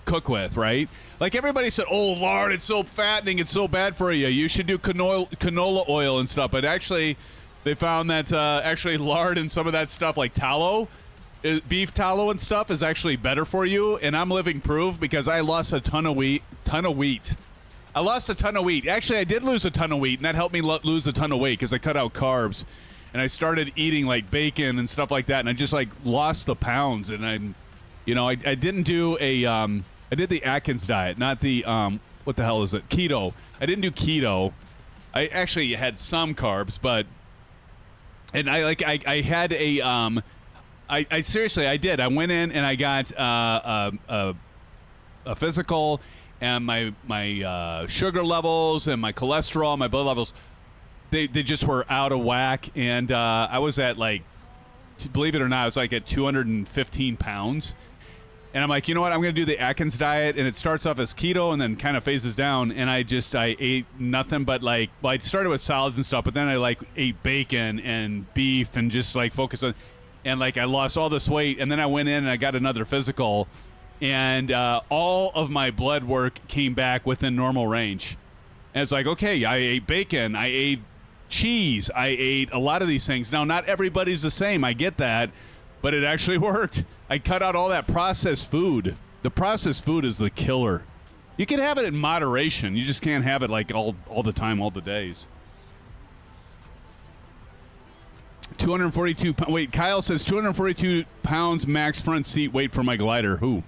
cook with, right? Like everybody said, oh, lard, it's so fattening, it's so bad for you. You should do canola oil and stuff. But actually, they found that actually lard and some of that stuff like tallow, beef tallow and stuff is actually better for you. And I'm living proof because I lost a ton of wheat. I lost a ton of wheat. Actually, I did lose a ton of wheat, and that helped me lose a ton of weight because I cut out carbs. And I started eating like bacon and stuff like that, and I just like lost the pounds. And I didn't do I did the Atkins diet, not the what the hell is it? Keto. I didn't do keto. I actually had some carbs, but I had a I seriously I did. I went in and I got a physical, and my sugar levels and my cholesterol, my blood levels. They just were out of whack, and I was at like, believe it or not, I was like at 215 pounds. And I'm like, you know what? I'm going to do the Atkins diet, and it starts off as keto and then kind of phases down. And I ate nothing but like, well, I started with salads and stuff, but then I like ate bacon and beef and just like focused on, and like I lost all this weight. And then I went in and I got another physical, and all of my blood work came back within normal range. And it's like, okay, I ate bacon, I ate cheese, I ate a lot of these things. Now, not everybody's the same. I get that, but it actually worked. I cut out all that processed food. The processed food is the killer. You can have it in moderation. You just can't have it like all the time, all the days. 242. Wait, Kyle says 242 pounds max front seat weight for my glider. Who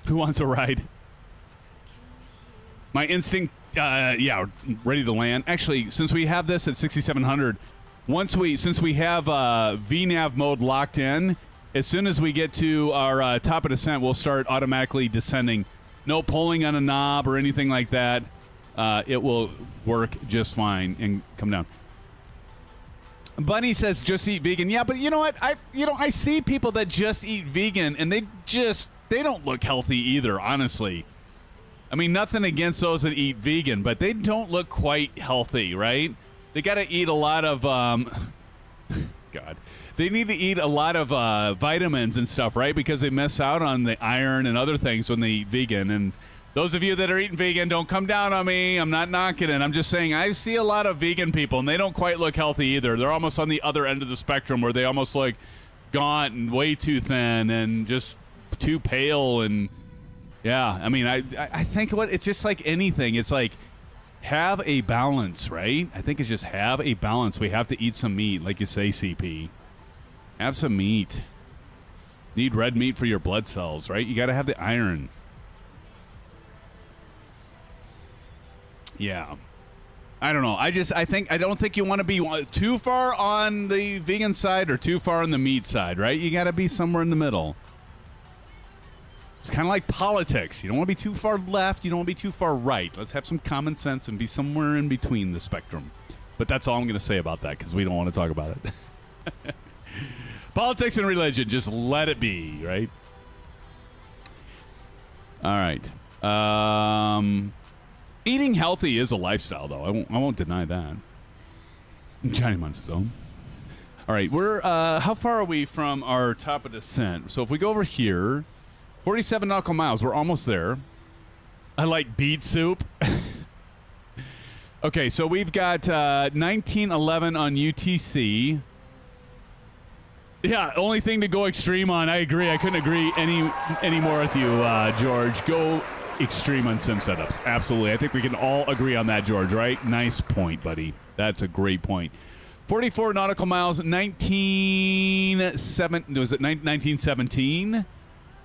wants a ride? My instinct. Yeah, ready to land. Actually, since we have this at 6,700, since we have VNAV mode locked in, as soon as we get to our top of descent, we'll start automatically descending. No pulling on a knob or anything like that. It will work just fine and come down. Bunny says just eat vegan. Yeah, but you know what? I see people that just eat vegan, and they don't look healthy either, honestly. I mean, nothing against those that eat vegan, but they don't look quite healthy, right? They got to eat a lot of, God. They need to eat a lot of vitamins and stuff, right? Because they miss out on the iron and other things when they eat vegan. And those of you that are eating vegan, don't come down on me. I'm not knocking it. I'm just saying I see a lot of vegan people, and they don't quite look healthy either. They're almost on the other end of the spectrum where they almost look gaunt and way too thin and just too pale. And, yeah, I mean, I think it's just like anything. It's like, have a balance, right? I think it's just have a balance. We have to eat some meat, like you say, CP. Have some meat. Need red meat for your blood cells, right? You got to have the iron. Yeah. I don't know. I don't think you want to be too far on the vegan side or too far on the meat side, right? You got to be somewhere in the middle. It's kind of like politics. You don't want to be too far left. You don't want to be too far right. Let's have some common sense and be somewhere in between the spectrum. But that's all I'm going to say about that because we don't want to talk about it. Politics and religion, just let it be, right? All right. Eating healthy is a lifestyle, though. I won't deny that. Johnny Munz's own. All right, we're how far are we from our top of descent? So if we go over here, 47 nautical miles. We're almost there. I like beet soup. Okay, so we've got 1911 on UTC. Yeah, only thing to go extreme on. I agree. I couldn't agree any more with you, George. Go extreme on sim setups. Absolutely. I think we can all agree on that, George, right? Nice point, buddy. That's a great point. 44 nautical miles, 1917?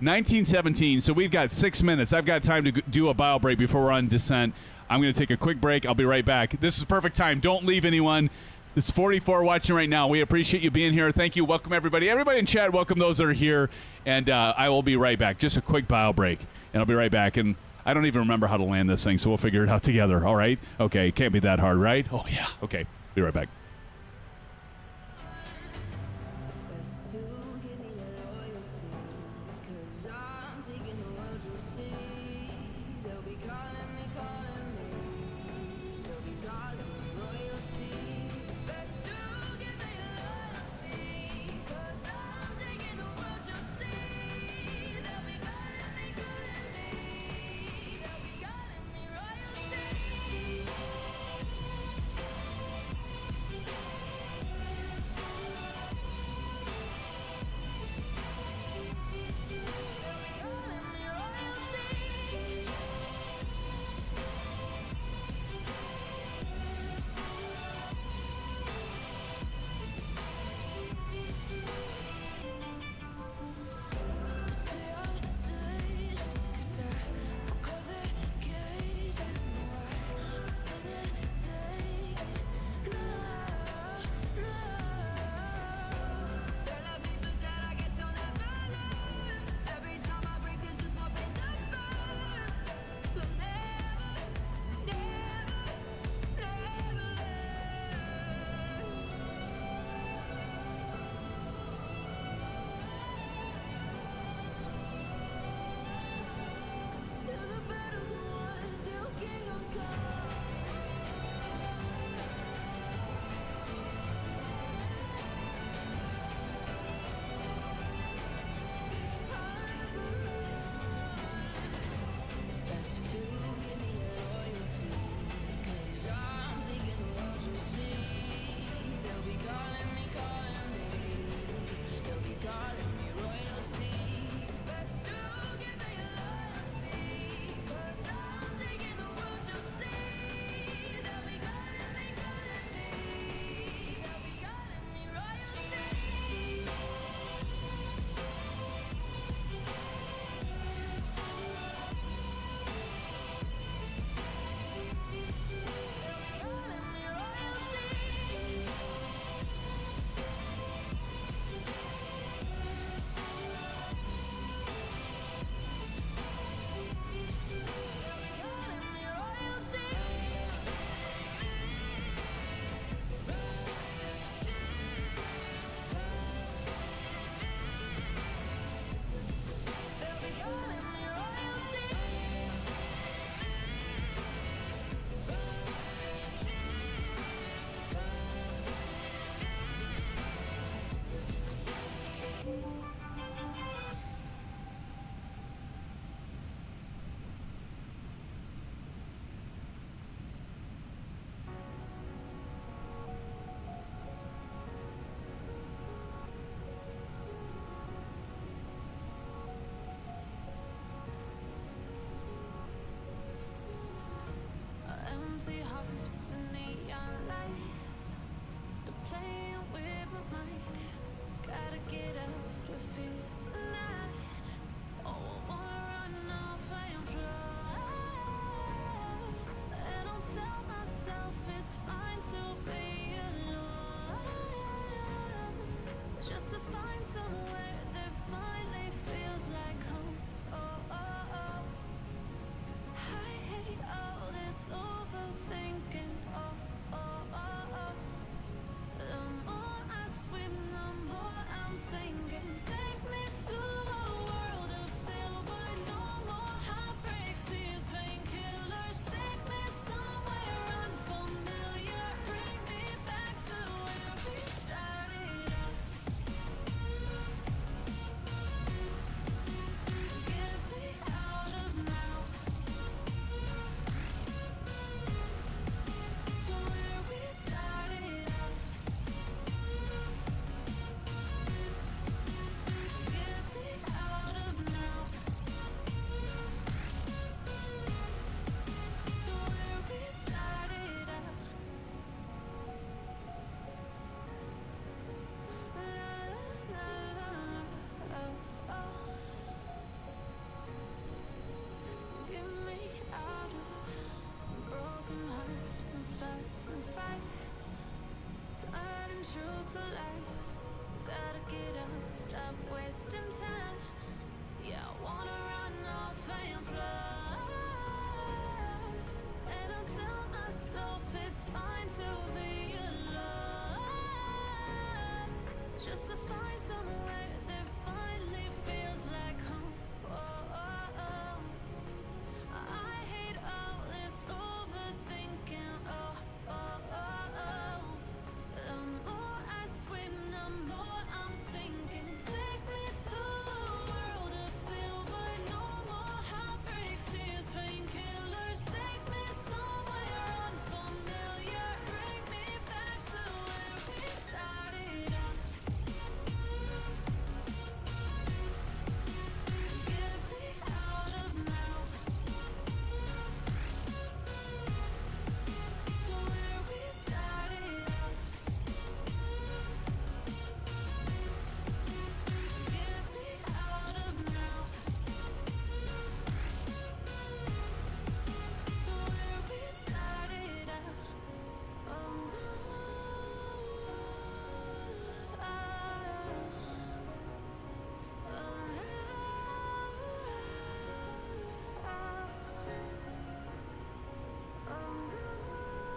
1917. So we've got 6 minutes. I've got time to do a bio break before we're on descent. I'm going to take a quick break. I'll be right back. This is perfect time. Don't leave anyone. It's 44 watching right now. We appreciate you being here. Thank you. Welcome, everybody. Everybody in chat, welcome those that are here. And I will be right back. Just a quick bio break, and I'll be right back. And I don't even remember how to land this thing, so we'll figure it out together. All right? Okay. Can't be that hard, right? Oh, yeah. Okay. Be right back.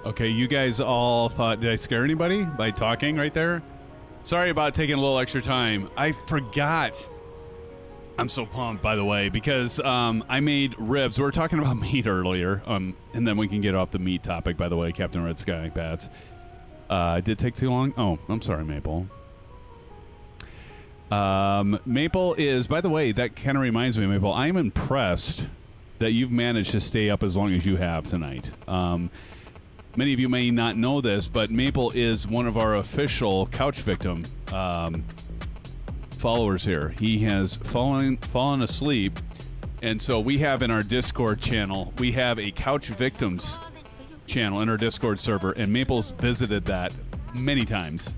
Okay, you guys all thought, did I scare anybody by talking right there? Sorry about taking a little extra time. I forgot. I'm so pumped, by the way, because I made ribs. We were talking about meat earlier, and then we can get off the meat topic, by the way, Captain Red Sky Bats. Did it take too long? Oh, I'm sorry, Maple. Maple is, by the way, that kind of reminds me, Maple, I'm impressed that you've managed to stay up as long as you have tonight. Many of you may not know this, but Maple is one of our official couch victim followers here. He has fallen asleep, and so we have in our Discord channel, we have a couch victims channel in our Discord server, and Maple's visited that many times.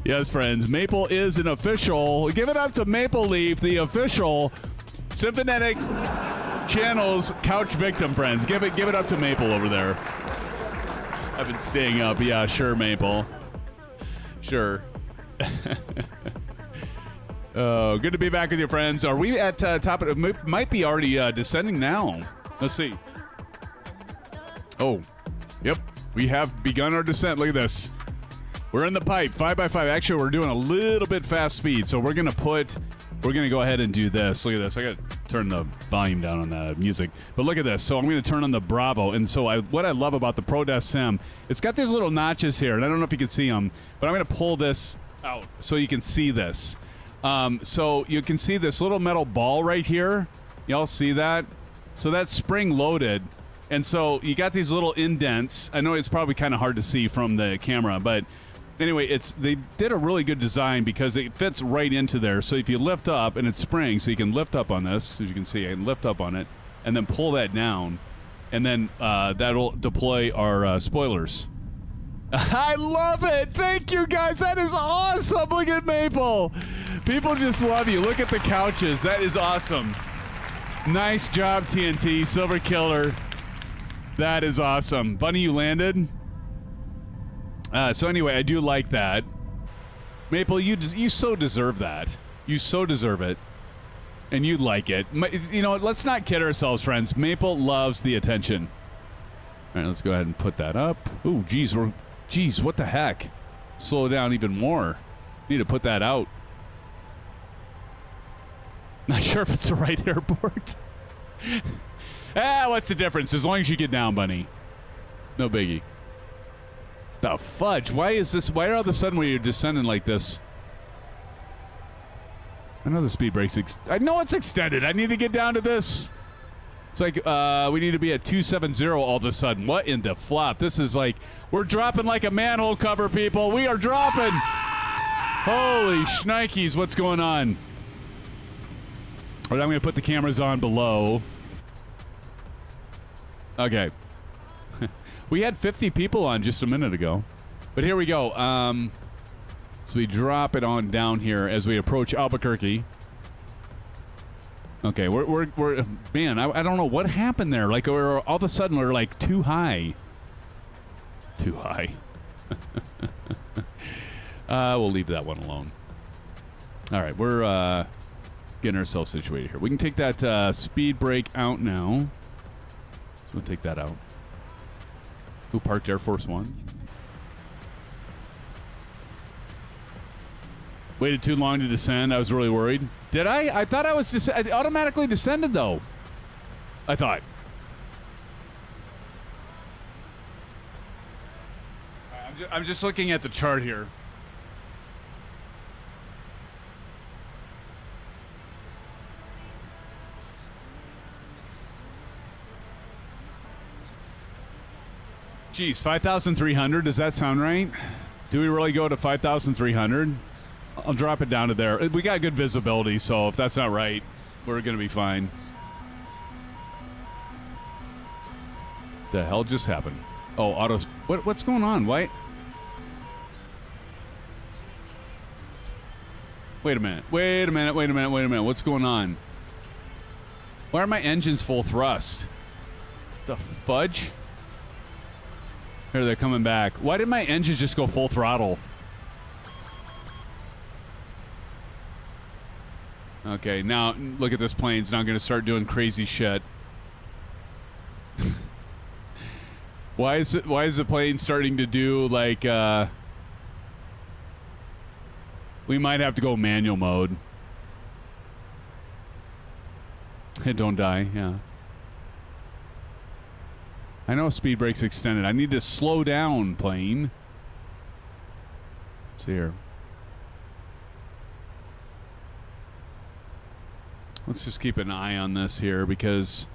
Yes, friends, Maple is an official. Give it up to Maple Leaf, the official Symphonetic channel's couch victim, friends. Give it up to Maple over there. I've been staying up. Yeah, sure, Maple. Sure. Oh, good to be back with you, friends. Are we at top of it? Might be already descending now. Let's see. Oh, yep. We have begun our descent. Look at this. We're in the pipe, 5x5. Actually, we're doing a little bit fast speed, so we're gonna go ahead and do this. Look at this. I gotta turn the volume down on the music. But look at this. So I'm gonna turn on the Bravo, and so what I love about the Pro Desk Sim, it's got these little notches here, and I don't know if you can see them, but I'm gonna pull this out so you can see this. So you can see this little metal ball right here. Y'all see that? So that's spring loaded. And so you got these little indents. I know it's probably kind of hard to see from the camera, but anyway, they did a really good design because it fits right into there. So if you lift up, and it's spring, so you can lift up on this, as you can see, I can lift up on it, and then pull that down, and then that'll deploy our spoilers. I love it! Thank you, guys! That is awesome! Look at Maple! People just love you. Look at the couches. That is awesome. Nice job, TNT. Silver Killer. That is awesome. Bunny, you landed? So anyway, I do like that. Maple, you so deserve that. You so deserve it. And you like it. You know, let's not kid ourselves, friends. Maple loves the attention. All right, let's go ahead and put that up. Ooh, geez, what the heck? Slow down even more. Need to put that out. Not sure if it's the right airport. What's the difference? As long as you get down, Bunny. No biggie. The fudge? Why is this? Why all of a sudden when you're descending like this? I know the speed break's I know it's extended. I need to get down to this. It's like we need to be at 270 all of a sudden. What in the flop? This is like we're dropping like a manhole cover, people. We are dropping. Holy shnikes, what's going on? All right, I'm going to put the cameras on below. Okay. We had 50 people on just a minute ago. But here we go. So we drop it on down here as we approach Albuquerque. Okay, we're man, I don't know what happened there. Like, all of a sudden, we're like too high. Too high. We'll leave that one alone. All right, we're getting ourselves situated here. We can take that speed brake out now. So we'll take that out. Who parked Air Force One? Waited too long to descend. I was really worried. Did I? I thought I was I automatically descended, though. I thought. I'm just looking at the chart here. Geez, 5,300. Does that sound right? Do we really go to 5,300? I'll drop it down to there. We got good visibility, so if that's not right, we're going to be fine. The hell just happened? Oh, auto. What's going on? Why? Wait a minute. What's going on? Why are my engines full thrust? The fudge? Here, they're coming back. Why did my engines just go full throttle? Okay, now look at this plane. It's now going to start doing crazy shit. Why is the plane starting to do like we might have to go manual mode. Hey, don't die, yeah. I know speed brake's extended. I need to slow down, plane. Let's see here. Let's just keep an eye on this here because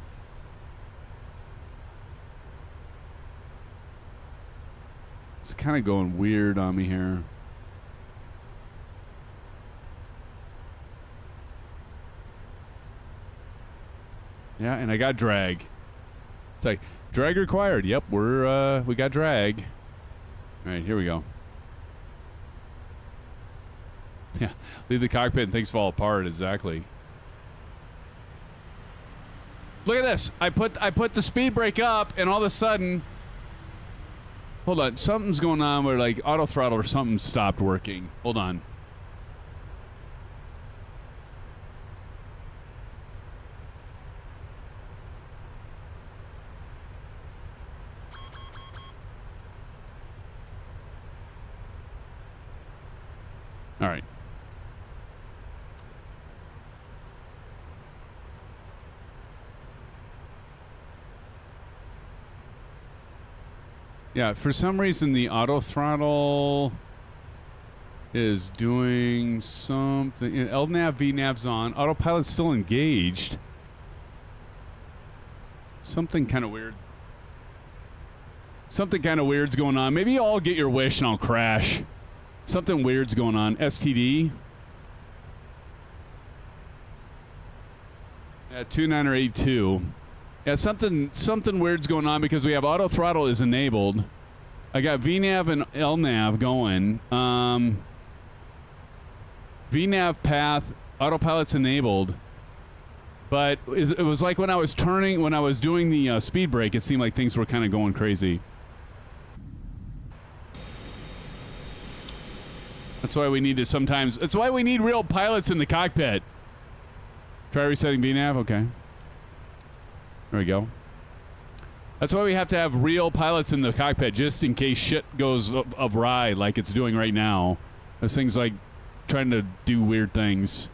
it's kind of going weird on me here. Yeah, and I got drag. It's like drag required. Yep, we got drag. All right, here we go. Yeah, leave the cockpit and things fall apart. Exactly. Look at this. I put the speed brake up, and all of a sudden, hold on, something's going on where like auto throttle or something stopped working. Hold on. All right. Yeah, for some reason the auto throttle is doing something. LNAV, VNAV's on. Autopilot's still engaged. Something kind of weird. Something kind of weird's going on. Maybe I'll get your wish and I'll crash. Something weird's going on. STD. Yeah, 2982. Yeah, something weird's going on because we have auto throttle is enabled. I got VNAV and LNAV going. VNAV path, autopilot's enabled. But it was like when I was doing the speed brake, it seemed like things were kind of going crazy. That's why we need to sometimes... That's why we need real pilots in the cockpit. Try resetting VNAV? Okay. There we go. That's why we have to have real pilots in the cockpit, just in case shit goes awry like it's doing right now. There's things like trying to do weird things.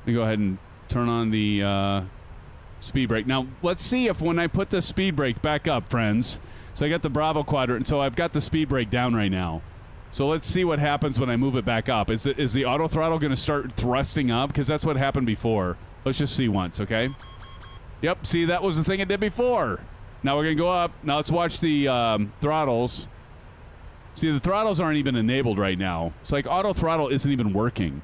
Let me go ahead and turn on the speed brake. Now, let's see if when I put the speed brake back up, friends. So I got the Bravo quadrant, so I've got the speed brake down right now. So let's see what happens when I move it back up. Is the auto throttle going to start thrusting up? Because that's what happened before. Let's just see once, okay? Yep, see, that was the thing it did before. Now we're going to go up. Now let's watch the throttles. See, the throttles aren't even enabled right now. It's like auto throttle isn't even working.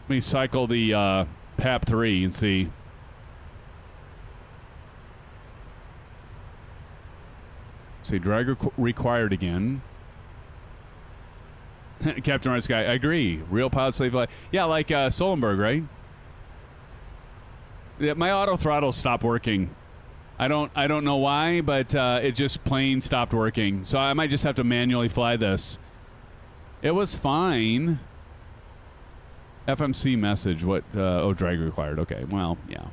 Let me cycle the PAP 3 and see. Say drag required again. Captain Red Sky, I agree. Real pilot slave life. Yeah, like Solenberg, right? Yeah, my auto throttle stopped working. I don't know why, but it just plain stopped working. So I might just have to manually fly this. It was fine. FMC message. What? Oh, drag required. Okay. Well, yeah.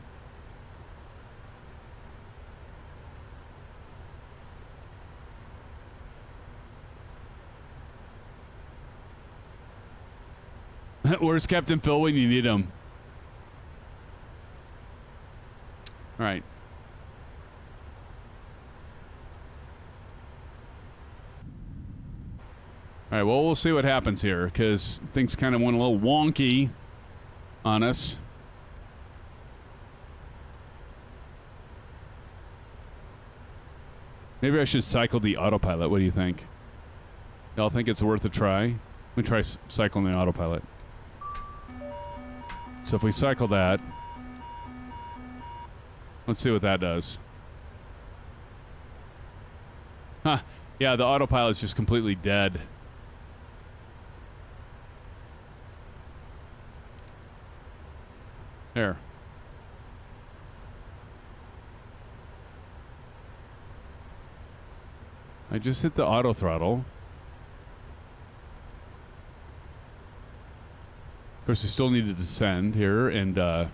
Where's Captain Phil when you need him? All right. All right, well, we'll see what happens here, because things kind of went a little wonky on us. Maybe I should cycle the autopilot. What do you think? Y'all think it's worth a try? Let me try cycling the autopilot. So if we cycle that, let's see what that does. Huh. Yeah, the autopilot's just completely dead. There. I just hit the auto throttle. Of course, we still need to descend here and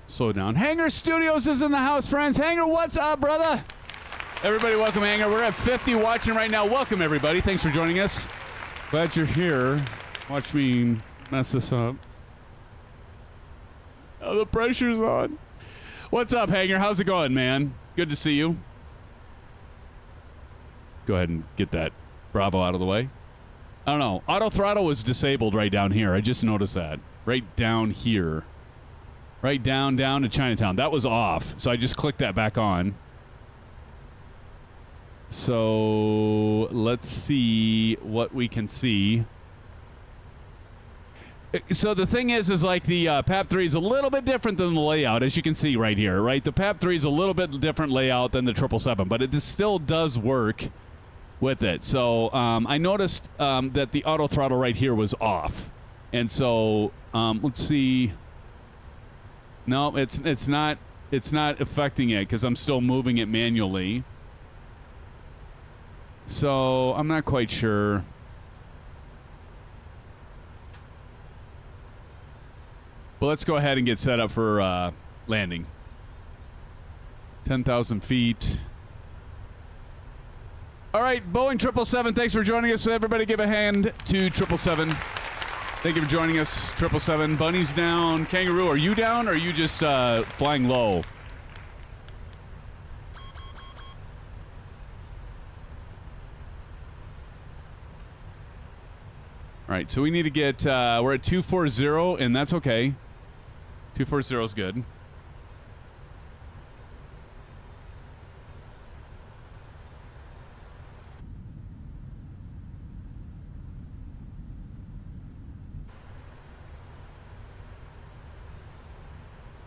Slow down. Hanger Studios is in the house, friends. Hanger, what's up, brother? Everybody, welcome, Hanger. We're at 50 watching right now. Welcome, everybody. Thanks for joining us. Glad you're here. Watch me mess this up. Oh, the pressure's on. What's up, Hanger? How's it going, man? Good to see you. Go ahead and get that Bravo out of the way. I don't know. Auto throttle was disabled right down here. I just noticed that. Right down here. Right down to Chinatown. That was off. So I just clicked that back on. So let's see what we can see. So the thing is like the PAP 3 is a little bit different than the layout, as you can see right here, right? The PAP 3 is a little bit different layout than the 777, but it still does work with it. So I noticed that the auto throttle right here was off. And so let's see. No, it's not affecting it because I'm still moving it manually. So I'm not quite sure. But let's go ahead and get set up for landing. 10,000 feet. All right, Boeing 777, thanks for joining us. Everybody give a hand to 777. Thank you for joining us, 777. Bunny's down. Kangaroo, are you down or are you just flying low? All right, so we need to get, we're at 240, and that's okay. 240 is good.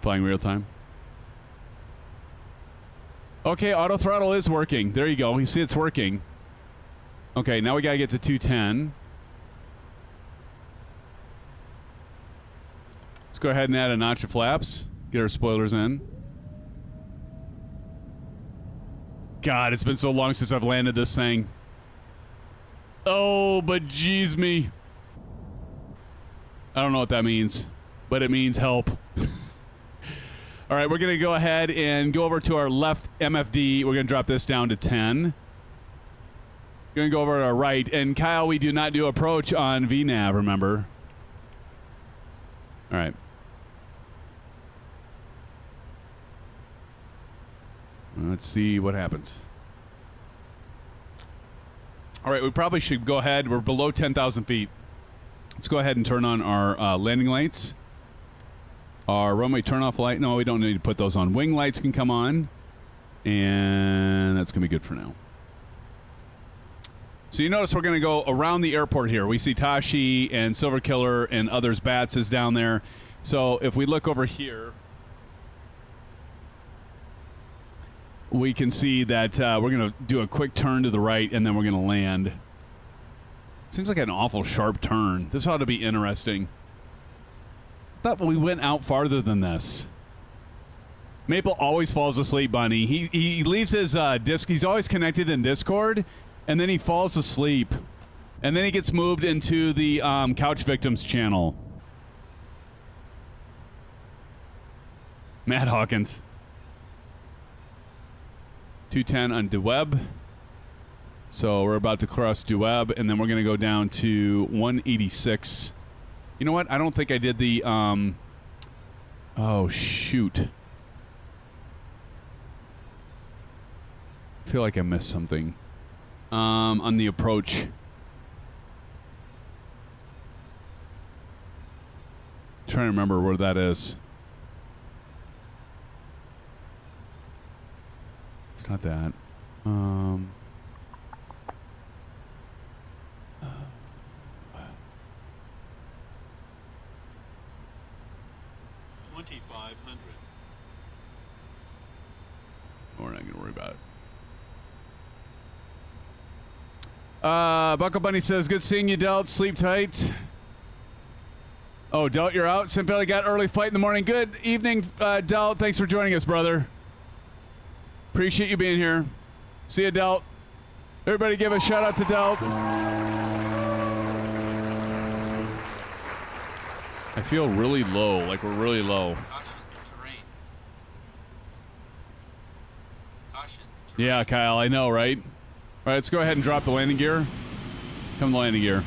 Flying real time. Okay, auto throttle is working. There you go. You see it's working. Okay, now we got to get to 210. Let's go ahead and add a notch of flaps. Get our spoilers in. God, it's been so long since I've landed this thing. Oh, but geez me. I don't know what that means, but it means help. All right, we're going to go ahead and go over to our left MFD. We're going to drop this down to 10. We're going to go over to our right. And Kyle, we do not do approach on VNAV, remember? All right. Let's see what happens. All right, we probably should go ahead. We're below 10,000 feet. Let's go ahead and turn on our landing lights. Our runway turn-off light. No, we don't need to put those on. Wing lights can come on. And that's going to be good for now. So you notice we're going to go around the airport here. We see Tashi and Silver Killer and others. Bats is down there. So if we look over here, we can see that we're going to do a quick turn to the right, and then we're going to land. Seems like an awful sharp turn. This ought to be interesting. Thought we went out farther than this. Maple always falls asleep, Bunny. He leaves his disc. He's always connected in Discord, and then he falls asleep. And then he gets moved into the Couch Victims channel. Matt Hawkins. 210 on DeWeb. So we're about to cross DeWeb, and then we're going to go down to 186. You know what? I don't think I did the, oh, shoot. I feel like I missed something. On the approach. Trying to remember where that is. It's not that. 2,500. We're not going to worry about it. Buckle Bunny says, good seeing you, Delt. Sleep tight. Oh, Delt, you're out. Simfelli got early flight in the morning. Good evening, Delt. Thanks for joining us, brother. Appreciate you being here. See you, Delt. Everybody give a shout out to Delt. I feel really low, like we're really low. Yeah, Kyle, I know, right? All right, let's go ahead and drop the landing gear. Come to the landing gear.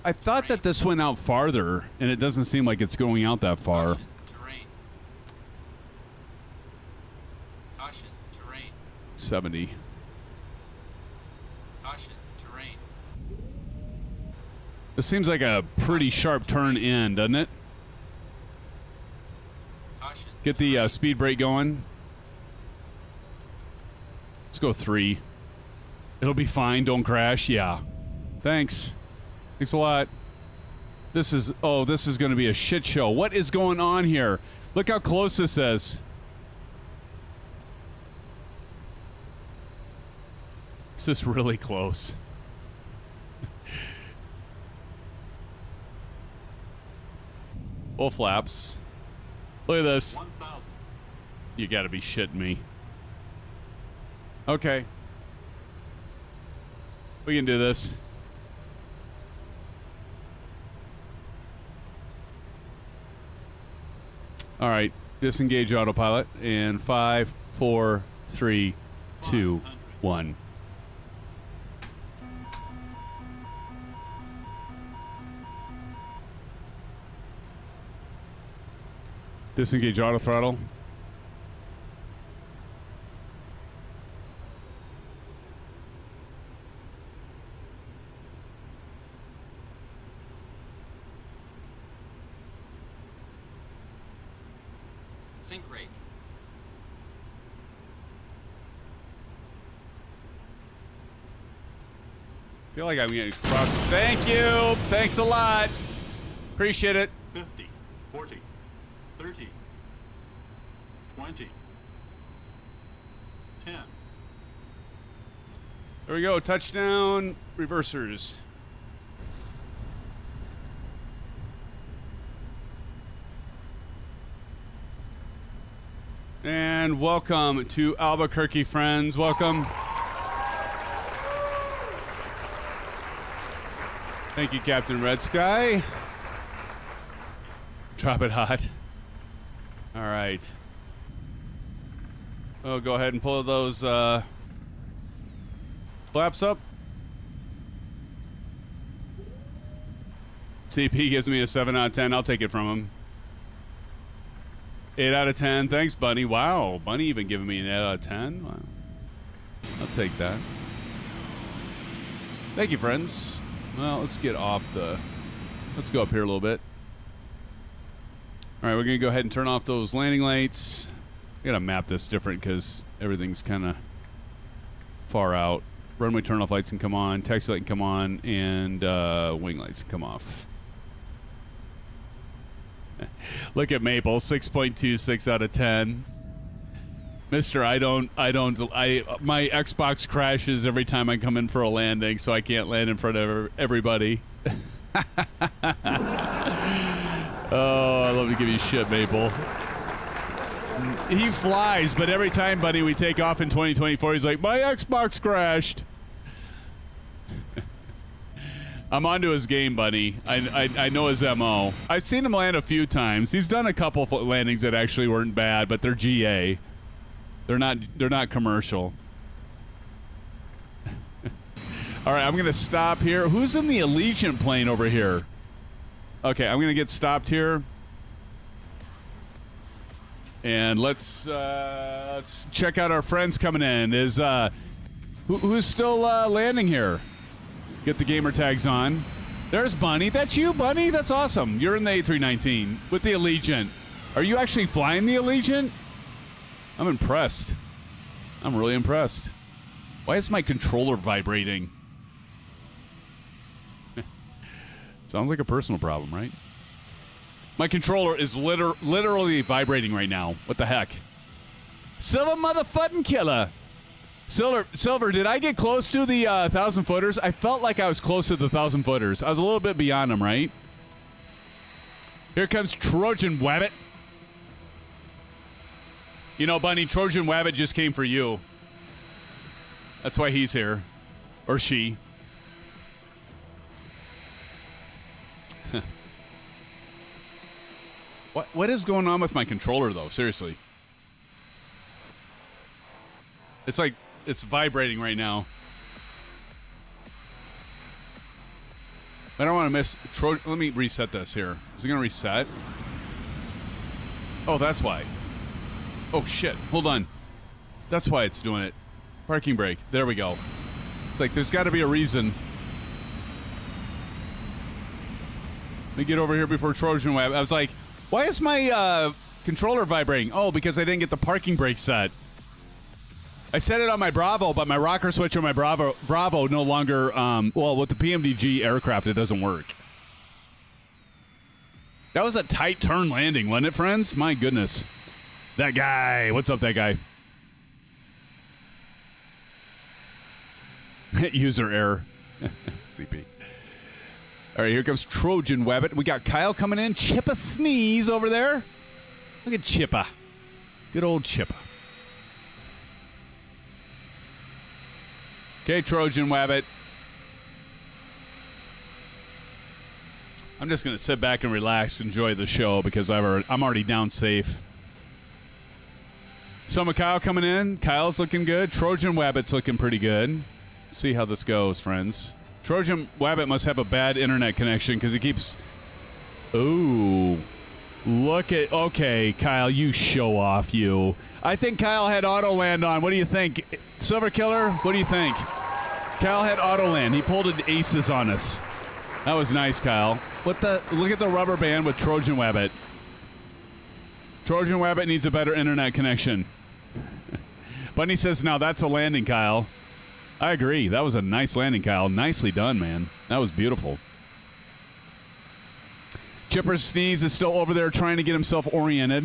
I thought that this went out farther, and it doesn't seem like it's going out that far. 70. This seems like a pretty sharp turn in, doesn't it? Get the speed brake going. Let's go 3. It'll be fine. Don't crash. Yeah. Thanks. Thanks a lot. This is going to be a shit show. What is going on here? Look how close this is. This is really close. Full flaps. Look at this. 1,000. You gotta be shitting me. Okay. We can do this. All right. Disengage autopilot. And 5, 4, 3, 2, 1. Disengage auto throttle. Sync rate. Feel like I'm getting crossed. Thank you. Thanks a lot. Appreciate it. 50, 40, 30, 20, 10. There we go. Touchdown. Reversers. And welcome to Albuquerque, friends. Welcome. Thank you, Captain Red Sky. Drop it hot. All right. Oh, go ahead and pull those flaps up. CP gives me a 7 out of 10. I'll take it from him. 8 out of 10. Thanks, Bunny. Wow. Bunny even giving me an 8 out of 10. Wow. I'll take that. Thank you, friends. Well, let's get off the... Let's go up here a little bit. All right, we're going to go ahead and turn off those landing lights. I got to map this different because everything's kind of far out. Runway turn-off lights can come on. Taxi light can come on. And wing lights can come off. Look at Maple, 6.26 out of 10. Mister, my Xbox crashes every time I come in for a landing, so I can't land in front of everybody. Oh, I love to give you shit, Maple. He flies, but every time, buddy, we take off in 2024, he's like, my Xbox crashed. I'm onto his game, buddy. I know his MO. I've seen him land a few times. He's done a couple landings that actually weren't bad, but they're GA. They're not commercial. All right, I'm going to stop here. Who's in the Allegiant plane over here? Okay, I'm going to get stopped here. And let's check out our friends coming in. Is who's still landing here? Get the gamer tags on. There's Bunny. That's you, Bunny. That's awesome. You're in the A319 with the Allegiant. Are you actually flying the Allegiant? I'm impressed. I'm really impressed. Why is my controller vibrating? Sounds like a personal problem, right? My controller is literally vibrating right now. What the heck? Silver motherfucking killer. Silver, did I get close to the 1,000 footers? I felt like I was close to the 1,000 footers. I was a little bit beyond them, right? Here comes Trojan Wabbit. You know, Bunny, Trojan Wabbit just came for you. That's why he's here. Or she. What is going on with my controller, though? Seriously. It's like, it's vibrating right now. I don't want to miss... Let me reset this here. Is it going to reset? Oh, that's why. Oh, shit. Hold on. That's why it's doing it. Parking brake. There we go. It's like, there's got to be a reason. Let me get over here before Trojan Web. I was like, why is my controller vibrating? Oh, because I didn't get the parking brake set. I set it on my Bravo, but my rocker switch on my Bravo no longer, well, with the PMDG aircraft, it doesn't work. That was a tight turn landing, wasn't it, friends? My goodness. That guy. What's up, that guy? User error. CP. All right, here comes Trojan Webbit. We got Kyle coming in. Chippa Sneeze over there. Look at Chippa. Good old Chippa. Okay, Trojan Wabbit. I'm just going to sit back and relax, enjoy the show, because I'm already down safe. So, Kyle coming in. Kyle's looking good. Trojan Wabbit's looking pretty good. Let's see how this goes, friends. Trojan Wabbit must have a bad internet connection because he keeps... Ooh. Look at... Okay, Kyle, you show off, you. I think Kyle had auto land on. What do you think? Silver Killer, what do you think? Kyle had auto land. He pulled an aces on us. That was nice, Kyle. Look at the rubber band with Trojan Wabbit. Trojan Wabbit needs a better internet connection. Bunny says, now that's a landing, Kyle. I agree. That was a nice landing, Kyle. Nicely done, man. That was beautiful. Chipper Sneeze is still over there trying to get himself oriented.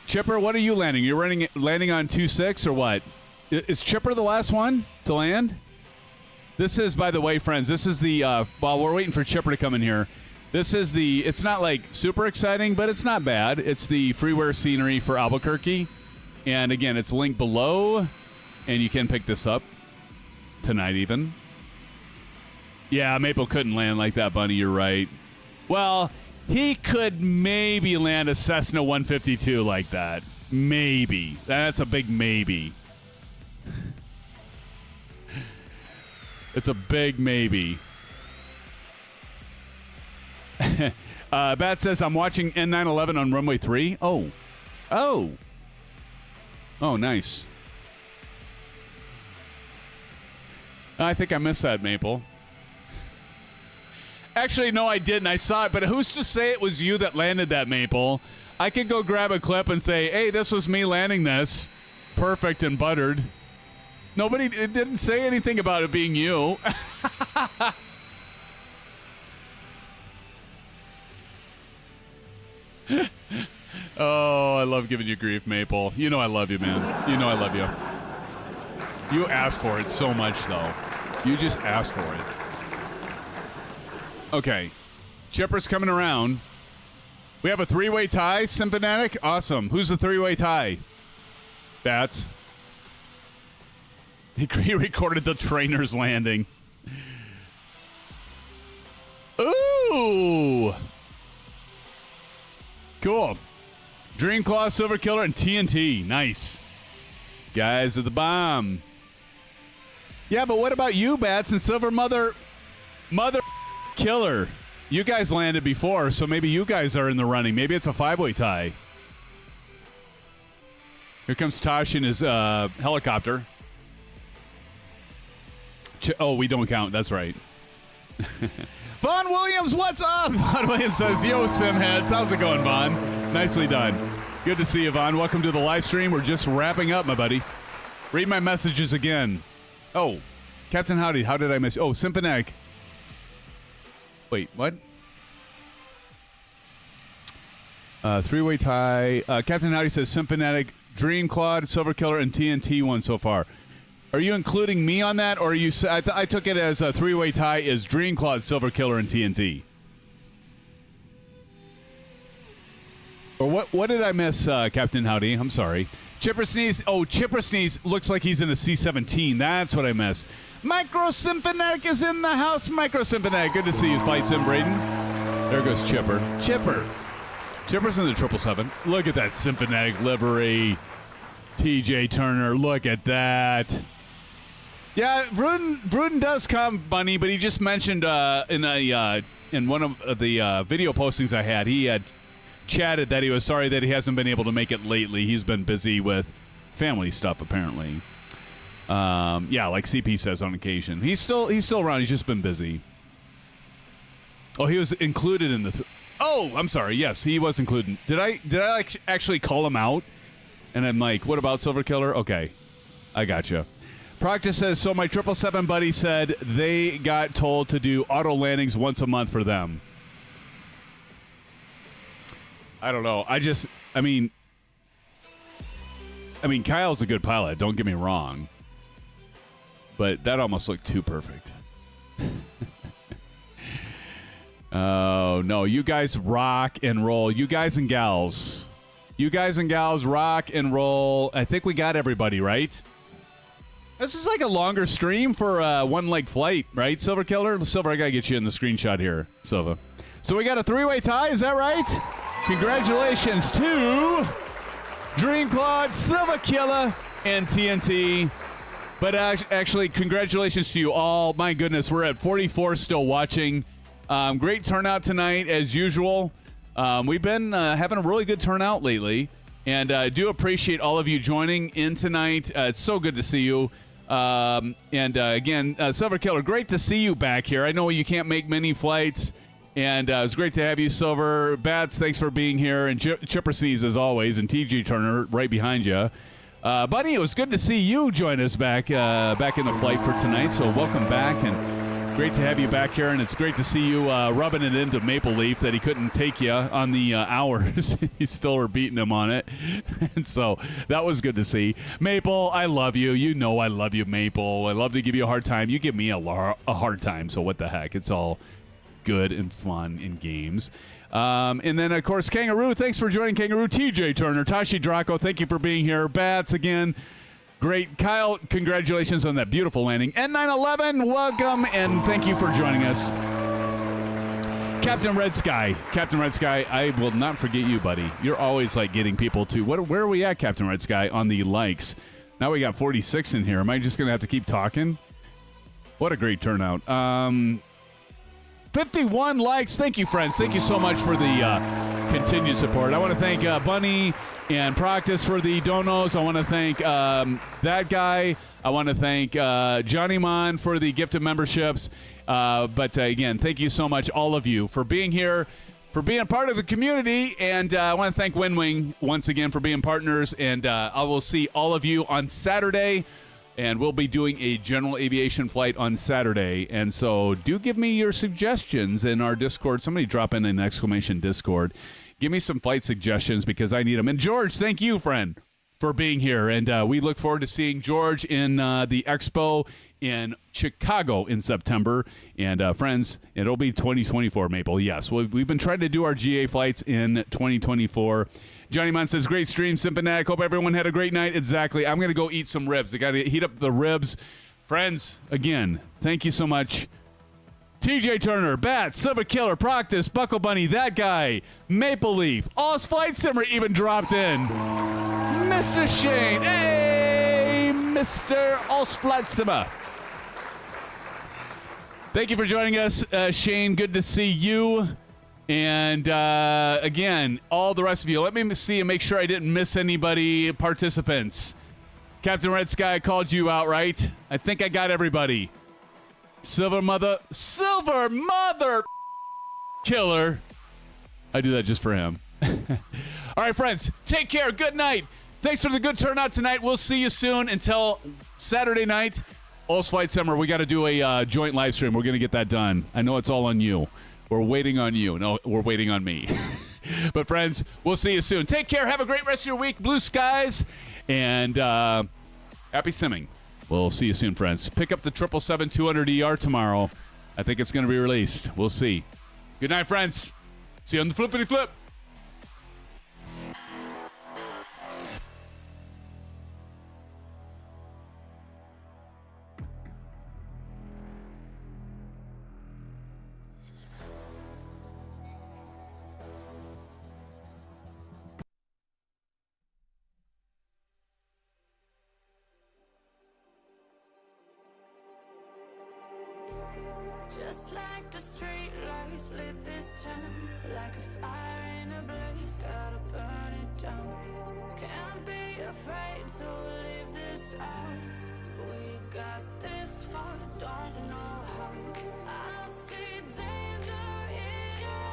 Chipper, what are you landing? You're landing on 2.6 or what? Is Chipper the last one to land? This is, by the way, friends, this is the, while we're waiting for Chipper to come in here, this is the, it's not like super exciting, but it's not bad. It's the Freeware scenery for Albuquerque. And again, it's linked below, and you can pick this up tonight even. Yeah, Maple couldn't land like that, Bunny, you're right. Well, he could maybe land a Cessna 152 like that. Maybe. That's a big maybe. It's a big maybe. Bat says, I'm watching N911 on runway 3. Oh. Oh. Oh, nice. I think I missed that, Maple. Actually, no, I didn't. I saw it, but who's to say it was you that landed that, Maple? I could go grab a clip and say, hey, this was me landing this. Perfect and buttered. It didn't say anything about it being you. Oh, I love giving you grief, Maple. You know I love you, man. You know I love you. You asked for it so much, though. You just asked for it. Okay. Chipper's coming around. We have a three-way tie, Symphonic. Awesome. Who's the three-way tie? Bats. He recorded the trainer's landing. Ooh! Cool. Dreamclaw, Silver Killer, and TNT. Nice. Guys of the bomb. Yeah, but what about you, Bats and Silver Mother Killer? You guys landed before, so maybe you guys are in the running. Maybe it's a five-way tie. Here comes Tosh in his helicopter. Oh, we don't count. That's right. Vaughn Williams, what's up? Vaughn Williams says, yo, Simheads. How's it going, Vaughn? Nicely done. Good to see you, Vaughn. Welcome to the live stream. We're just wrapping up, my buddy. Read my messages again. Oh, Captain Howdy, how did I miss? Oh, Symphonic. Wait, what? Three-way tie. Captain Howdy says Symphonic, Dream Claude, Silver Killer, and TNT won so far. Are you including me on that, or are you? I took it as a three-way tie is Dream Claude, Silver Killer, and TNT. Or what did I miss, Captain Howdy? I'm sorry. Chipper Sneeze. Oh, Chipper Sneeze looks like he's in a C-17. That's what I missed. Micro Symphonetic is in the house. Micro Symphonetic. Good to see you, Fight Sim Braden. There goes Chipper. Chipper's in the 777. Look at that Symphonetic livery. TJ Turner, look at that. Yeah, Bruden does come, Bunny, but he just mentioned in one of the video postings I had, he had chatted that he was sorry that he hasn't been able to make it lately. He's been busy with family stuff, apparently. Yeah, like CP says on occasion. He's still around. He's just been busy. Oh, he was included in the... Oh, I'm sorry. Yes, he was included. Did I actually call him out? And I'm like, what about Silver Killer? Okay, I gotcha. Proctor says, so my 777 buddy said they got told to do auto landings once a month for them. I don't know. I mean, Kyle's a good pilot. Don't get me wrong. But that almost looked too perfect. Oh, no. You guys rock and roll. You guys and gals rock and roll. I think we got everybody, right? This is like a longer stream for a one-leg flight, right, Silver Killer? Silver, I got to get you in the screenshot here, Silva. So we got a three-way tie, is that right? Congratulations to Dream Claude, Silver Killer, and TNT. But actually, congratulations to you all. My goodness, we're at 44 still watching. Great turnout tonight, as usual. We've been having a really good turnout lately, and I do appreciate all of you joining in tonight. It's so good to see you. Again, Silver Killer, great to see you back here. I know you can't make many flights, and it's great to have you, Silver. Bats, thanks for being here, and Chipper Sneeze, as always, and TG Turner right behind you. Buddy, it was good to see you join us back in the flight for tonight, so welcome back, and great to have you back here, and it's great to see you rubbing it into Maple Leaf that he couldn't take you on the hours. You still were beating him on it, and so that was good to see. Maple, I love you. You know I love you, Maple. I love to give you a hard time. You give me a hard time, so what the heck? It's all good and fun in games. And then, of course, Kangaroo. Thanks for joining, Kangaroo. TJ Turner, Tashi Draco, thank you for being here. Bats, again. Great. Kyle, congratulations on that beautiful landing. N911, welcome, and thank you for joining us. Captain Red Sky, I will not forget you, buddy. You're always, like, getting people to... Where are we at, Captain Red Sky, on the likes? Now we got 46 in here. Am I just going to have to keep talking? What a great turnout. 51 likes. Thank you, friends. Thank you so much for the continued support. I want to thank Bunny and Practice for the donos. I want to thank that guy. I want to thank Johnny Mon for the gifted memberships. But again, thank you so much, all of you, for being here, for being part of the community. And I want to thank WinWing once again for being partners. And I will see all of you on Saturday. And we'll be doing a general aviation flight on Saturday. And so do give me your suggestions in our Discord. Somebody drop in an exclamation Discord. Give me some flight suggestions because I need them. And George, thank you, friend, for being here. And we look forward to seeing George in the Expo in Chicago in September. And friends, it'll be 2024, Maple. Yes, we've been trying to do our GA flights in 2024. Johnny Mon says, great stream, Symphonetic. Hope everyone had a great night. Exactly. I'm going to go eat some ribs. I got to heat up the ribs. Friends, again, thank you so much. TJ Turner, Bat, Silver Killer, Proctus, Buckle Bunny, that guy, Maple Leaf, All's Flight Simmer even dropped in. Mr. Shane, hey, Mr. All's Flight Simmer. Thank you for joining us, Shane. Good to see you. And, again, all the rest of you, let me see and make sure I didn't miss anybody, participants. Captain Red Sky called you out, right? I think I got everybody. Silver Mother Killer. I do that just for him. All right, friends, take care. Good night. Thanks for the good turnout tonight. We'll see you soon. Until Saturday night, All's Flight Summer, we got to do a joint live stream. We're going to get that done. I know it's all on you. We're waiting on you. No, we're waiting on me. But, friends, we'll see you soon. Take care. Have a great rest of your week. Blue skies. And happy simming. We'll see you soon, friends. Pick up the 777-200ER tomorrow. I think it's going to be released. We'll see. Good night, friends. See you on the flippity flip. Just like the street lights lit this town, like a fire in a blaze, gotta burn it down. Can't be afraid to leave this out. We got this far, don't know how. I see danger in your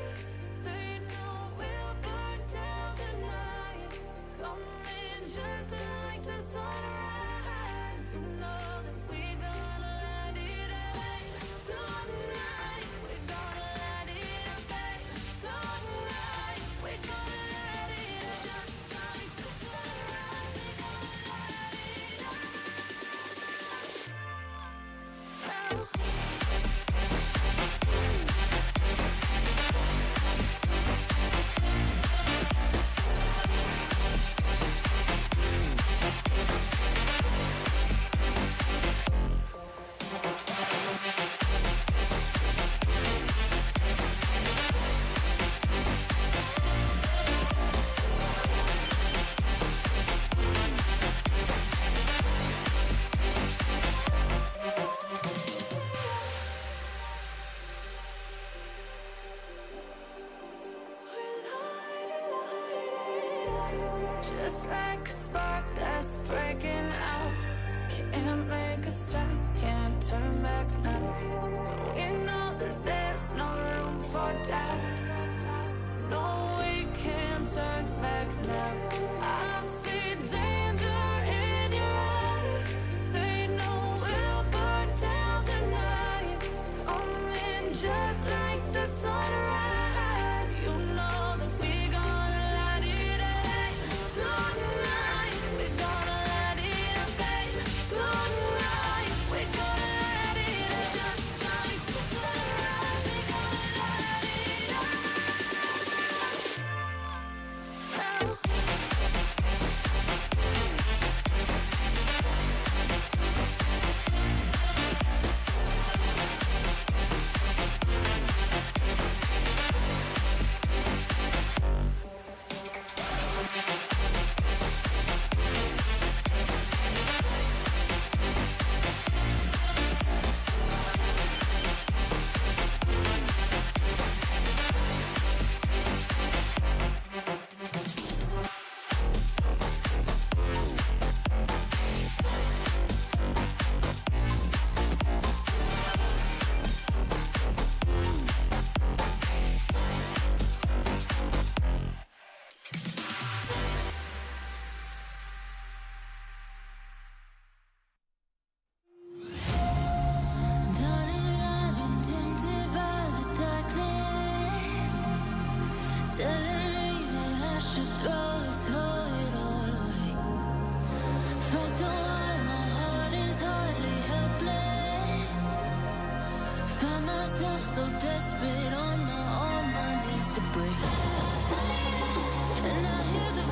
eyes. They know we'll burn down the night. Coming just like the sunrise. You know that we're gonna light it up. Tonight, we're gonna light it up. Tonight, we're gonna light it up. Just like the sunrise, we're gonna light it up. Just like a spark that's breaking out. Can't make a stop, can't turn back now. We know that there's no room for doubt. No, we can't turn back now. I see danger in your eyes. They know we'll burn down the night. Coming just like the sunrise. You know that we're gonna light it up. Tonight, we're gonna light it up. Tonight, we're gonna light it up. Just like the sunrise, we're gonna light it up. Darling, I've been tempted by the darkness, telling me that I should throw it all away. Fight so hard, my heart is hardly helpless. Find myself so desperate on my knees to break. And I hear the